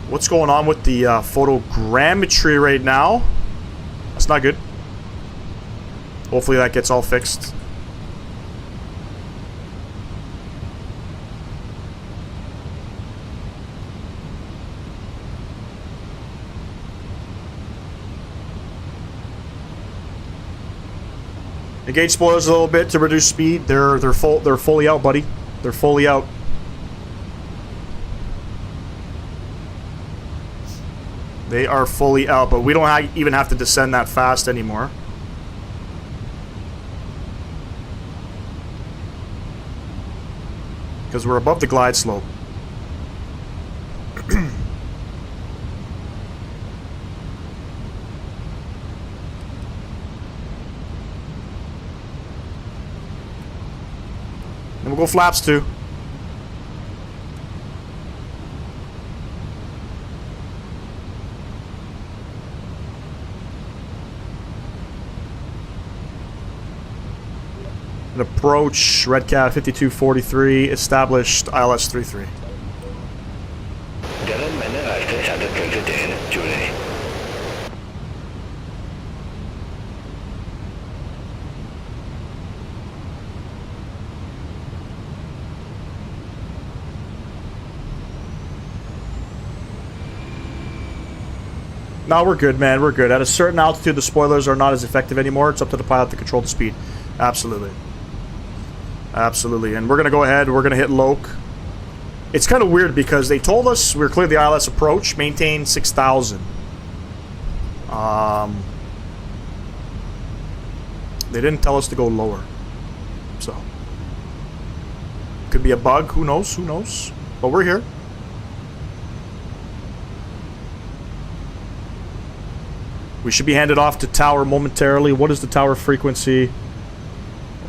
What's going on with the photogrammetry right now? That's not good. Hopefully that gets all fixed. Engage spoilers a little bit to reduce speed. They're fully out, buddy. They're fully out. They are fully out, but we don't even have to descend that fast anymore. Because we're above the glide slope. And we'll go flaps too. An approach, Redcat 5243, established ILS 33. No, we're good, man. We're good. At a certain altitude, the spoilers are not as effective anymore. It's up to the pilot to control the speed. Absolutely. Absolutely. And we're going to go ahead. We're going to hit Yoke. It's kind of weird because they told us we were clear the ILS approach, maintain 6,000. They didn't tell us to go lower. So. Could be a bug. Who knows? Who knows? But we're here. We should be handed off to tower momentarily. What is the tower frequency?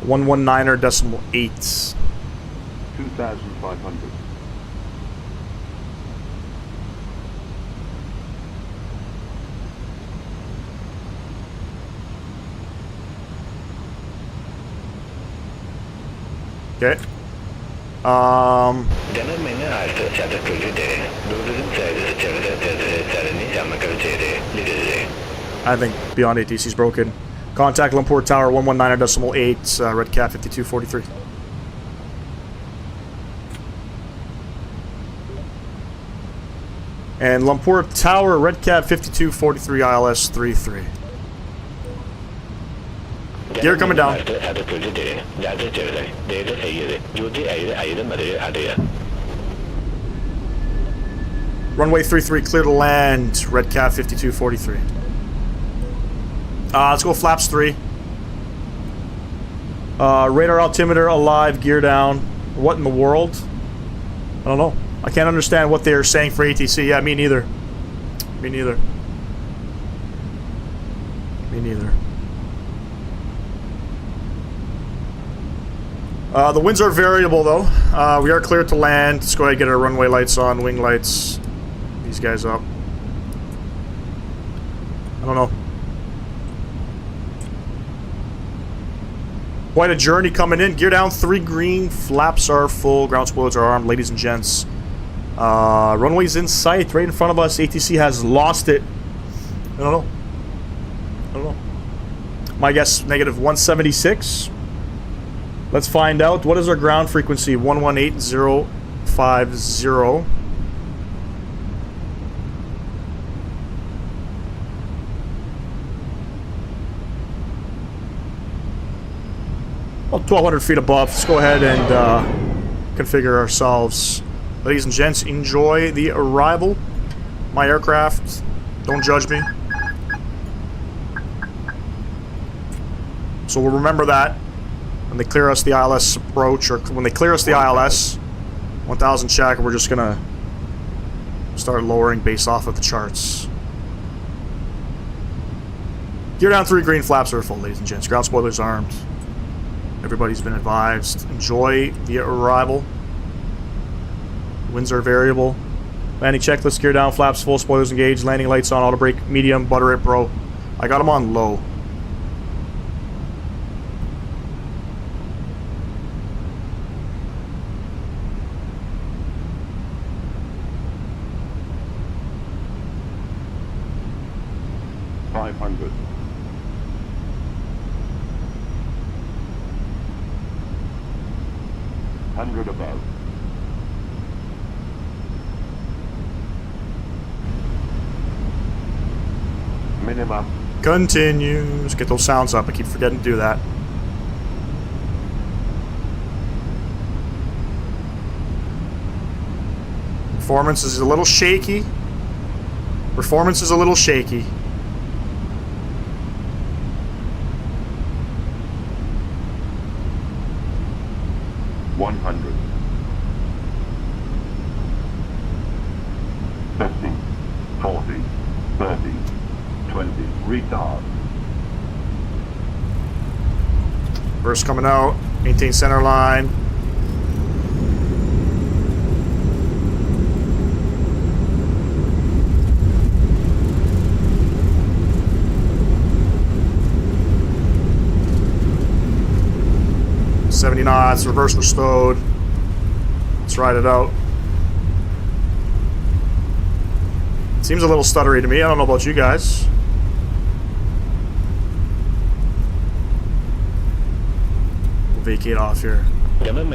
119.8. 2,500. Okay. I think BeyondATC is broken. Contact Lumpur Tower 119.8, Redcat 5243. And Lumpur Tower, Redcat 5243, ILS 33. Gear coming down. Runway 33 clear to land, Redcat 5243. Let's go flaps 3. Radar altimeter alive, gear down. What in the world? I don't know. I can't understand what they're saying for ATC. Yeah, me neither. Me neither. Me neither. The winds are variable though. We are clear to land. Let's go ahead and get our runway lights on, wing lights. These guys up. I don't know. Quite a journey coming in. Gear down 3 green. Flaps are full. Ground spoilers are armed. Ladies and gents. Runway's in sight. Right in front of us. ATC has lost it. I don't know. I don't know. My guess, negative 176. Let's find out. What is our ground frequency? 118050. Well, 1,200 feet above. Let's go ahead and configure ourselves. Ladies and gents, enjoy the arrival. My aircraft. Don't judge me. So we'll remember that when they clear us the ILS approach, or when they clear us the ILS, 1,000 check, we're just gonna start lowering based off of the charts. Gear down 3, green flaps are full, ladies and gents. Ground spoilers armed. Everybody's been advised. Enjoy the arrival. Winds are variable. Landing checklist, gear down, flaps full, spoilers engaged, landing lights on, auto brake, medium, butter it, bro. I got them on low. Above. Minimum. Continue. Let's get those sounds up. I keep forgetting to do that. Performance is a little shaky. Performance is a little shaky. Burst coming out. Maintain center line. $70 knots. Reverse bestowed. Let's ride it out. Seems a little stuttery to me. I don't know about you guys. Vacate off here. I don't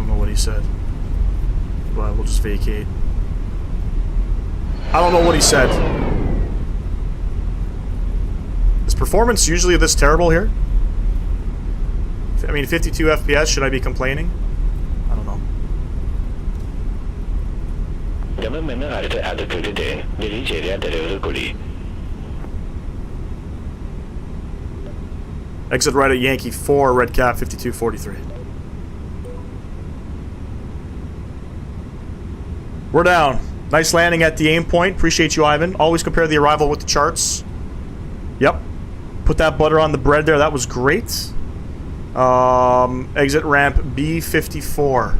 know what he said, but we'll just vacate. I don't know what he said. Is performance usually this terrible here? I mean, 52 FPS, should I be complaining? I don't know. Exit right at Yankee 4, red cap 5243. We're down. Nice landing at the aim point. Appreciate you, Ivan. Always compare the arrival with the charts. Yep. Put that butter on the bread there. That was great. Exit ramp B54.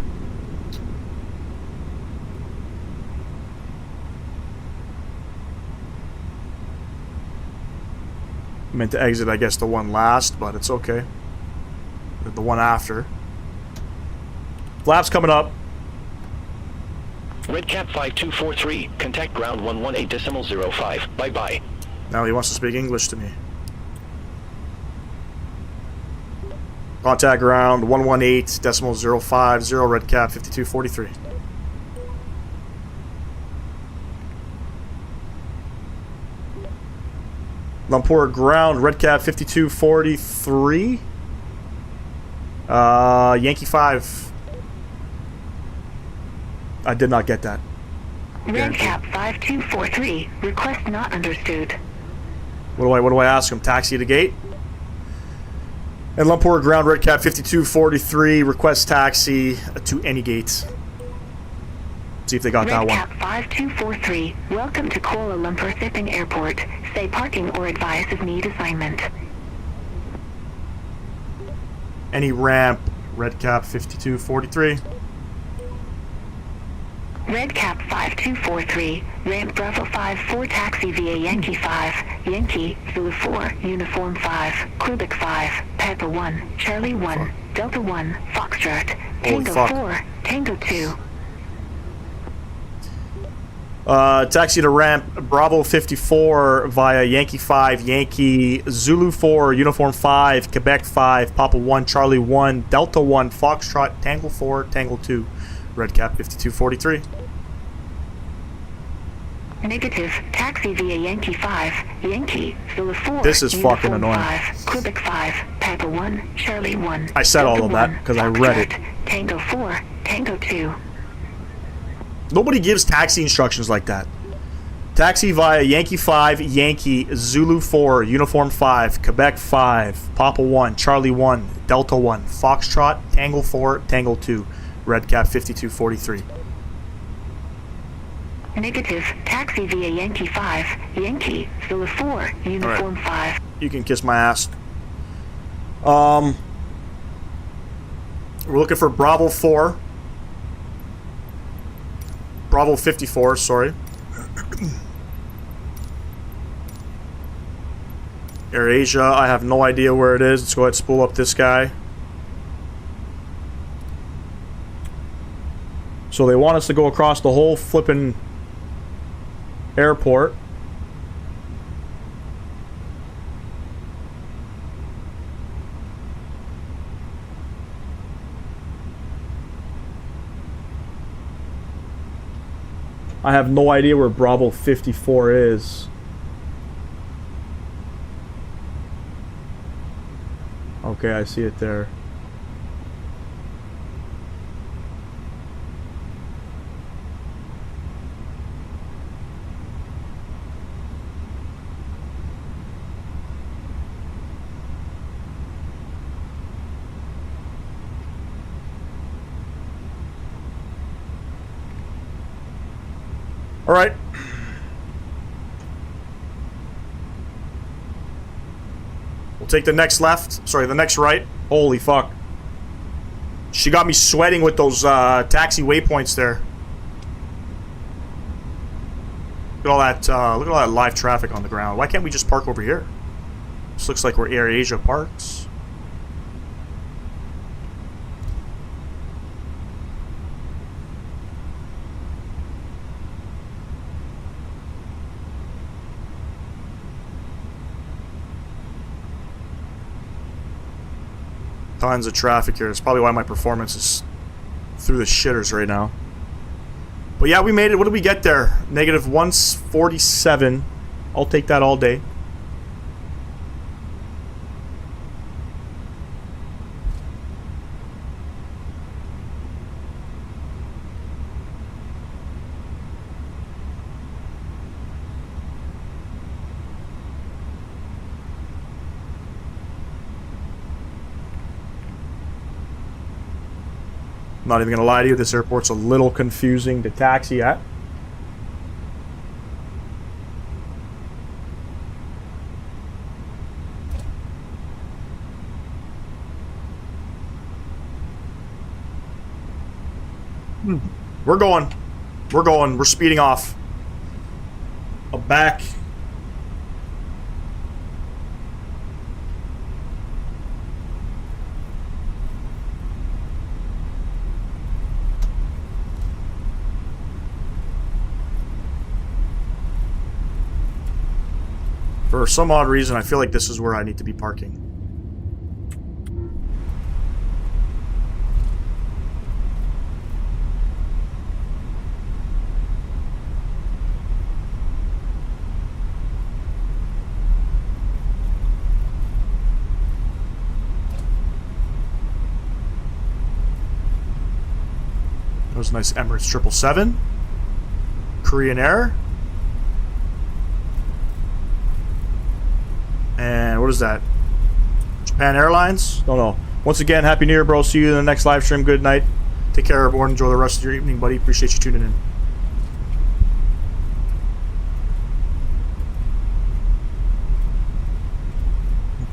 Meant to exit, I guess, the one last, but it's okay. The one after. Flaps coming up. Red cap 5243. Contact ground 118.05. Bye-bye. Now he wants to speak English to me. Contact ground 118.050. Red cap 5243. Lumpur ground, red cap 5243. Yankee 5. I did not get that. Red cap 5243. Request not understood. What do I ask him? Taxi to gate? And Lumpur ground, red cap 5243. Request taxi to any gate. See if they got that one. Red cap 5243. Welcome to Kuala Lumpur Shipping Airport. Say parking or advise of need assignment. Any ramp, red cap 5243. Red cap 5243. Ramp Bravo 54 taxi via Yankee 5. Yankee, Zulu 4, Uniform 5, Quebec 5, Papa 1, Charlie 1, Delta 1, Foxtrot, Tango 4, Tango 2. Taxi to ramp Bravo 54 via Yankee 5, Yankee, Zulu 4, Uniform 5, Quebec 5, Papa 1, Charlie 1, Delta 1, Foxtrot, Tango 4, Tango 2. Red cap 5243. Negative. Taxi via Yankee 5, Yankee, Zulu 4, This is Uniform fucking annoying. 5, Quebec 5, Papa 1, Charlie 1. I said Delta all of that 1, because I read it. Foxtrot, Tango 4, Tango 2. Nobody gives taxi instructions like that. Taxi via Yankee 5, Yankee, Zulu 4, Uniform 5, Quebec 5, Papa 1, Charlie 1, Delta 1, Foxtrot, Tangle 4, Tangle 2, Red Cap 5243. Negative. Taxi via Yankee 5, Yankee, Zulu 4, Uniform 5. You can kiss my ass. We're looking for Bravo 4. Bravo 54, sorry. AirAsia, I have no idea where it is. Let's go ahead and spool up this guy. So they want us to go across the whole flippin' airport. I have no idea where Bravo 54 is. Okay, I see it there. All right. We'll take the next left. Sorry, the next right. Holy fuck. She got me sweating with those taxi waypoints there. Look at all that live traffic on the ground. Why can't we just park over here? This looks like where AirAsia parks. Tons of traffic here. It's probably why my performance is through the shitters right now. But yeah, we made it. What did we get there? Negative 147. I'll take that all day. Not even gonna lie to you, this airport's a little confusing to taxi at. We're going. We're speeding off. Back. For some odd reason, I feel like this is where I need to be parking. That was a nice Emirates 777. Korean Air. And what is that? Japan Airlines? Don't know. Once again, Happy New Year, bro. See you in the next live stream. Good night. Take care, everyone. Enjoy the rest of your evening, buddy. Appreciate you tuning in.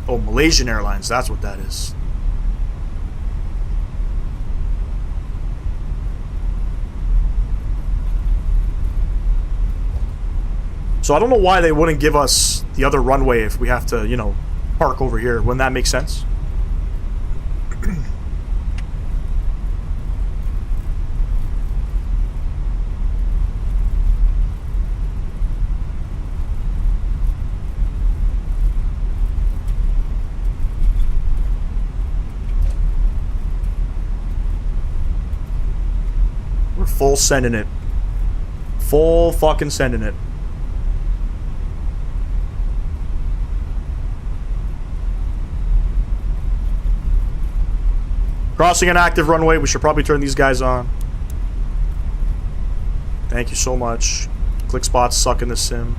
Oh, Malaysian Airlines. That's what that is. So I don't know why they wouldn't give us the other runway if we have to, you know, park over here. Wouldn't that make sense? We're full sending it. Full fucking sending it. Crossing an active runway. We should probably turn these guys on. Thank you so much. Click spots suck in the sim.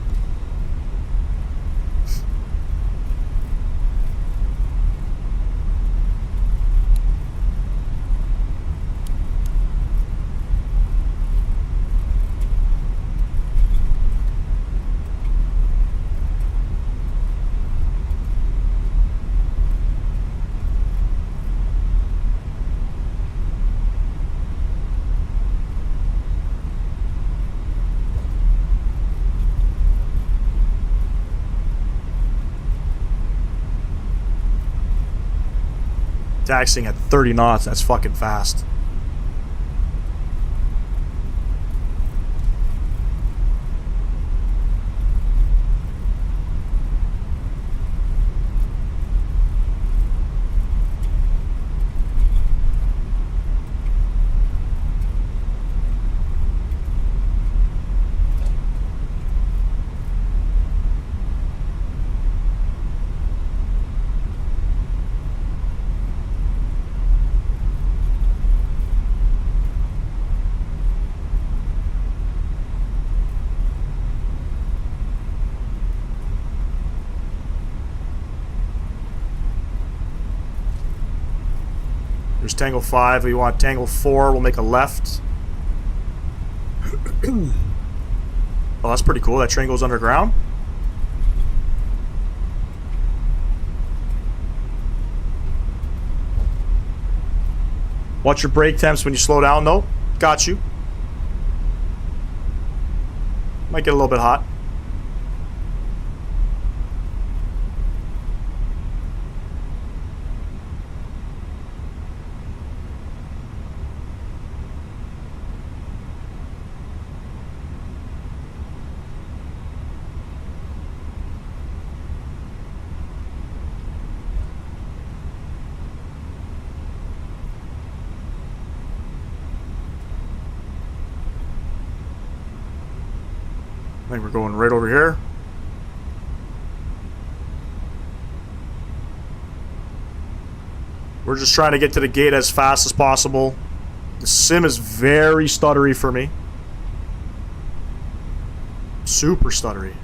Taxiing at 30 knots, that's fucking fast. There's Tango 5. If you want Tango 4, we'll make a left. Oh, that's pretty cool. That train goes underground. Watch your brake temps when you slow down, though. Got you. Might get a little bit hot. I think we're going right over here. We're just trying to get to the gate as fast as possible. The sim is very stuttery for me. Super stuttery.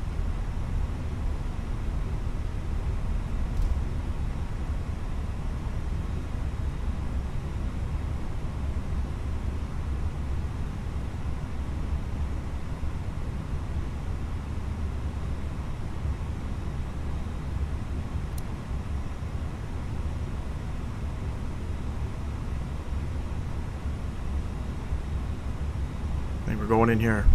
I think we're going in here.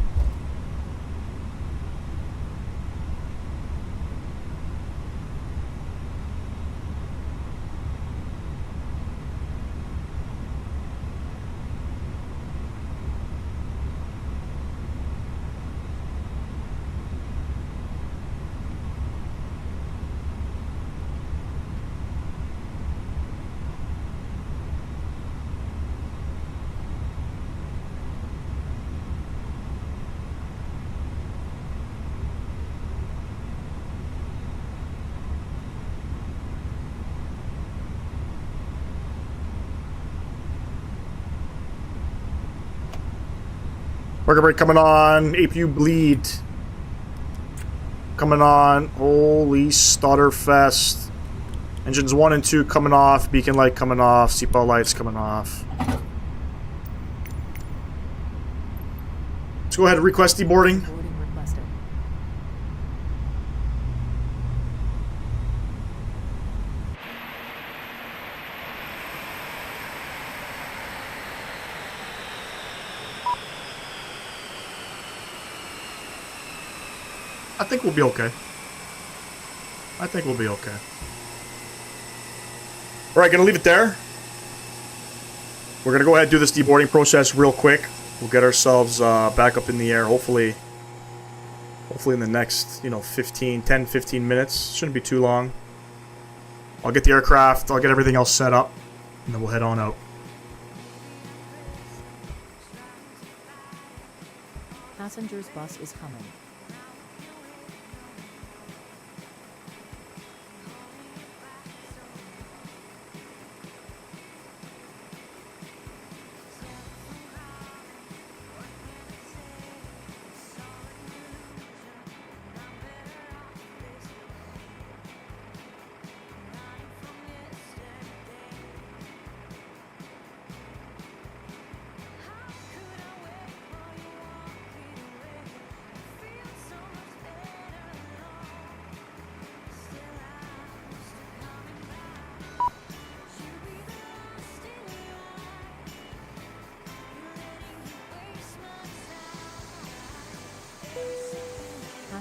Worker brake coming on. APU bleed. Coming on. Holy stutter fest. Engines 1 and 2 coming off. Beacon light coming off. Seatbelt lights coming off. Let's go ahead and request deboarding. Boarding requested. I think we'll be okay. I think we'll be okay. Alright, gonna leave it there. We're gonna go ahead and do this deboarding process real quick. We'll get ourselves back up in the air, hopefully in the next, 10-15 minutes. Shouldn't be too long. I'll get the aircraft, I'll get everything else set up, and then we'll head on out. Passengers bus is coming.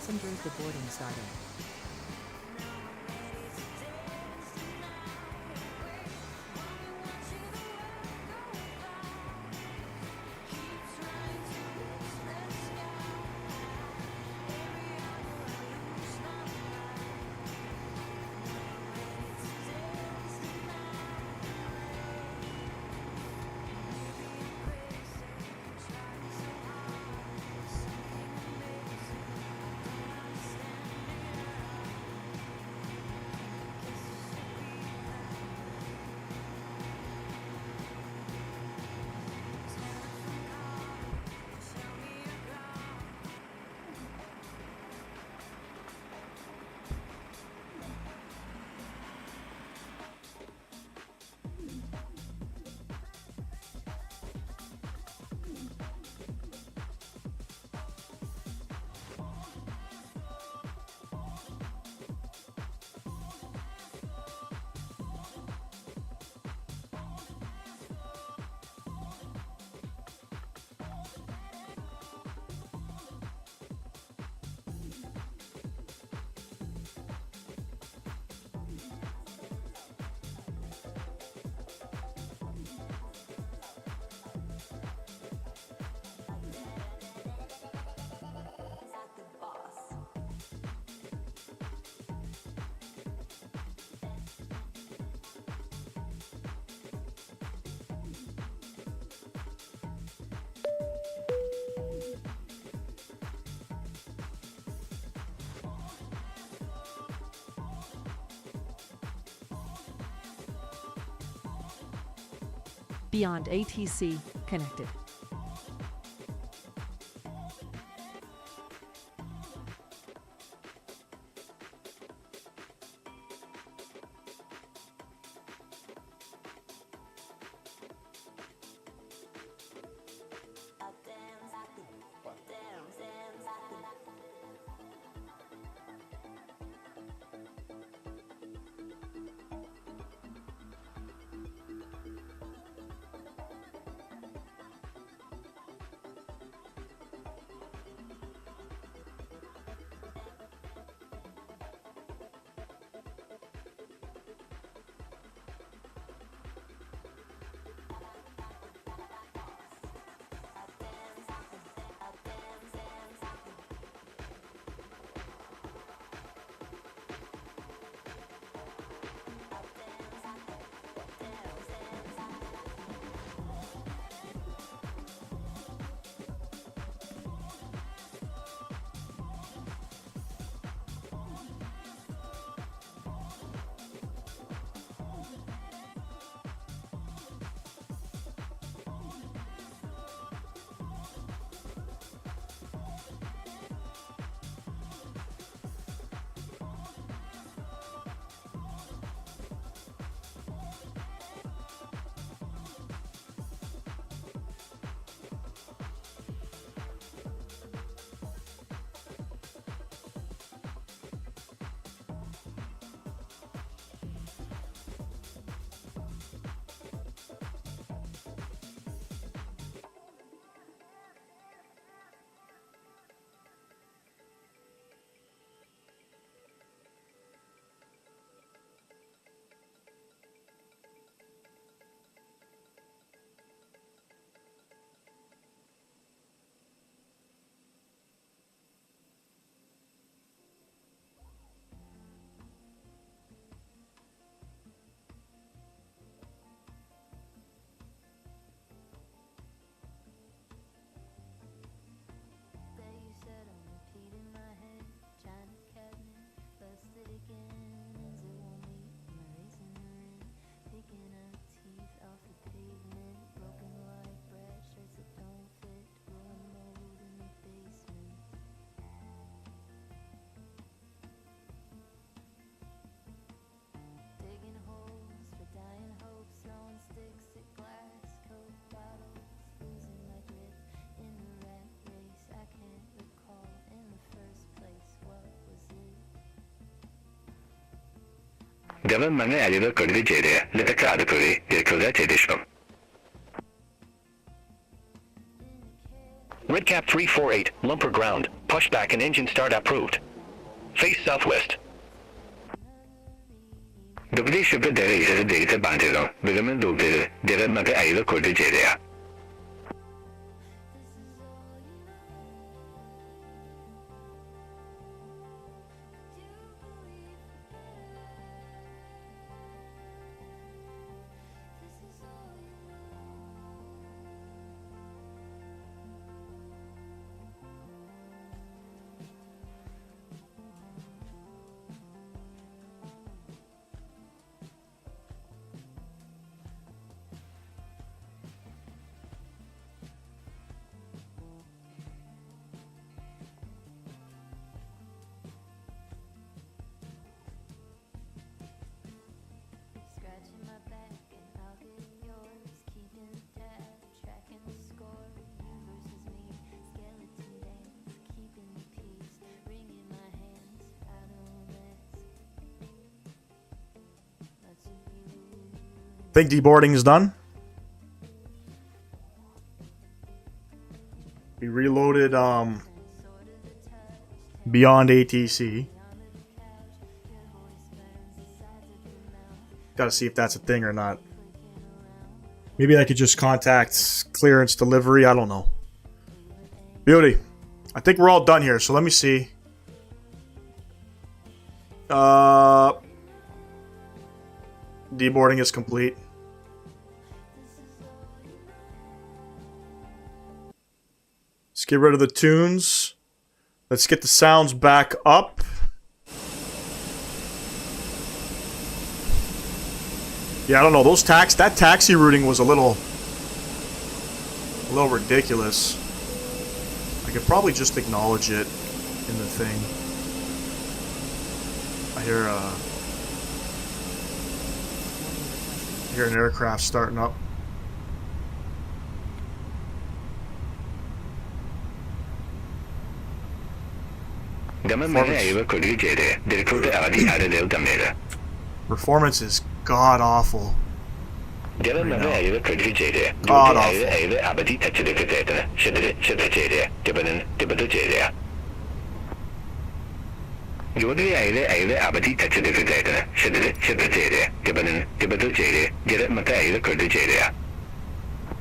Passengers deboarding starting. BeyondATC connected. Gavamanga Aliva Kurdi Jede, Livaka Kuri, Yakuza Tedishum. Redcap 348, Lumper ground. Pushback and engine start approved. Face southwest. Think deboarding is done. We reloaded BeyondATC. Gotta see if that's a thing or not. Maybe I could just contact clearance delivery. I don't know. Beauty. I think we're all done here, so let me see. Deboarding is complete. Let's get rid of the tunes. Let's get the sounds back up. Yeah, I don't know. That taxi routing was a little ridiculous. I could probably just acknowledge it in the thing. I hear an aircraft starting up. Performance is god awful. God awful.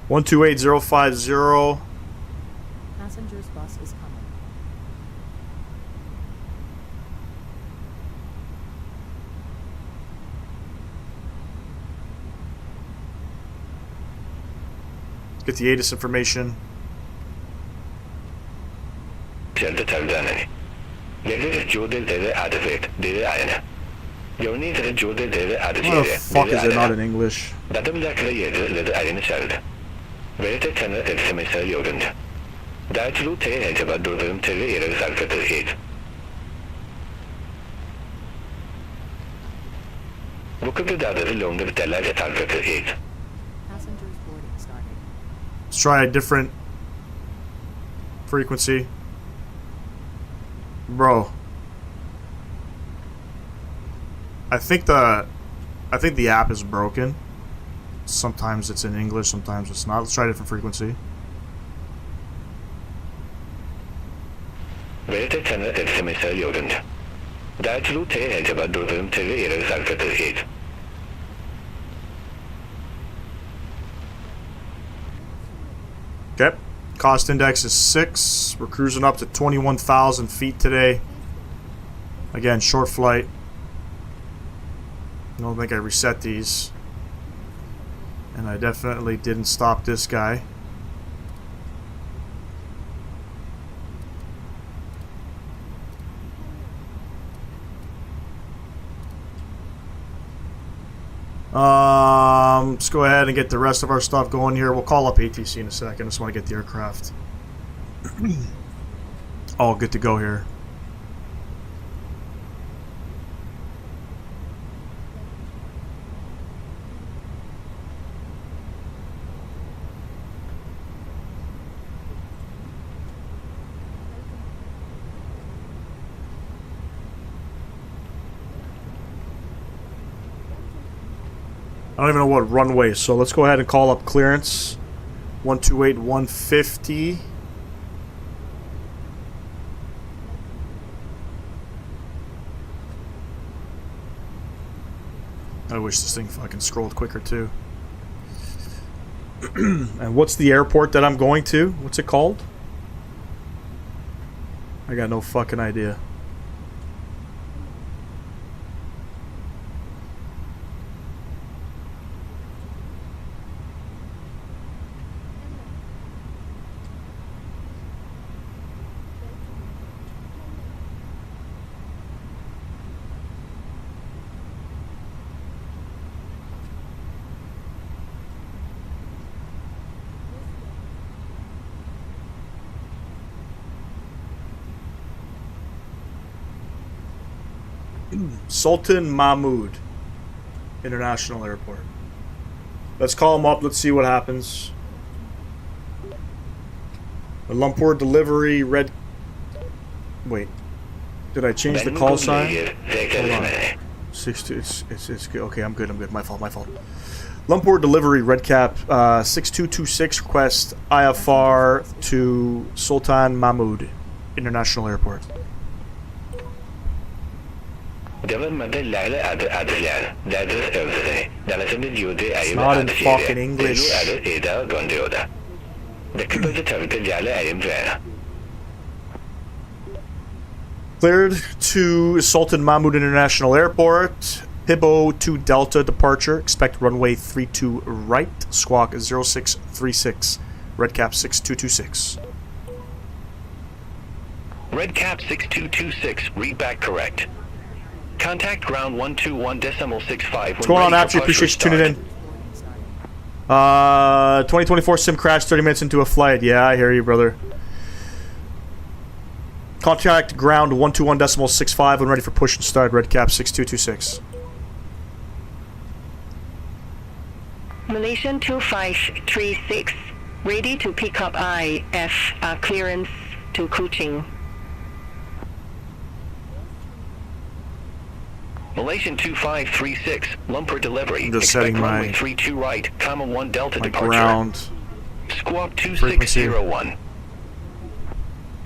One 28050. Passengers bus is coming. Get the ATIS information. Why the fuck is it not in English? Passengers boarding started. Let's try a different frequency. Bro. I think the app is broken. Sometimes it's in English, sometimes it's not. Let's try a different frequency. Okay. Cost index is 6. We're cruising up to 21,000 feet today. Again, short flight. I don't think I reset these. And I definitely didn't stop this guy. Let's go ahead and get the rest of our stuff going here. We'll call up ATC in a second. I just want to get the aircraft all good to go here. I don't even know what runway, so let's go ahead and call up clearance. 128-150. I wish this thing fucking scrolled quicker too. And what's the airport that I'm going to? What's it called? I got no fucking idea. Sultan Mahmud International Airport. Let's call him up. Let's see what happens. The Lumpur delivery red. Wait, did I change the call sign? Hold on. 62. It's good. Okay. I'm good. My fault. Lumpur delivery red cap 6226 request IFR to Sultan Mahmud International Airport. It's not in fucking English. Cleared to Sultan Mahmud International Airport. Pibo 2 Delta departure. Expect runway 32 right. Squawk 0636. Red cap 6226. Red cap 6226, read back correct. Contact ground 121.65. What's going on, Apps? Appreciate you tuning in. 2024 sim crash 30 minutes into a flight. Yeah, I hear you, brother. Contact ground 121.65 when ready for push and start. Red cap 6226. Malaysian 2536, ready to pick up IF clearance to Kuching. Malaysian 2536, Lumpur delivery. I'm just setting my 32 right, comma 1 Delta my departure. ground. Squawk 2601.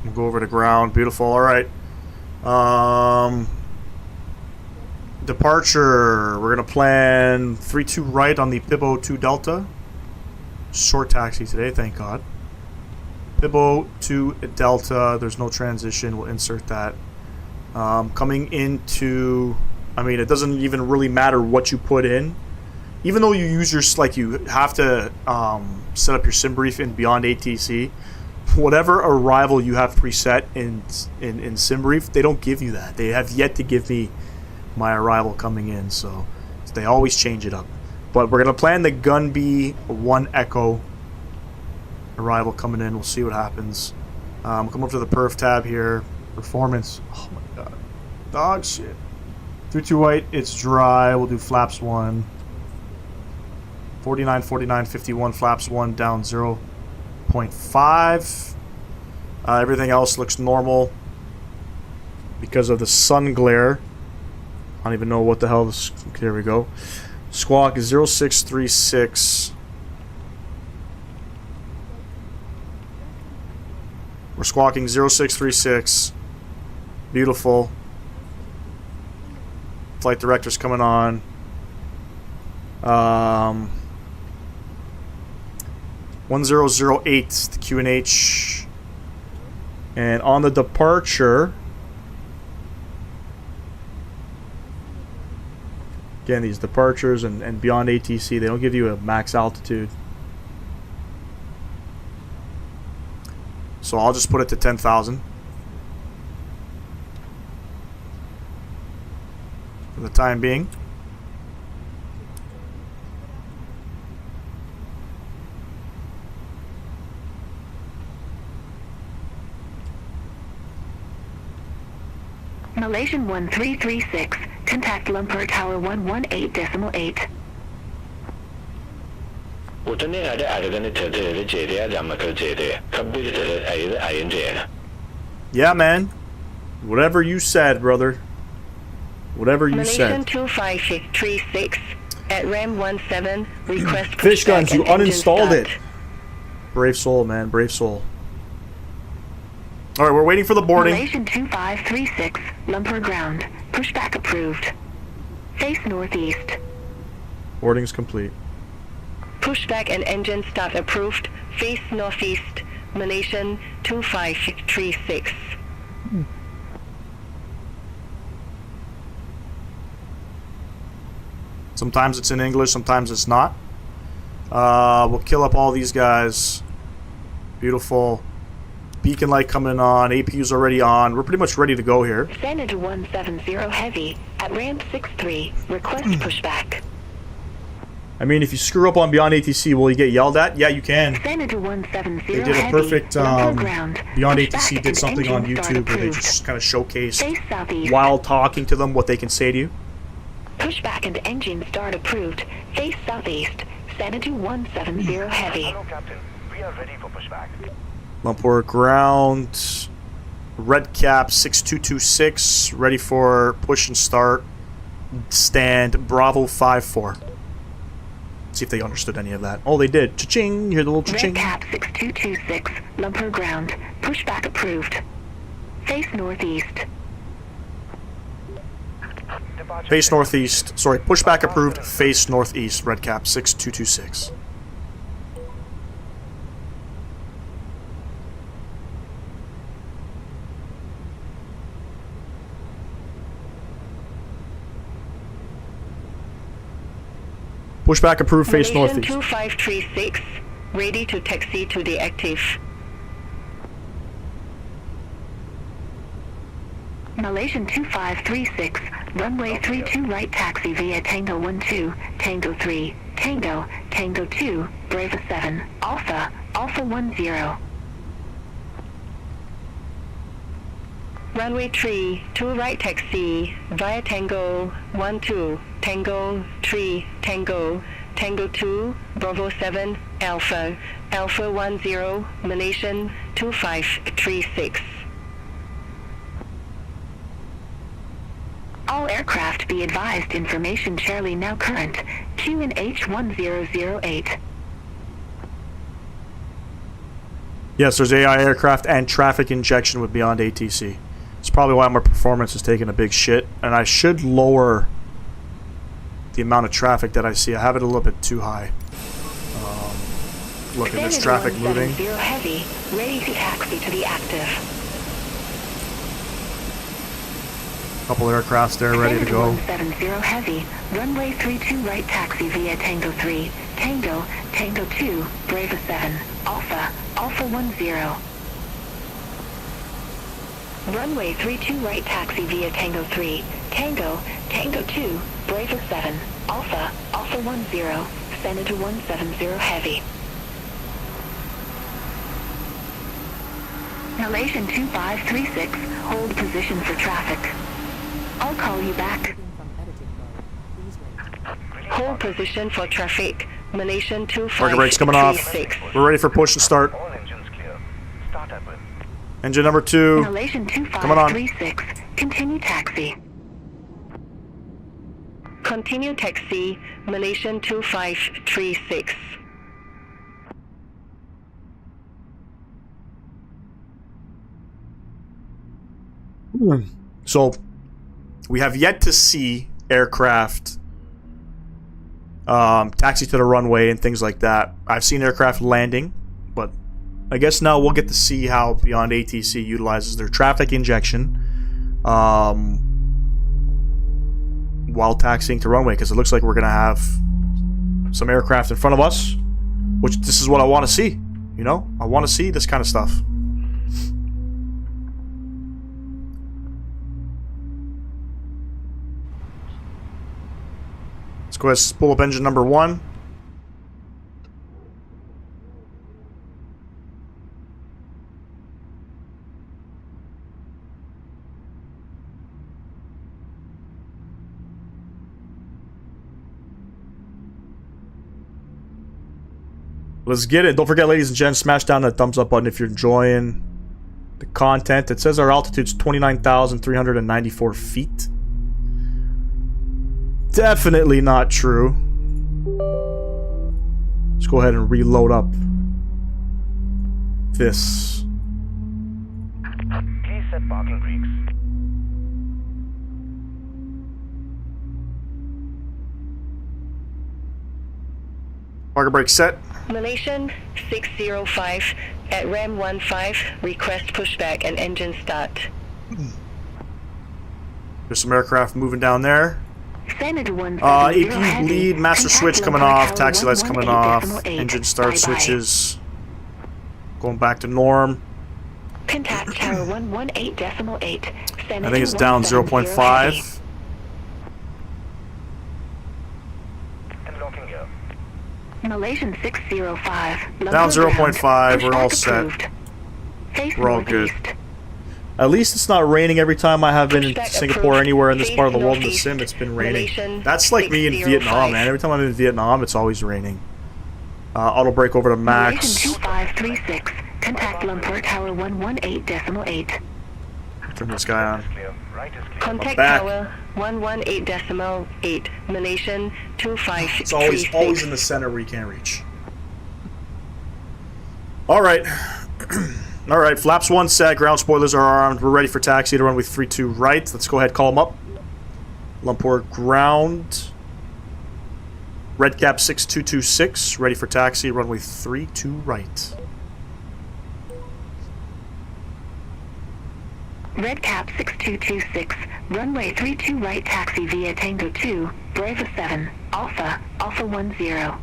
We'll go over to ground. Beautiful. All right. Departure. We're gonna plan 32 right on the Pibo 2 Delta. Short taxi today, thank God. Pibo 2 Delta. There's no transition. We'll insert that. Coming into. I mean, it doesn't even really matter what you put in. Even though you use your, like, you have to set up your sim brief in BeyondATC, whatever arrival you have preset in sim brief, they don't give you that. They have yet to give me my arrival coming in, so they always change it up. But we're going to plan the Gunby 1 Echo arrival coming in. We'll see what happens. Come up to the perf tab here. Performance. Oh my god. Dog shit. 32 white, it's dry. We'll do flaps 1. 49, 49, 51, flaps 1, down 0.5. Everything else looks normal because of the sun glare. I don't even know what the hell this. There we go. Squawk 0636. We're squawking 0636. Beautiful. Flight director's coming on. 1008, the QNH. And on the departure, again, these departures and BeyondATC, they don't give you a max altitude. So I'll just put it to 10,000. For the time being. Malaysian 1336, contact Lumpur Tower 118.8. Yeah, man. Whatever you said, brother. Whatever you Malaysian said. 2536 at RAM 17, request Fish guns, pushback you and engine uninstalled start. it. Brave soul, man. Brave soul. Alright, we're waiting for the boarding. Malaysian 2536, Lumpur ground, pushback approved. Face northeast. Boarding's complete. Pushback and engine start approved. Face northeast. Malaysian 2536. Sometimes it's in English, sometimes it's not. We'll kill up all these guys. Beautiful. Beacon light coming on. APU's already on. We're pretty much ready to go here. Senator 170 Heavy at ramp 63. Request pushback. I mean, if you screw up on BeyondATC, will you get yelled at? Yeah, you can. Senator 170 They did a Heavy. perfect, Ground. BeyondATC Pushback did and something on engine start YouTube where they approved. just kind of showcased, Face southeast. while talking to them, what they can say to you. Pushback and engine start approved. Face southeast. Senator 170 Heavy. Hello, Captain. We are ready for pushback. Lumpur ground. Red cap 6226. Ready for push and start. Stand Bravo 54. See if they understood any of that. Oh, they did. Cha-ching. You hear the little cha-ching? Red cap 6226. Lumpur ground. Pushback approved. Face northeast. Face northeast. Sorry, pushback approved. Face northeast. Red cap 6226. Pushback approved. Face Malaysian northeast. 2536. Ready to taxi to the active. Malaysian 2536. Runway 32 right taxi via Tango 12, Tango 3, Tango, Tango 2, Bravo 7, Alpha, Alpha 10. Runway 3, 2 right taxi via Tango 12, Tango 3, Tango, Tango 2, Bravo 7, Alpha, Alpha 10, Malaysian 2536. All aircraft be advised information Charlie now current, QNH 1008. Yes, there's AI aircraft and traffic injection with BeyondATC. It's probably why my performance is taking a big shit, and I should lower the amount of traffic that I see. I have it a little bit too high. Look at this traffic moving. Heavy, ready to taxi to the active. Couple aircrafts there ready to go. 170 Heavy, runway 32 right taxi via Tango 3, Tango, Tango 2, Bravo 7, Alpha, Alpha 10. Runway 32 right taxi via Tango 3, Tango, Tango 2, Bravo 7, Alpha, Alpha 10, Senator 170 Heavy. Malaysian 2536, hold position for traffic. I'll call you back. From editing mode. Please wait. Hold position for traffic. Malaysian Market brakes coming off. 2536. We're ready for push and start. All engines clear. Start up with. Engine number 2. Malaysian Coming on. 2536, continue taxi. Continue taxi. Malaysian 2536. So, we have yet to see aircraft taxi to the runway and things like that. I've seen aircraft landing, but I guess now we'll get to see how BeyondATC utilizes their traffic injection while taxiing to runway, because it looks like we're going to have some aircraft in front of us, which this is what I want to see. You know, I want to see this kind of stuff. Let's go ahead and pull up engine number 1. Let's get it. Don't forget, ladies and gents, smash down that thumbs up button if you're enjoying the content. It says our altitude's 29,394 feet. Definitely not true. Let's go ahead and reload up this. Please set parking brakes. Parker brake set. Malaysian 605 at Ram 15, request pushback and engine start. There's some aircraft moving down there. Senator AP lead, master switch coming off, taxi lights coming off, engine start switches going back to norm. Contact tower 118.8. I think it's down 0.5. And locking gear. Malaysian 605. Down 0.5. We're all set. We're all good. At least it's not raining every time I have been in Singapore or anywhere in this part of the world in the sim. It's been raining. That's like me in Vietnam, man. Every time I'm in Vietnam, it's always raining. Auto brake over to max. Malaysian 2536. Contact Lumpur tower 118.8. Turn this guy on. Clear. Right is clear. Contact back. tower 118.8. Malaysian 2536. It's always in the center where you can't reach. All right. All right, flaps 1 set, ground spoilers are armed. We're ready for taxi to runway 32 right. Let's go ahead, call them up. Lumpur ground. Redcap 6226, ready for taxi, runway 32 right. Redcap 6226. Runway 32 right taxi via Tango 2. Bravo 7. Alpha 10.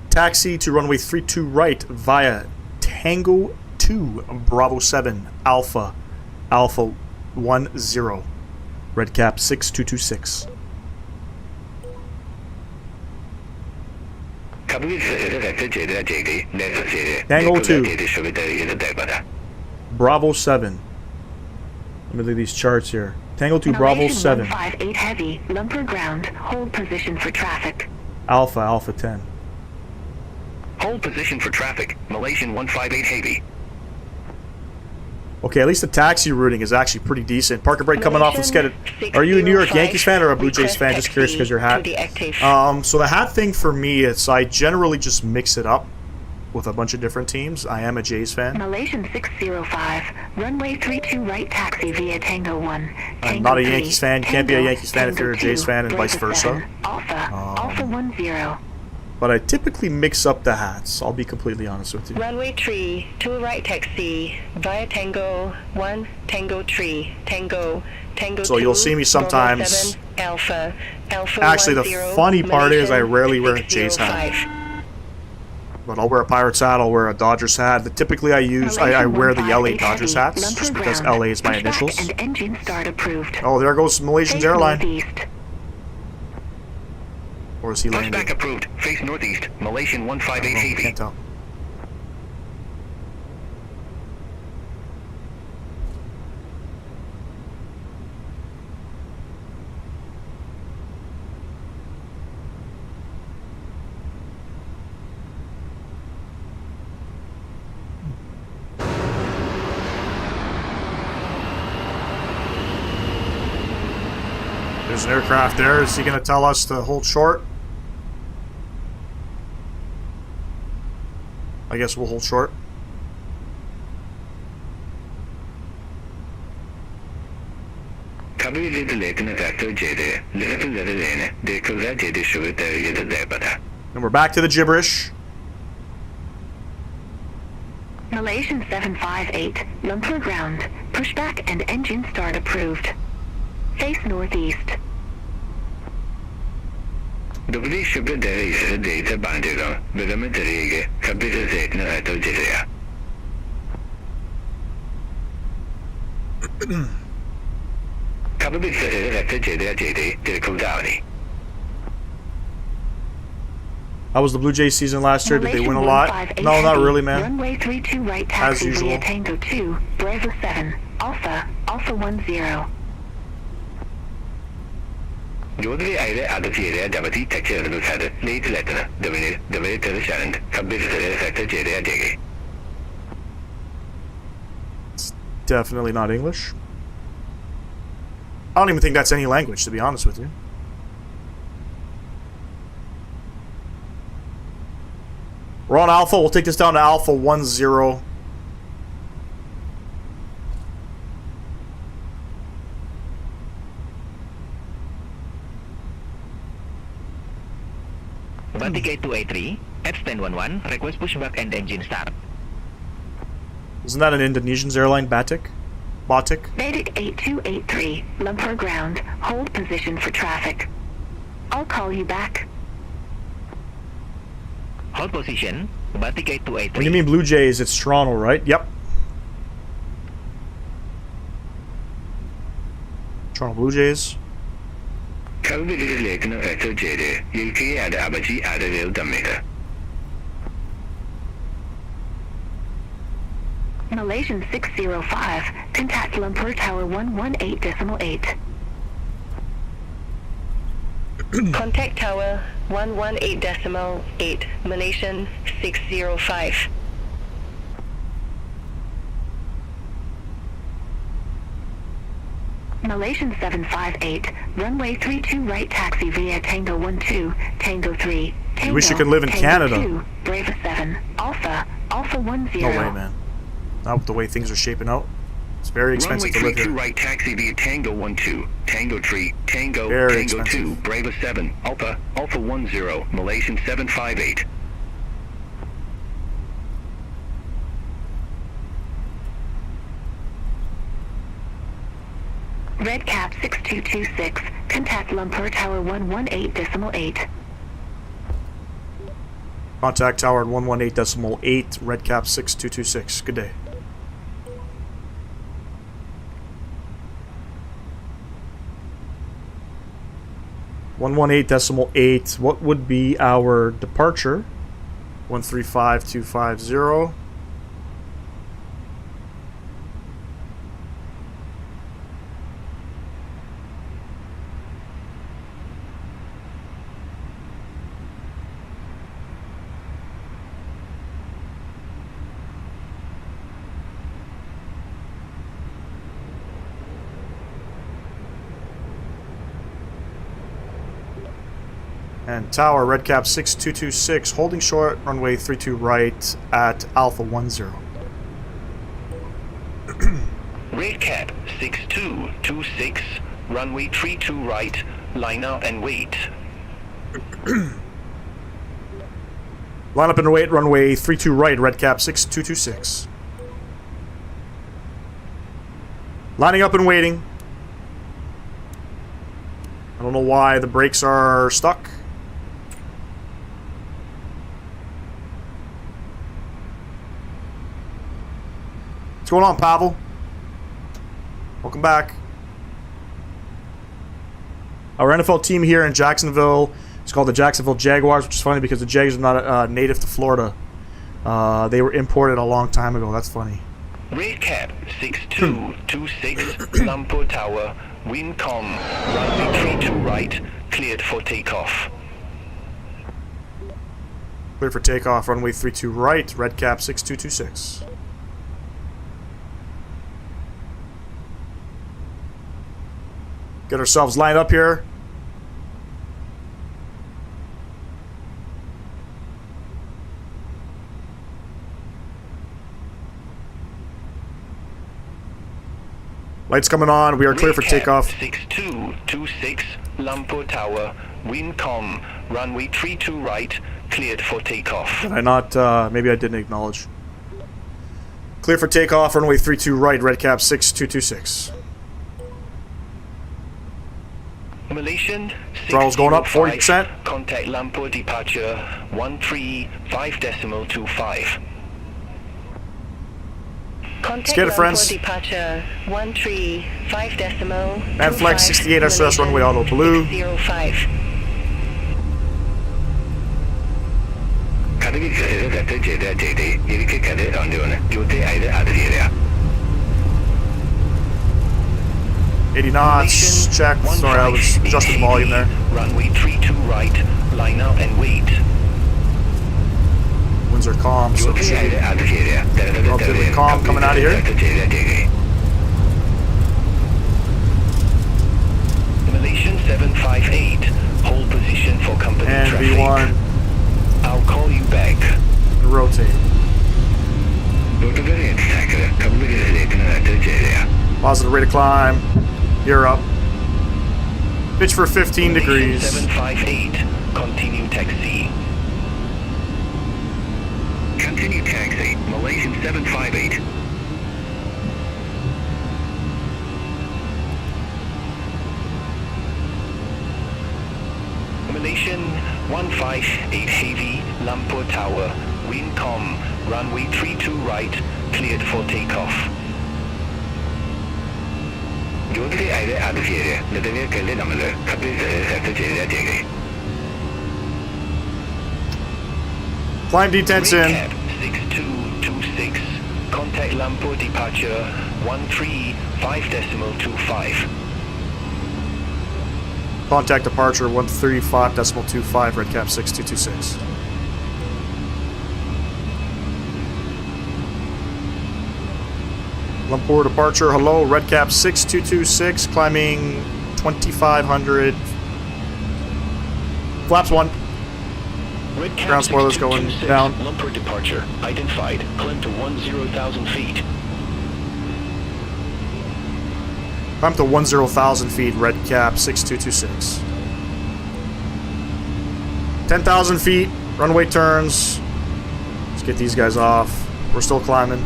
Taxi to runway 32 right via Tango 2, Bravo 7, Alpha 10. Redcap 6226. Tango 2. Bravo 7. Let me look at these charts here. Tango 2, Bravo 7. 158 heavy. Lumpur ground. Hold position for traffic. Alpha 10. Hold position for traffic. Malaysian 158 heavy. Okay, at least the taxi routing is actually pretty decent. Parker brake coming off. Let's get it. Are you a New York Yankees fan or a Blue Jays fan? Just curious because your hat. So the hat thing for me, it's I generally just mix it up with a bunch of different teams. I am a Jays fan. Malaysian 605. Runway 32 right taxi via Tango 1. I'm not a Yankees fan. You can't be a Yankees fan if you're a Jays fan and vice versa. Alpha 10. But I typically mix up the hats. I'll be completely honest with you. Runway 3, 2 right taxi via Tango 1, Tango 3, Tango 2. So you'll see me sometimes. 7, Alpha Actually, the 10, funny part is I Malaysian rarely wear a Jays 605. hat. But I'll wear a Pirates hat. I'll wear a Dodgers hat. But typically, I wear the LA Dodgers hats just because LA is my initials. And engine start approved. Oh, there goes Malaysian's airline. Northeast. Or is he landing? Pushback approved. Face northeast. Malaysian 158 heavy. Can't tell. There's an aircraft there. Is he going to tell us to hold short? I guess we'll hold short. Number And we're back to the gibberish. Malaysian 758. Lumpur ground. Pushback and engine start approved. Face northeast. How was the Blue Jays season last year? Did they win a lot? No, not really, man. Runway 32 right taxi via Tango 2, Bravo 7, Alpha 10. It's definitely not English. I don't even think that's any language, to be honest with you. We're on Alpha. We'll take this down to Alpha 10. Batik 8283, at stand 11, request pushback and engine start. Isn't that an Indonesian's airline, Batik? Batik? Batik 8283, Lumpur ground. Hold position for traffic. I'll call you back. Hold position, Batik 8283. When you mean Blue Jays, it's Toronto, right? Yep. Toronto Blue Jays. Malaysian 605, contact Lumpur Tower 118.8. Contact Tower 118.8, Malaysian 605. Malaysian 758, runway 32 right taxi via Tango 12, Tango 3, Tango, You wish you could live in Tango Canada. 2, Brava 7, Alpha, Alpha 10. No way, man. Not with the way things are shaping out. It's very expensive to live Runway 32 here. right taxi via Tango 12, Tango 3, Tango, Very Tango expensive. 2, Brava 7, Alpha, Alpha 10, Malaysian 758. Red Cap 6226, contact Lumpur Tower 118.8. Contact tower 118.8, red cap 6226. Good day. (118.8). What would be our departure? 135250. And tower, red cap 6226, holding short, runway 32 right at Alpha 10. Red Cap 6226, runway 32 right, line up and wait. Line up and wait, runway 32 right, red cap 6226. Lining up and waiting. I don't know why the brakes are stuck. What's going on, Pavel? Welcome back. Our NFL team here in Jacksonville is called the Jacksonville Jaguars, which is funny because the Jags are not native to Florida. They were imported a long time ago. That's funny. Red Cap 6226, Lumpur Tower, Wincom, runway 32 right, cleared for takeoff. Clear for takeoff, runway 32 right, red cap 6226. Get ourselves lined up here. Lights coming on. We are clear for takeoff. 6226, Lumpur Tower, Wincom, runway 32 right, cleared for takeoff. Did I not? Maybe I didn't acknowledge. Clear for takeoff, runway 32 right, red cap 6226. Malaysian Throttle's going up 605, 40%. Contact Lumpur departure 135.25. Contact get it, friends. Lumpur departure 135.25. Manflex 68 SOS, runway auto blue. 605. area. 80 knots. Check. Sorry, I was adjusting the volume there. Runway 32 right, line up and wait. Winds are calm, so it should be relatively calm coming out of here. Malaysian 758, hold position for company And traffic. V1, I'll call you back. rotate. Positive rate of climb. Gear up. Pitch for 15 Malaysian degrees. 758, continue taxi. 158 Heavy, Lumpur Tower, Wincom, runway 32 right, cleared for takeoff. Climb detention. Recap 6226, contact Lumpur departure 135.25. Contact departure 135.25, Redcap 6226. Lumpur departure, hello, Redcap 6226, climbing 2500. Flaps 1. Redcap Ground spoilers going 6226, down. Lumpur departure, identified, climb to 10,000 feet. Climb to 10,000 feet, Redcap 6226. 10,000 feet, runway turns. Let's get these guys off. We're still climbing.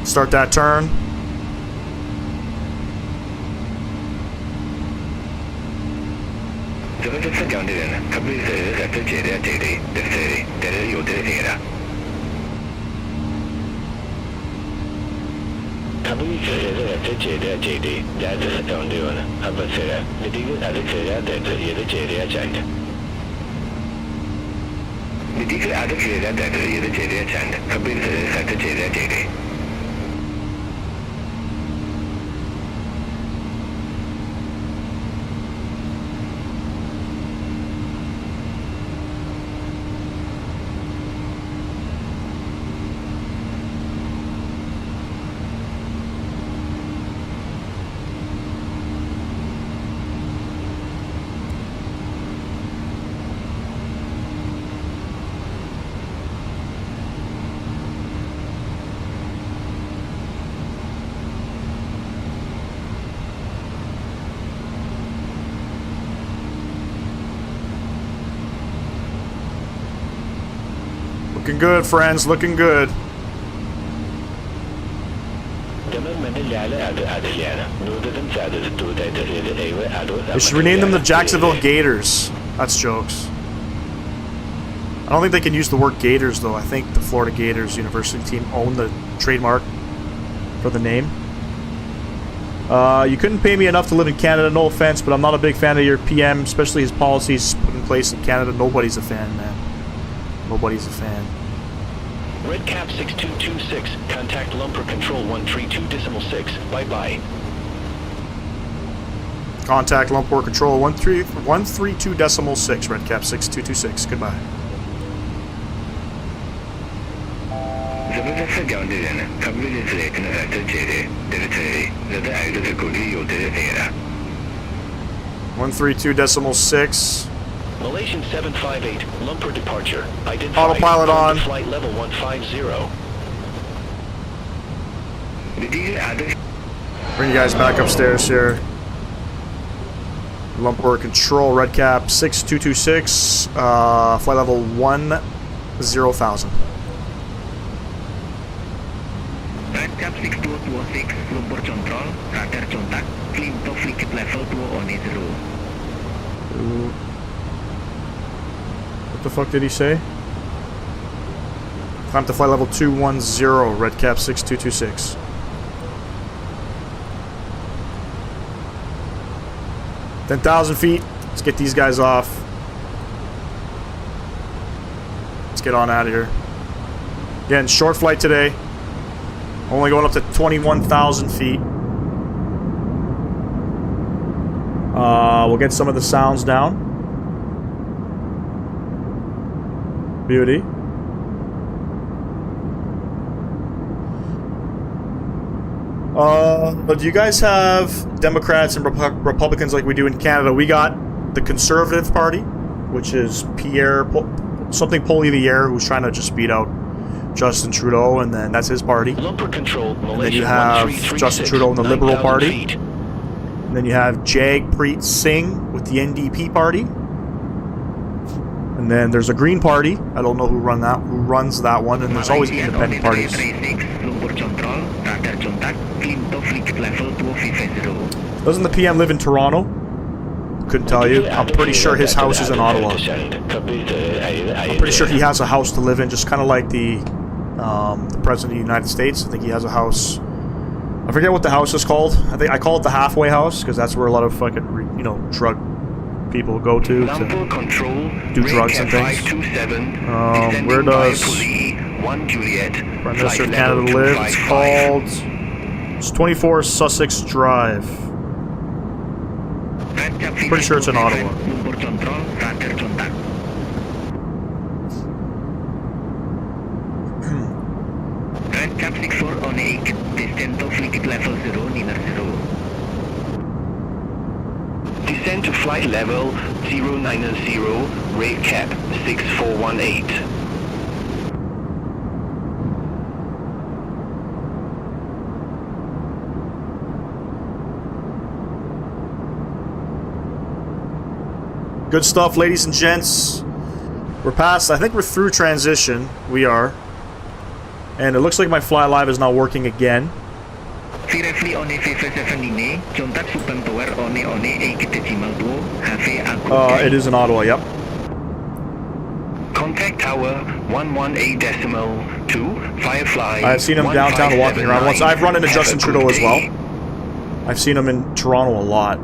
Start that turn. Looking good, friends. Looking good. They should rename them the Jacksonville Gators. That's jokes. I don't think they can use the word Gators, though. I think the Florida Gators University team own the trademark for the name. You couldn't pay me enough to live in Canada, no offense, but I'm not a big fan of your PM, especially his policies put in place in Canada. Nobody's a fan, man. Nobody's a fan. Redcap 6226, contact Lumpur Control 132.6, bye-bye. Contact Lumpur Control 132.6, Redcap 6226, goodbye. One 132.6. Malaysian 758, Lumpur departure. Identified. Autopilot on. Flight level 150. Bring you guys back upstairs here. Lumpur Control, Redcap 6226, flight level 10,000. Redcap 6226, Lumpur Control, Rudder contact, climb to flight level 210. What the fuck did he say? Climb to flight level 210, Redcap 6226. Ten 10,000 feet. Let's get these guys off. Let's get on out of here. Again, short flight today. Only going up to 21,000 feet. We'll get some of the sounds down. Beauty. But do you guys have Democrats and Republicans like we do in Canada? We got the Conservative Party, which is something Poilievre, who's trying to just beat out Justin Trudeau, and then that's his party. Lumpur Control, And then you have Justin Trudeau in the Liberal Party. Feet. And then you have Jagpreet Singh with the NDP party. And And then there's a green party. I don't know who runs that one, and there's always independent parties. Doesn't the PM live in Toronto? Couldn't tell you. I'm pretty sure his house is in Ottawa. I'm pretty sure he has a house to live in, just kind of like the President of the United States. I think he has a house. I forget what the house is called. I call it the halfway house because that's where a lot of fucking drug people go to do drugs and things. Where does Prime Minister of Canada live? It's 24 Sussex Drive. Pretty sure it's in Ottawa. Red cap 64 on 8, descent to flight level 0, near 0. Descend to flight level 090, rate cap 6418. Good stuff, ladies and gents. We're past, I think we're through transition. We are. And it looks like my fly live is not working again. It is in Ottawa, yep. Contact tower 118.2, Firefly. I've seen him downtown walking around once. I've run into Justin Trudeau as well. I've seen him in Toronto a lot.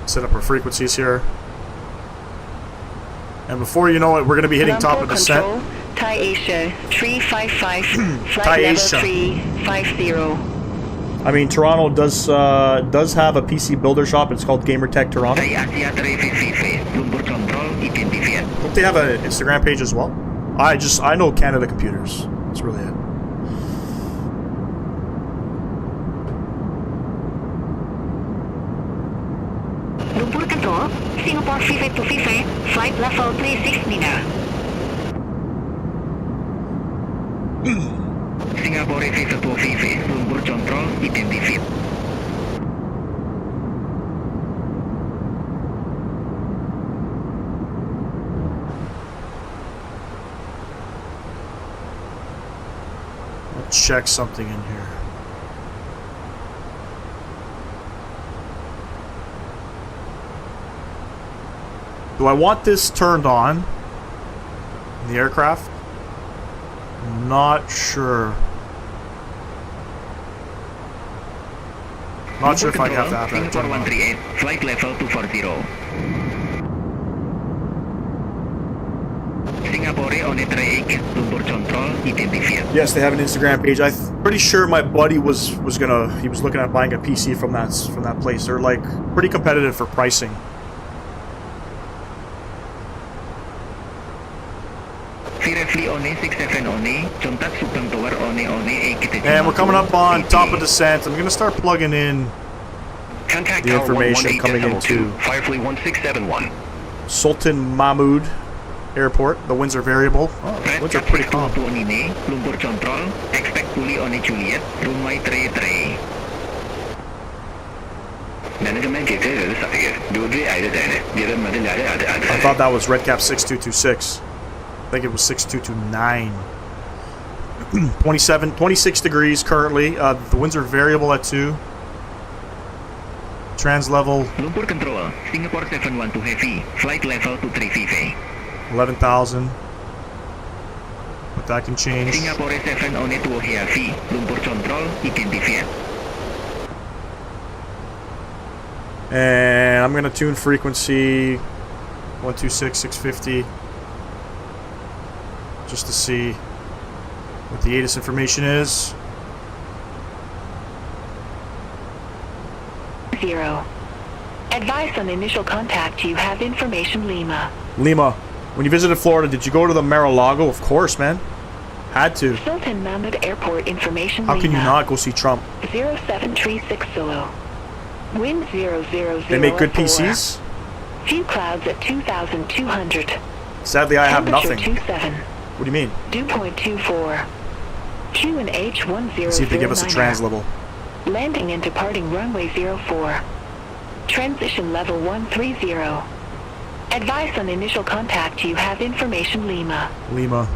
Set up our frequencies here. And before you know it, we're going to be hitting top of descent. AirAsia 355, flight level 350. I mean, Toronto does have a PC builder shop. It's called Gamertech Toronto. Don't they have an Instagram page as well? I know Canada Computers. That's really it. Lumpur Control, Singapore Fife to Fife, flight level 36 Nina. Singapore Fife to Fife, Lumpur Control, identified. Let's check something in here. Do I want this turned on in the aircraft? Not sure. Not sure if I have to have that turned on. Flight level 240. Singapore on a track, Lumpur Control, identified. Yes, they have an Instagram page. I'm pretty sure my buddy was looking at buying a PC from that place. They're like pretty competitive for pricing. And we're coming up on top of descent. I'm going to start plugging in the information coming into Firefly 1671. Sultan Mahmud Airport. The winds are variable. Oh, the winds are pretty calm. Lumpur Control, expect fully on a Juliet, runway 33. I thought that was Redcap 6226. I think it was 6229. 26 degrees currently. The winds are variable at 2. Trans level Lumpur Control, Singapore 712 Heavy, flight level 235. 11,000. But that can change. Singapore 712 Heavy, Lumpur Control, identified. And I'm going to tune frequency 126,650 just to see what the ATIS information is. 0. Advice on initial contact. You have information, Lima. Lima, when you visited Florida, did you go to the Mar-a-Lago? Of course, man. Had to. Sultan Mahmud Airport information. How can you Lima. not go see Trump? 0736 Zulu. Wind 000. They make good at 4. PCs? Few clouds at 2,200. Sadly, I have Temperature nothing. 27. What do you mean? Dew point 24. Q and H 1009. Let's see if they give us a translevel. Landing and departing runway 04. Transition level 130. Advice on initial contact. You have information Lima. Lima.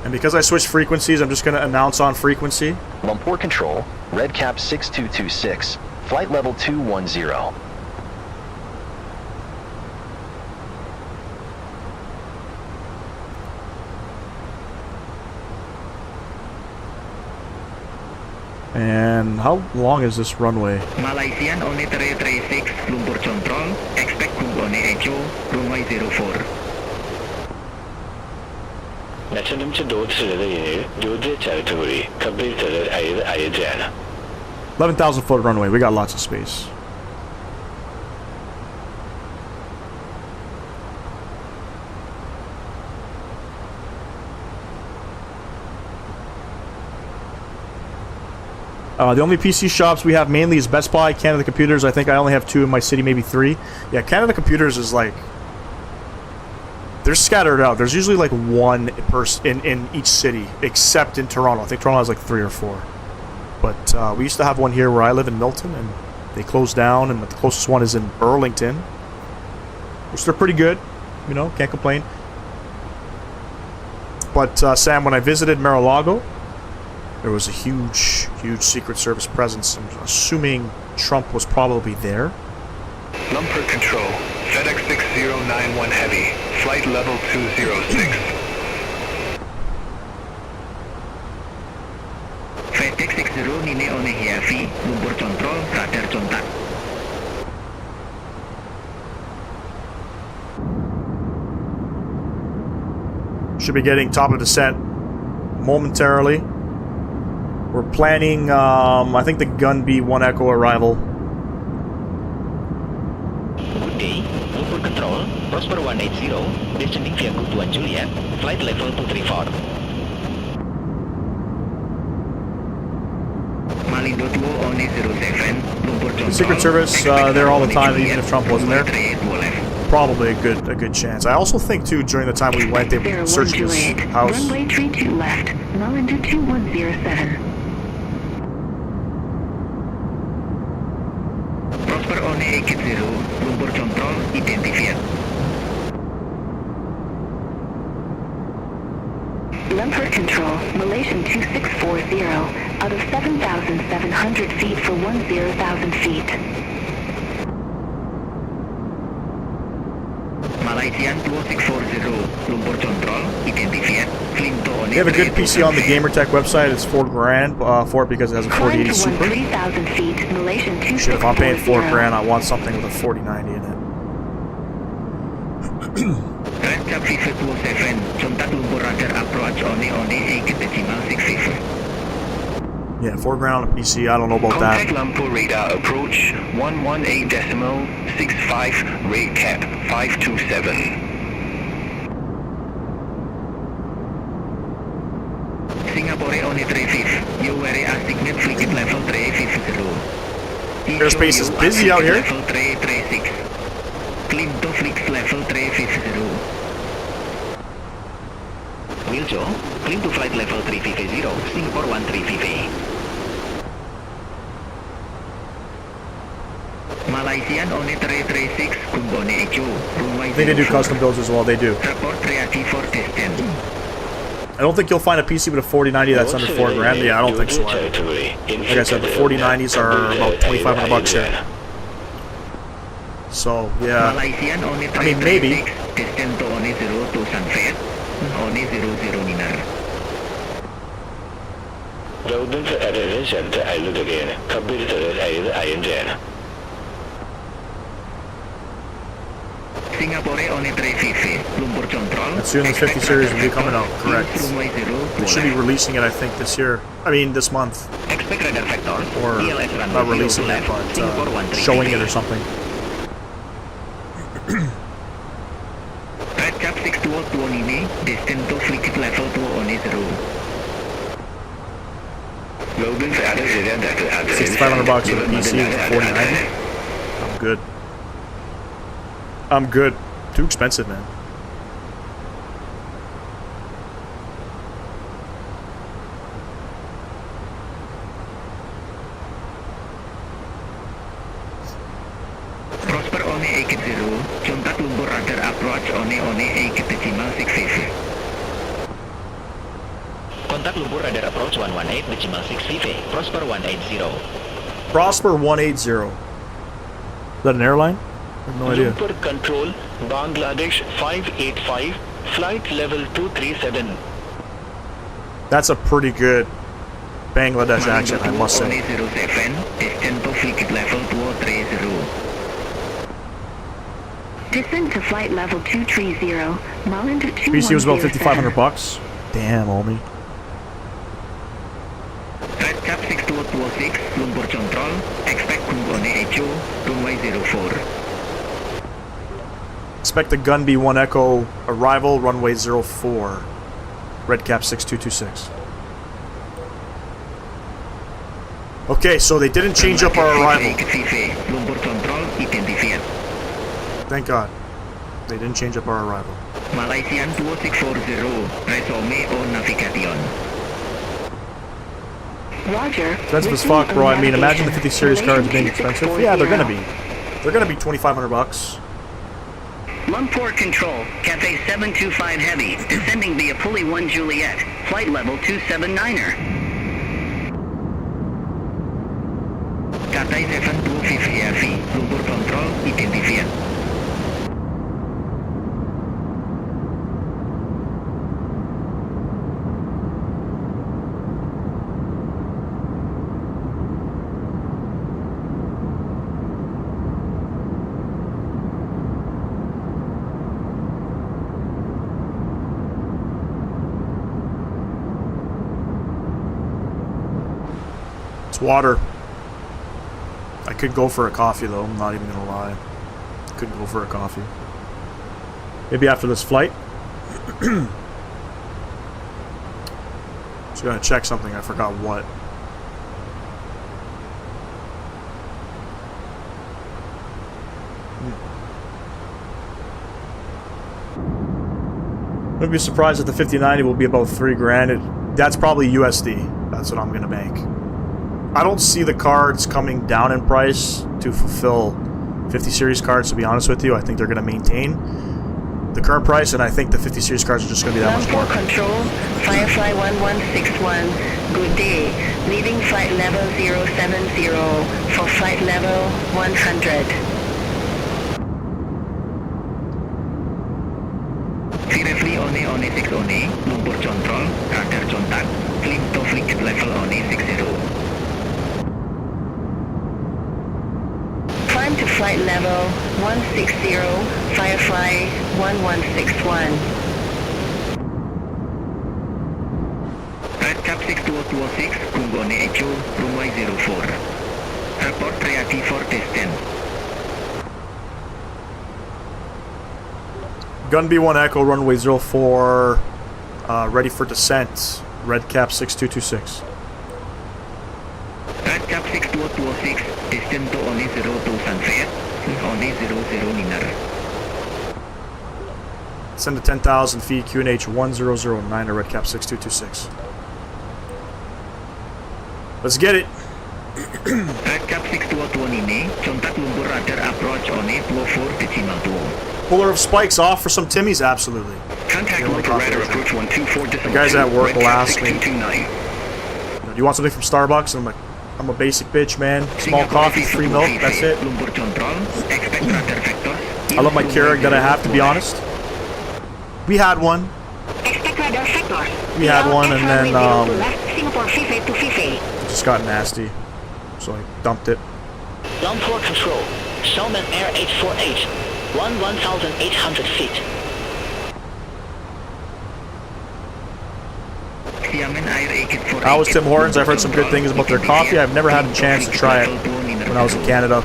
And because I switched frequencies, I'm just going to announce on frequency. Lumpur Control, Redcap 6226, flight level 210. And how long is this runway? Malaysian on 336 Lumpur Control, expect Kuala Echo, runway 04. 11,000 foot runway. We got lots of space. The only PC shops we have mainly is Best Buy, Canada Computers. I think I only have 2 in my city, maybe 3. Yeah, Canada Computers is like... They're scattered out. There's usually like 1 person in each city, except in Toronto. I think Toronto has like 3 or 4. But we used to have one here where I live in Milton, and they closed down, and the closest one is in Burlington. Which they're pretty good. You know, can't complain. But Sam, when I visited Mar-a-Lago, there was a huge Secret Service presence. I'm assuming Trump was probably there. Lumpur Control, FedEx 6091 Heavy, flight level 206. FedEx 6091 Heavy, Lumpur Control, Rudder contact. Should be getting top of descent momentarily. We're planning, I think the Gun B1 Echo arrival. Good day, Lumpur Control, Prosper 180, descending via Good 1 Juliet, flight level 234. Malindo 2 on 07, Lumpur Control. Secret Service, there all the time, even if Trump wasn't there. Probably a good chance. I also think too, during the time we went, they searched his house. Runway 32 left. Malindo 2107. Prosper on 80, Lumpur Control, identified. Lumpur Control, Malaysian 2640, out of 7,700 feet for 10,000 feet. Malaysian 2640, Lumpur Control, identified. They have a good PC on the Gamertech website. It's $4,000 for it because it has a 4080 Super. 3,000 feet, Malaysian 2640. Shit, if I'm paying $4,000, I want something with a 4090 in it. Red Cap 527, contact Lumpur Rudder approach only 8.65. Yeah, $4,000 on a PC. I don't know about that. Contact Lumpur radar approach 118.65, rate cap 527. Singapore on 35, you were assigned flight level 350. Airspace is busy out here. Level 336. Climb to flight level 350. Wiljo, climb to flight level 350, Singapore 1350. Malaysian on 336, Kuala Echo, runway 04. I think they do custom builds as well. They do. Report ready for distance. I don't think you'll find a PC with a 4090 that's under $4,000. Yeah, I don't think so. Like I said, the 4090s are about $2,500 here. So yeah, I mean maybe. Distance to 0 to Sunfed, 00 Minar. Loading for aviation to island again. Computer to INJN. Singapore on 350, Lumpur Control. As soon as 50 series will be coming out, correct. They should be releasing it, I think, this year. I mean, this month. Expect radar factor. Or not releasing it, but showing it or something. Red Descend to flight level 2 on 0. Logan's added at $6,500 for the PC with 4090. I'm good. I'm good. Too expensive, man. Prosper on 80. Contact Lumpur Rudder approach on 8.650. Contact Lumpur Rudder approach 118.6 Prosper 180. Prosper 180. Is that an airline? I have no idea. Lumpur Control, Bangladesh 585, flight level 237. That's a pretty good Bangladesh accent, I must say. 07, descend to flight level 230. Descend to flight level 230, Mullen to 2107. PC was about $5,500. Damn, homie. Red Cap 6226, Lumpur Control, expect Kungone Echo, runway 04. Expect the Gun B1 Echo arrival, runway 04. Red Cap 6226. Okay, so they didn't change up our arrival. Lumpur Control, identified. Thank God. They didn't change up our arrival. Malaysian 2640, resume o navigation. Roger. Expensive as fuck, bro. I mean, imagine the 50 series cards being expensive. Yeah, they're gonna be. They're gonna be $2,500. Lumpur Control, Cathay 725 Heavy, descending via Pulley 1 Juliet, flight level 279er. Cathay 725 Heavy, Lumpur Control, identified. It's water. I could go for a coffee though, I'm not even gonna lie. Could go for a coffee. Maybe after this flight. Just gonna check something, I forgot what. I'd be surprised if the 5090 will be about $3,000. That's probably USD. That's what I'm gonna bank. I don't see the cards coming down in price to fulfill 50 series cards, to be honest with you. I think they're going to maintain the current price, and I think the 50 series cards are just going to be that much more. Control, Firefly 1161, good day. Leaving flight level 070 for flight level 100. Seriously on 6 Lumpur Control, Rudder contact, climb to flight level on 60. Climb to flight level 160, Firefly 1161. Red Cap 6226, Kungone Echo, runway 04. Report ready for descent. Gun B1 Echo, runway 04, ready for descent. Red Cap 6226. Red Cap 6226, descend to only 02 sunset, only 00 niner. Send to 10,000 feet, QNH 1009 to Red Cap 6226. Let's get it. Red Cap 6229, contact Lumpur Rudder approach on 24.2. Puller of spikes off for some Timmies? Absolutely. Contact Lumpur Rudder approach 124 The guys at work will ask me, 6229. do you want something from Starbucks? And I'm like, I'm a basic bitch, man. Small coffee, free milk, that's it. Lumpur Control, expect Rudder vectors. I love my Keurig that I have, to be honest. We had one. Expect radar vectors. We had one, and then Singapore 58 it just got nasty. So I dumped it. Lumpur Control, Sultan Air 848, 1,800 feet. How was Tim Hortons? I've heard some good things about their coffee. I've never had a chance to try it when I was in Canada.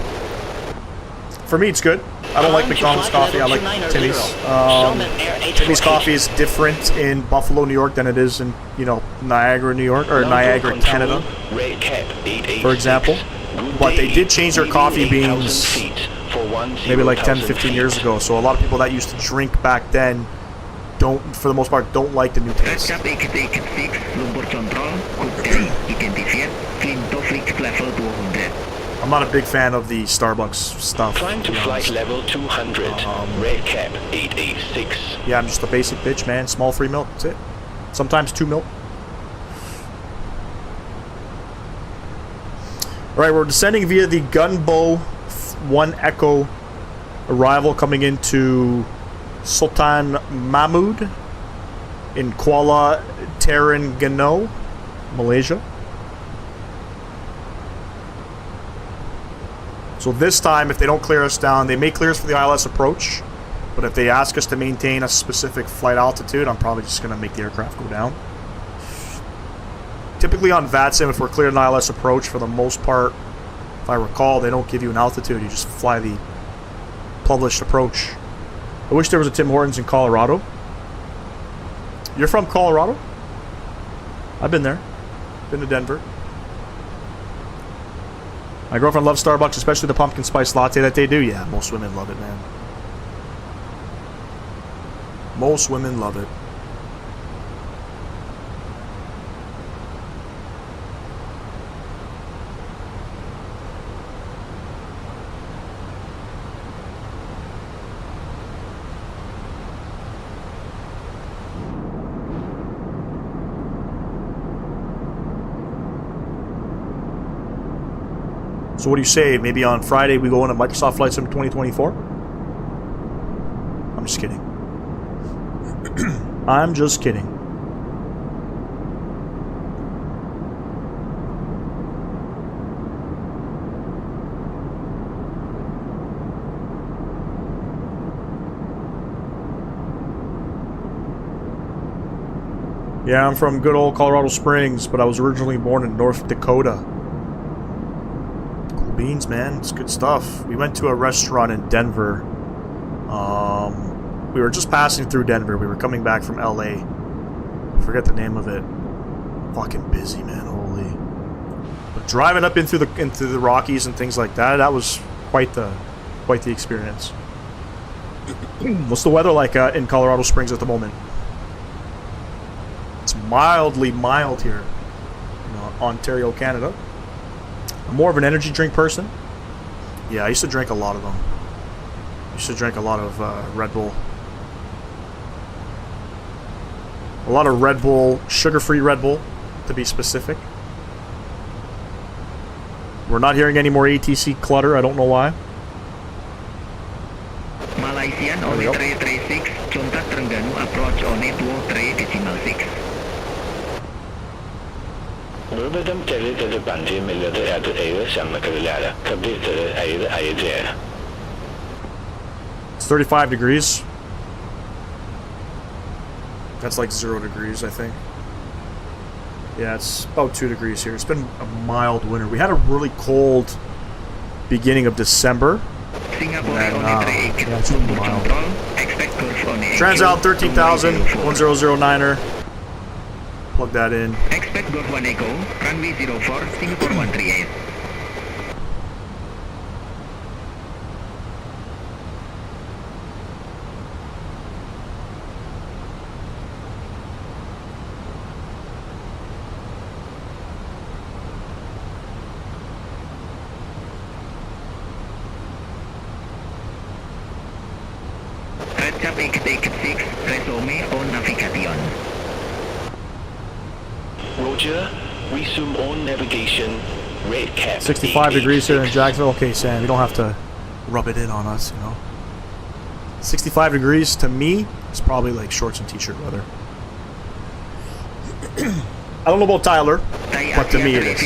For me, it's good. I don't like McDonald's coffee. I like Timmy's. Timmy's coffee is different in Buffalo, New York than it is in, you know, Niagara, New York, or Niagara, Canada, for example. But they did change their coffee beans maybe like 10, 15 years ago. So a lot of people that used to drink back then don't, for the most part, don't like the new taste. I'm not a big fan of the Starbucks stuff. Climb to flight level 200, red cap 886. Yeah, I'm just a basic bitch, man. Small 3 milk, that's it. Sometimes 2 milk. Alright, we're descending via the Gunbow 1 Echo arrival coming into Sultan Mahmud in Kuala Terengganu, Malaysia. So this time, if they don't clear us down, they may clear us for the ILS approach, but if they ask us to maintain a specific flight altitude, I'm probably just going to make the aircraft go down. Typically on VATSIM, if we're cleared an ILS approach, for the most part, if I recall, they don't give you an altitude, you just fly the published approach. I wish there was a Tim Hortons in Colorado. You're from Colorado? I've been there. Been to Denver. My girlfriend loves Starbucks, especially the pumpkin spice latte that they do. Yeah, most women love it, man. Most women love it. So what do you say? Maybe on Friday we go into Microsoft Flight Sim 2024? I'm just kidding. I'm just kidding. Yeah, I'm from good old Colorado Springs, but I was originally born in North Dakota. Beans, man, it's good stuff. We went to a restaurant in Denver. We were just passing through Denver. We were coming back from LA. I forget the name of it. Fucking busy, man. Holy. But driving up into the Rockies and things like that, that was quite the experience. What's the weather like in Colorado Springs at the moment? It's mildly mild here in Ontario, Canada. I'm more of an energy drink person. Yeah, I used to drink a lot of them. I used to drink a lot of Red Bull. A lot of Red Bull, sugar-free Red Bull, to be specific. We're not hearing any more ATC clutter. I don't know why. Malaysian on 336, contact Terengganu approach on 2.3.6. It's 35 degrees. That's like 0 degrees, I think. Yeah, it's about 2 degrees here. It's been a mild winter. We had a really cold beginning of December. Singapore yeah, it's been mild. Transalt 13,000, 1009er. Plug that in. Expect Golf 1 Echo, runway 04, Singapore 138. Redcap 886, resume on navigation. Roger, resume on navigation, red cap 65 degrees here in Jacksonville. Okay, Sam, you don't have to rub it in on us, you know. 65 degrees to me is probably like shorts and t-shirt weather. I don't know about Tyler, but to me it is.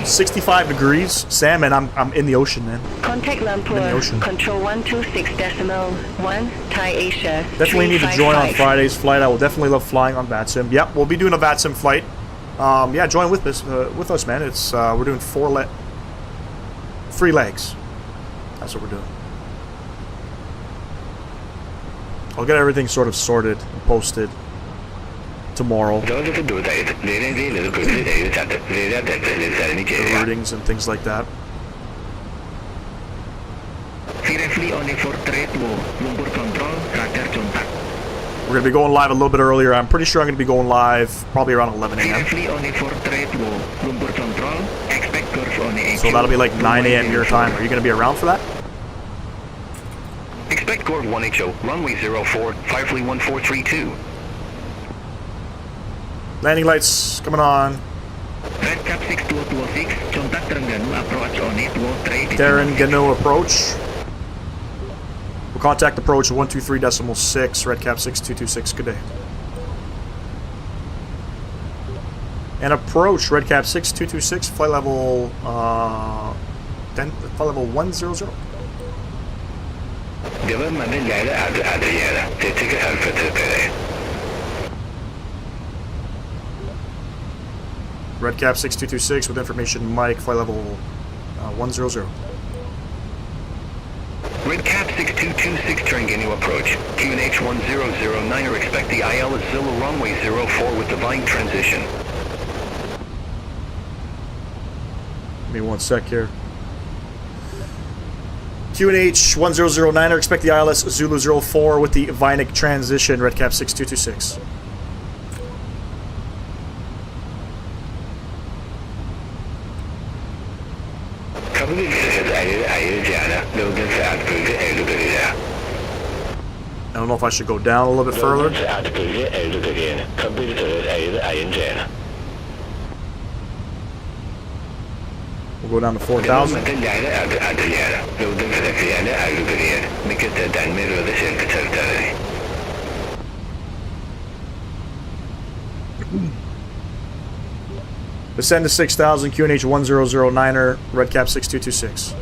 65 degrees, Sam, and I'm in the ocean, man. Contact Lumpur, control 126.1, Thai Asia. Definitely need to join on Friday's flight. I will definitely love flying on VATSIM. Yep, we'll be doing a VATSIM flight. Yeah, join with us, man. It's we're doing 3 legs. That's what we're doing. I'll get everything sort of sorted and posted tomorrow. The routings and things like that. We're going to be going live a little bit earlier. I'm pretty sure I'm going to be going live probably around 11 a.m. So that'll be like 9 a.m. your time. Are you going to be around for that? Expect Gord 1HO, runway 04, Firefly 1432. Landing lights coming on. Red Cap 6226, contact Terengganu approach on it, Terengganu approach. We'll contact approach 123.6, Red Cap 6226, good day. And approach Red Cap 6226, flight level 100. Red Cap 6226 with information Mike, flight level 100. Red Cap 6226 Terengganu approach. QNH 1009er, expect the IL at Zulu runway 04 with divine transition. Give me 1 sec here. QNH 1009er, expect the ILS Zulu 04 with the Vionic transition, Red Cap 6226. I don't know if I should go down a little bit further. We'll go down to 4,000. Descend to 6,000, QNH 1009er, Red Cap 6226.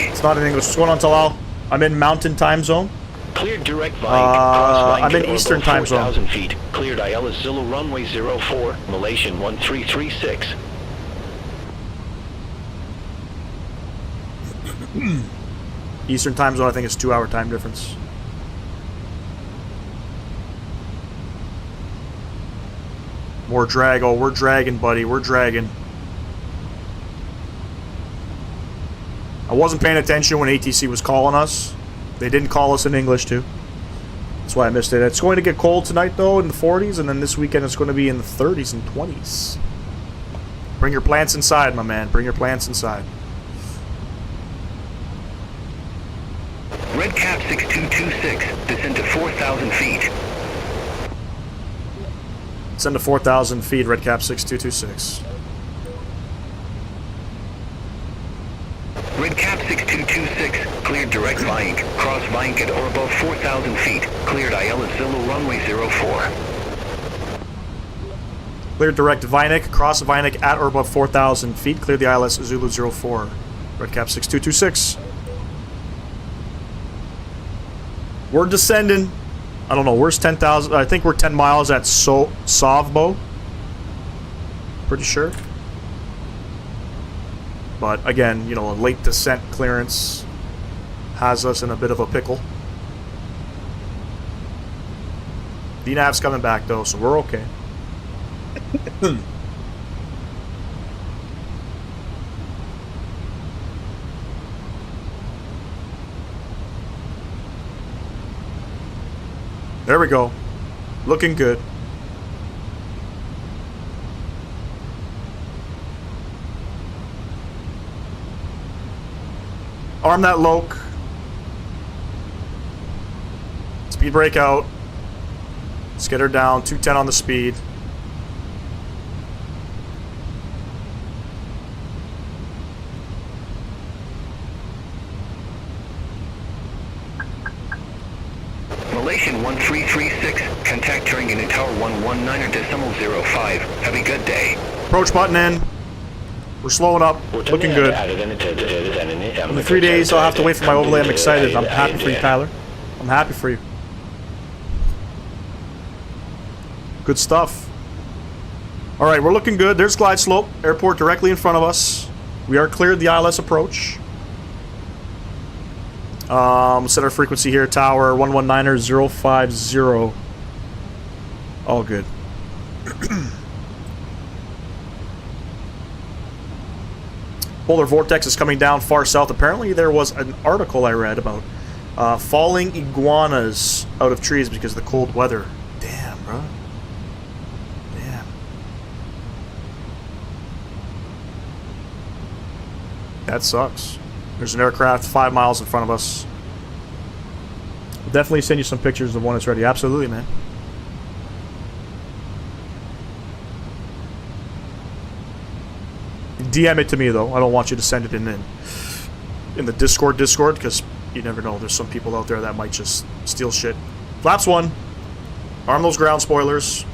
It's not in English. What's going on, Talal? I'm in Mountain Time Zone. Cleared direct I'm in Eastern Time Zone. 4,000 feet. Cleared IL is Zulu runway 04, Malaysian 1336. Eastern Time Zone, I think, is 2-hour time difference. More drag. Oh, we're dragging, buddy. We're dragging. I wasn't paying attention when ATC was calling us. They didn't call us in English, too. That's why I missed it. It's going to get cold tonight, though, in the 40s, and then this weekend it's going to be in the 30s and 20s. Bring your plants inside, my man. Bring your plants inside. Red Cap 6226, descend to 4,000 feet. Send to 4,000 feet, Red Cap 6226. Red Cap 6226, cleared direct Vionic. Cross Vionic at or above 4,000 feet. Cleared IL at Zulu runway 04. Clear direct Vionic, cross Vionic at or above 4,000 feet. Clear the ILS Zulu 04. Red Cap 6226. We're descending. I don't know, where's 10,000? I think we're 10 miles at Sovbo. Pretty sure. But again, you know, a late descent clearance has us in a bit of a pickle. DNAV's coming back though, so we're okay. There we go. Looking good. Arm that Loke. Speed brake out. Let's get her down. 210 on the speed. Malaysian 1336, contact Terengganu Tower 119er decimal 05. Have a good day. Approach button in. We're slowing up. Looking good. Only 3 days, I'll have to wait for my overlay. I'm excited. I'm happy for you, Tyler. I'm happy for you. Good stuff. Alright, we're looking good. There's glide slope. Airport directly in front of us. We are cleared the ILS approach. Set our frequency here. Tower 119er050. All good. Polar vortex is coming down far south. Apparently there was an article I read about falling iguanas out of trees because of the cold weather. Damn, bro. Damn. That sucks. There's an aircraft 5 miles in front of us. We'll definitely send you some pictures of when it's ready. Absolutely, man. DM it to me, though. I don't want you to send it in the Discord, because you never know. There's some people out there that might just steal shit. Flaps 1. Arm those ground spoilers.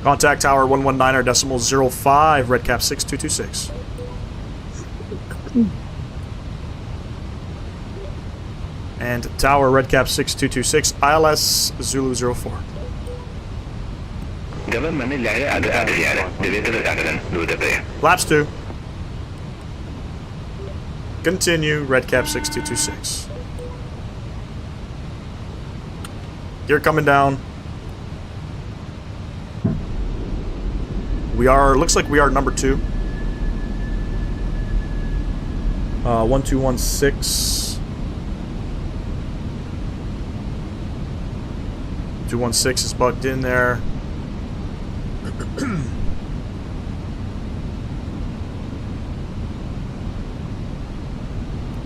Contact tower 119er.05, redcap 6226. And tower redcap 6226, ILS Zulu 04. Flaps 2. Continue, redcap 6226. Gear coming down. We are, looks like we are number 2. 1216. 216 is bugged in there.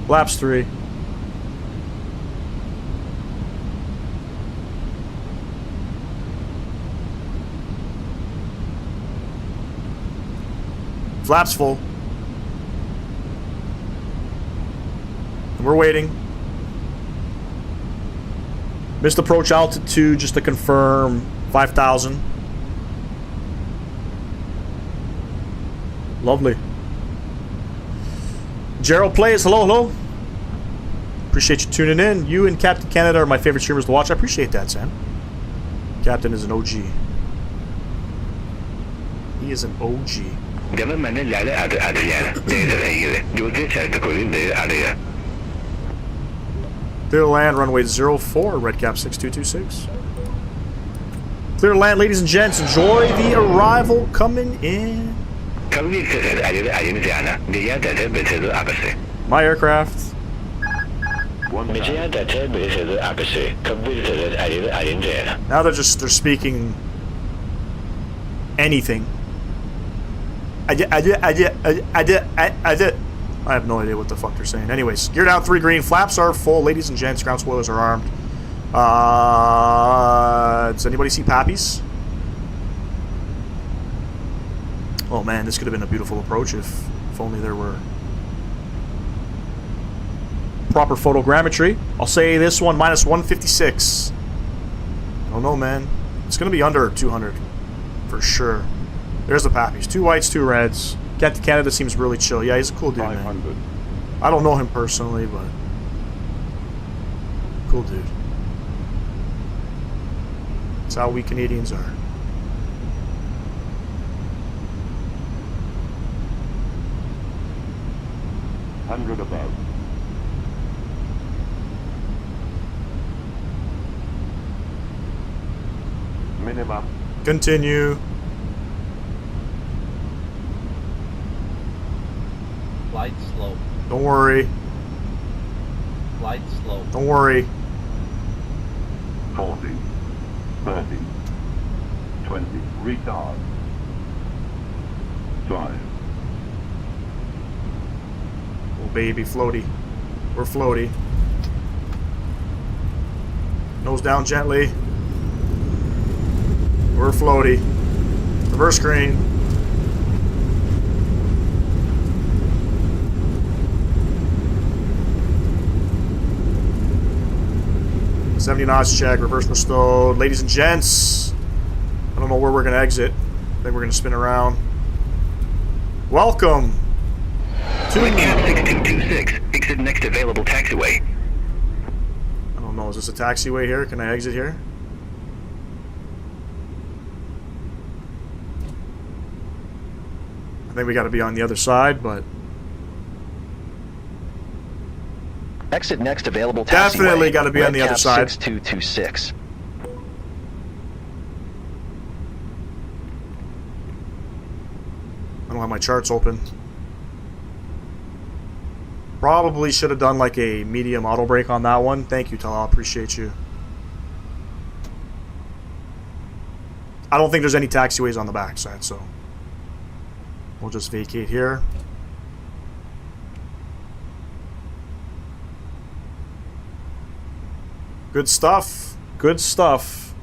Flaps 3. Flaps full. We're waiting. Missed approach altitude just to confirm 5,000. Lovely. Gerald Plays, hello, hello. Appreciate you tuning in. You and Captain Canada are my favorite streamers to watch. I appreciate that, Sam. Captain is an OG. He is an OG. Clear land, runway 04, redcap 6226. Clear land, ladies and gents. Enjoy the arrival coming in. My aircraft. Now they're speaking anything. I have no idea what the fuck they're saying. Anyways, gear down 3 green. Flaps are full, ladies and gents. Ground spoilers are armed. Does anybody see Pappies? Oh man, this could have been a beautiful approach if only there were proper photogrammetry. I'll say this one minus 156. I don't know, man. It's gonna be under 200 for sure. There's the Pappies. 2 whites, 2 reds. Captain Canada seems really chill. Yeah, he's a cool dude, man. I don't know him personally, but cool dude. That's how we Canadians are. Hundred above. Minimum. Continue. Flight slow. Don't worry. Flight slow. Don't worry. 40. 30. 20. Retard. 5. Oh baby, floaty. We're floaty. Nose down gently. We're floaty. Reverse crane. $70 knots check, reverse bestowed. Ladies and gents, I don't know where we're going to exit. I think we're going to spin around. Welcome to... Redcap 6226, exit next available taxiway. I don't know, is this a taxiway here? Can I exit here? I think we got to be on the other side, but... Exit next available taxiway. Definitely got to be on the other side. 6226. I don't have my charts open. Probably should have done like a medium auto brake on that one. Thank you, Talal. Appreciate you. I don't think there's any taxiways on the backside, so we'll just vacate here. Good stuff. Good stuff.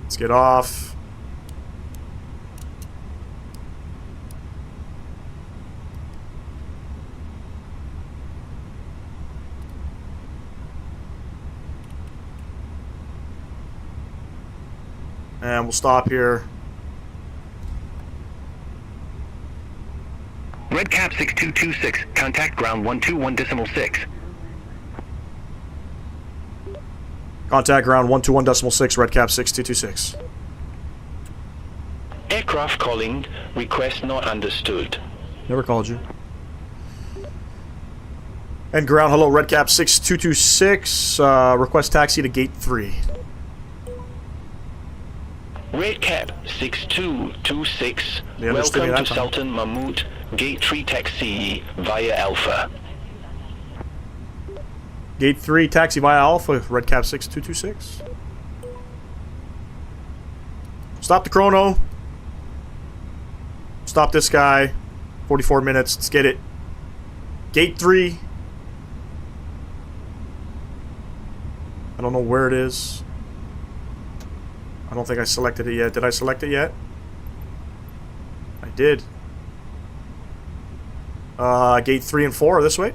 Let's get off. And we'll stop here. Redcap 6226, contact ground 121.6. Contact ground 121.6, Redcap 6226. Aircraft calling, request not understood. Never called you. And ground, hello, Redcap 6226, request taxi to gate 3. Redcap 6226, They understood me welcome that to time. Sultan Mahmud, gate 3 taxi via Alpha. Gate 3, taxi via Alpha, Redcap 6226. Stop the chrono. Stop this guy. 44 minutes, let's get it. Gate 3. I don't know where it is. I don't think I selected it yet. Did I select it yet? I did. Gate 3 and 4 this way.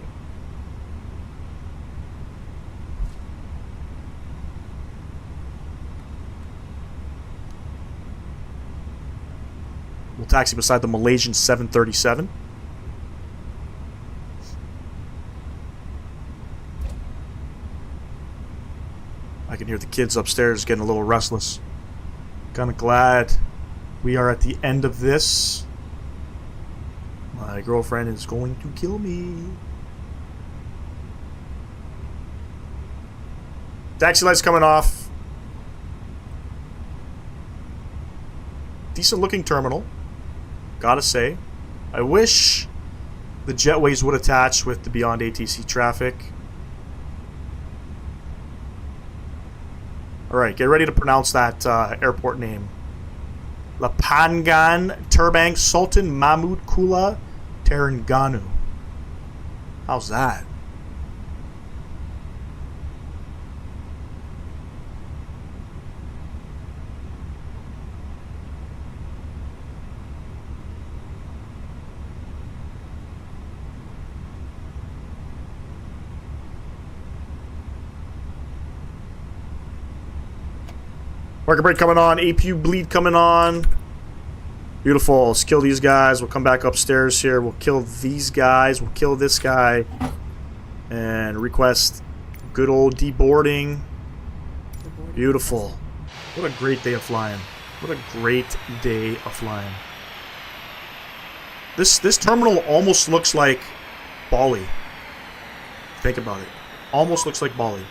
We'll taxi beside the Malaysian 737. I can hear the kids upstairs getting a little restless. Kind of glad we are at the end of this. My girlfriend is going to kill me. Taxi lights coming off. Decent looking terminal. Gotta say. I wish the jetways would attach with the BeyondATC traffic. Alright, get ready to pronounce that airport name. Lapangan Terbang Sultan Mahmud Kuala Terengganu. How's that? Market break coming on. APU bleed coming on. Beautiful. Let's kill these guys. We'll come back upstairs here. We'll kill these guys. We'll kill this guy. And request good old deboarding. Beautiful. What a great day of flying. What a great day of flying. This terminal almost looks like Bali. Think about it. Almost looks like Bali.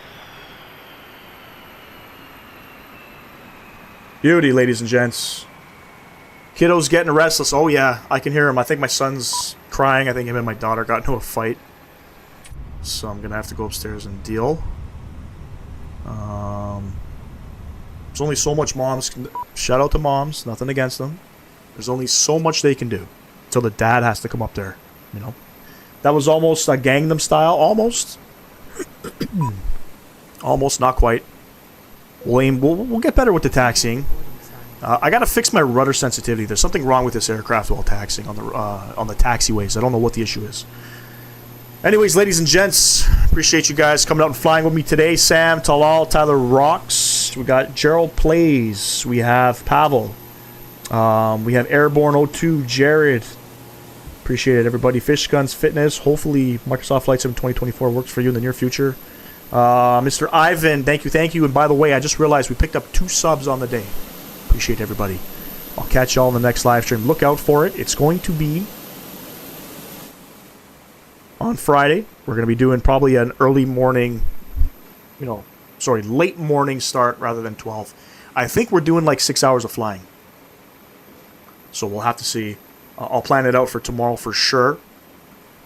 Beauty, ladies and gents. Kiddo's getting restless. Oh yeah, I can hear him. I think my son's crying. I think him and my daughter got into a fight. So I'm gonna have to go upstairs and deal. There's only so much moms can... Shout out to moms. Nothing against them. There's only so much they can do. Until the dad has to come up there. You know? That was almost a Gangnam Style. Almost. Almost. Not quite. We'll get better with the taxiing. I gotta fix my rudder sensitivity. There's something wrong with this aircraft while taxiing on the taxiways. I don't know what the issue is. Anyways, ladies and gents, appreciate you guys coming out and flying with me today. Sam, Talal, Tyler Rocks. We got Gerald Plays. We have Pavel. We have Airborne 02, Jared. Appreciate it, everybody. Fish Guns Fitness. Hopefully, Microsoft Flight Sim 2024 works for you in the near future. Mr. Ivan, thank you. And by the way, I just realized we picked up 2 subs on the day. Appreciate everybody. I'll catch y'all in the next live stream. Look out for it. It's going to be on Friday. We're going to be doing probably an early morning, late morning start rather than 12. I think we're doing like 6 hours of flying. So we'll have to see. I'll plan it out for tomorrow for sure.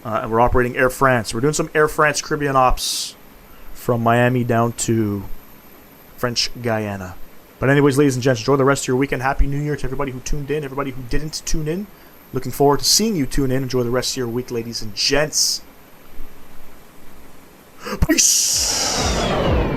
And we're operating Air France. We're doing some Air France Caribbean ops from Miami down to French Guyana. But anyways, ladies and gents, enjoy the rest of your weekend. Happy New Year to everybody who tuned in, everybody who didn't tune in. Looking forward to seeing you tune in. Enjoy the rest of your week, ladies and gents. Peace!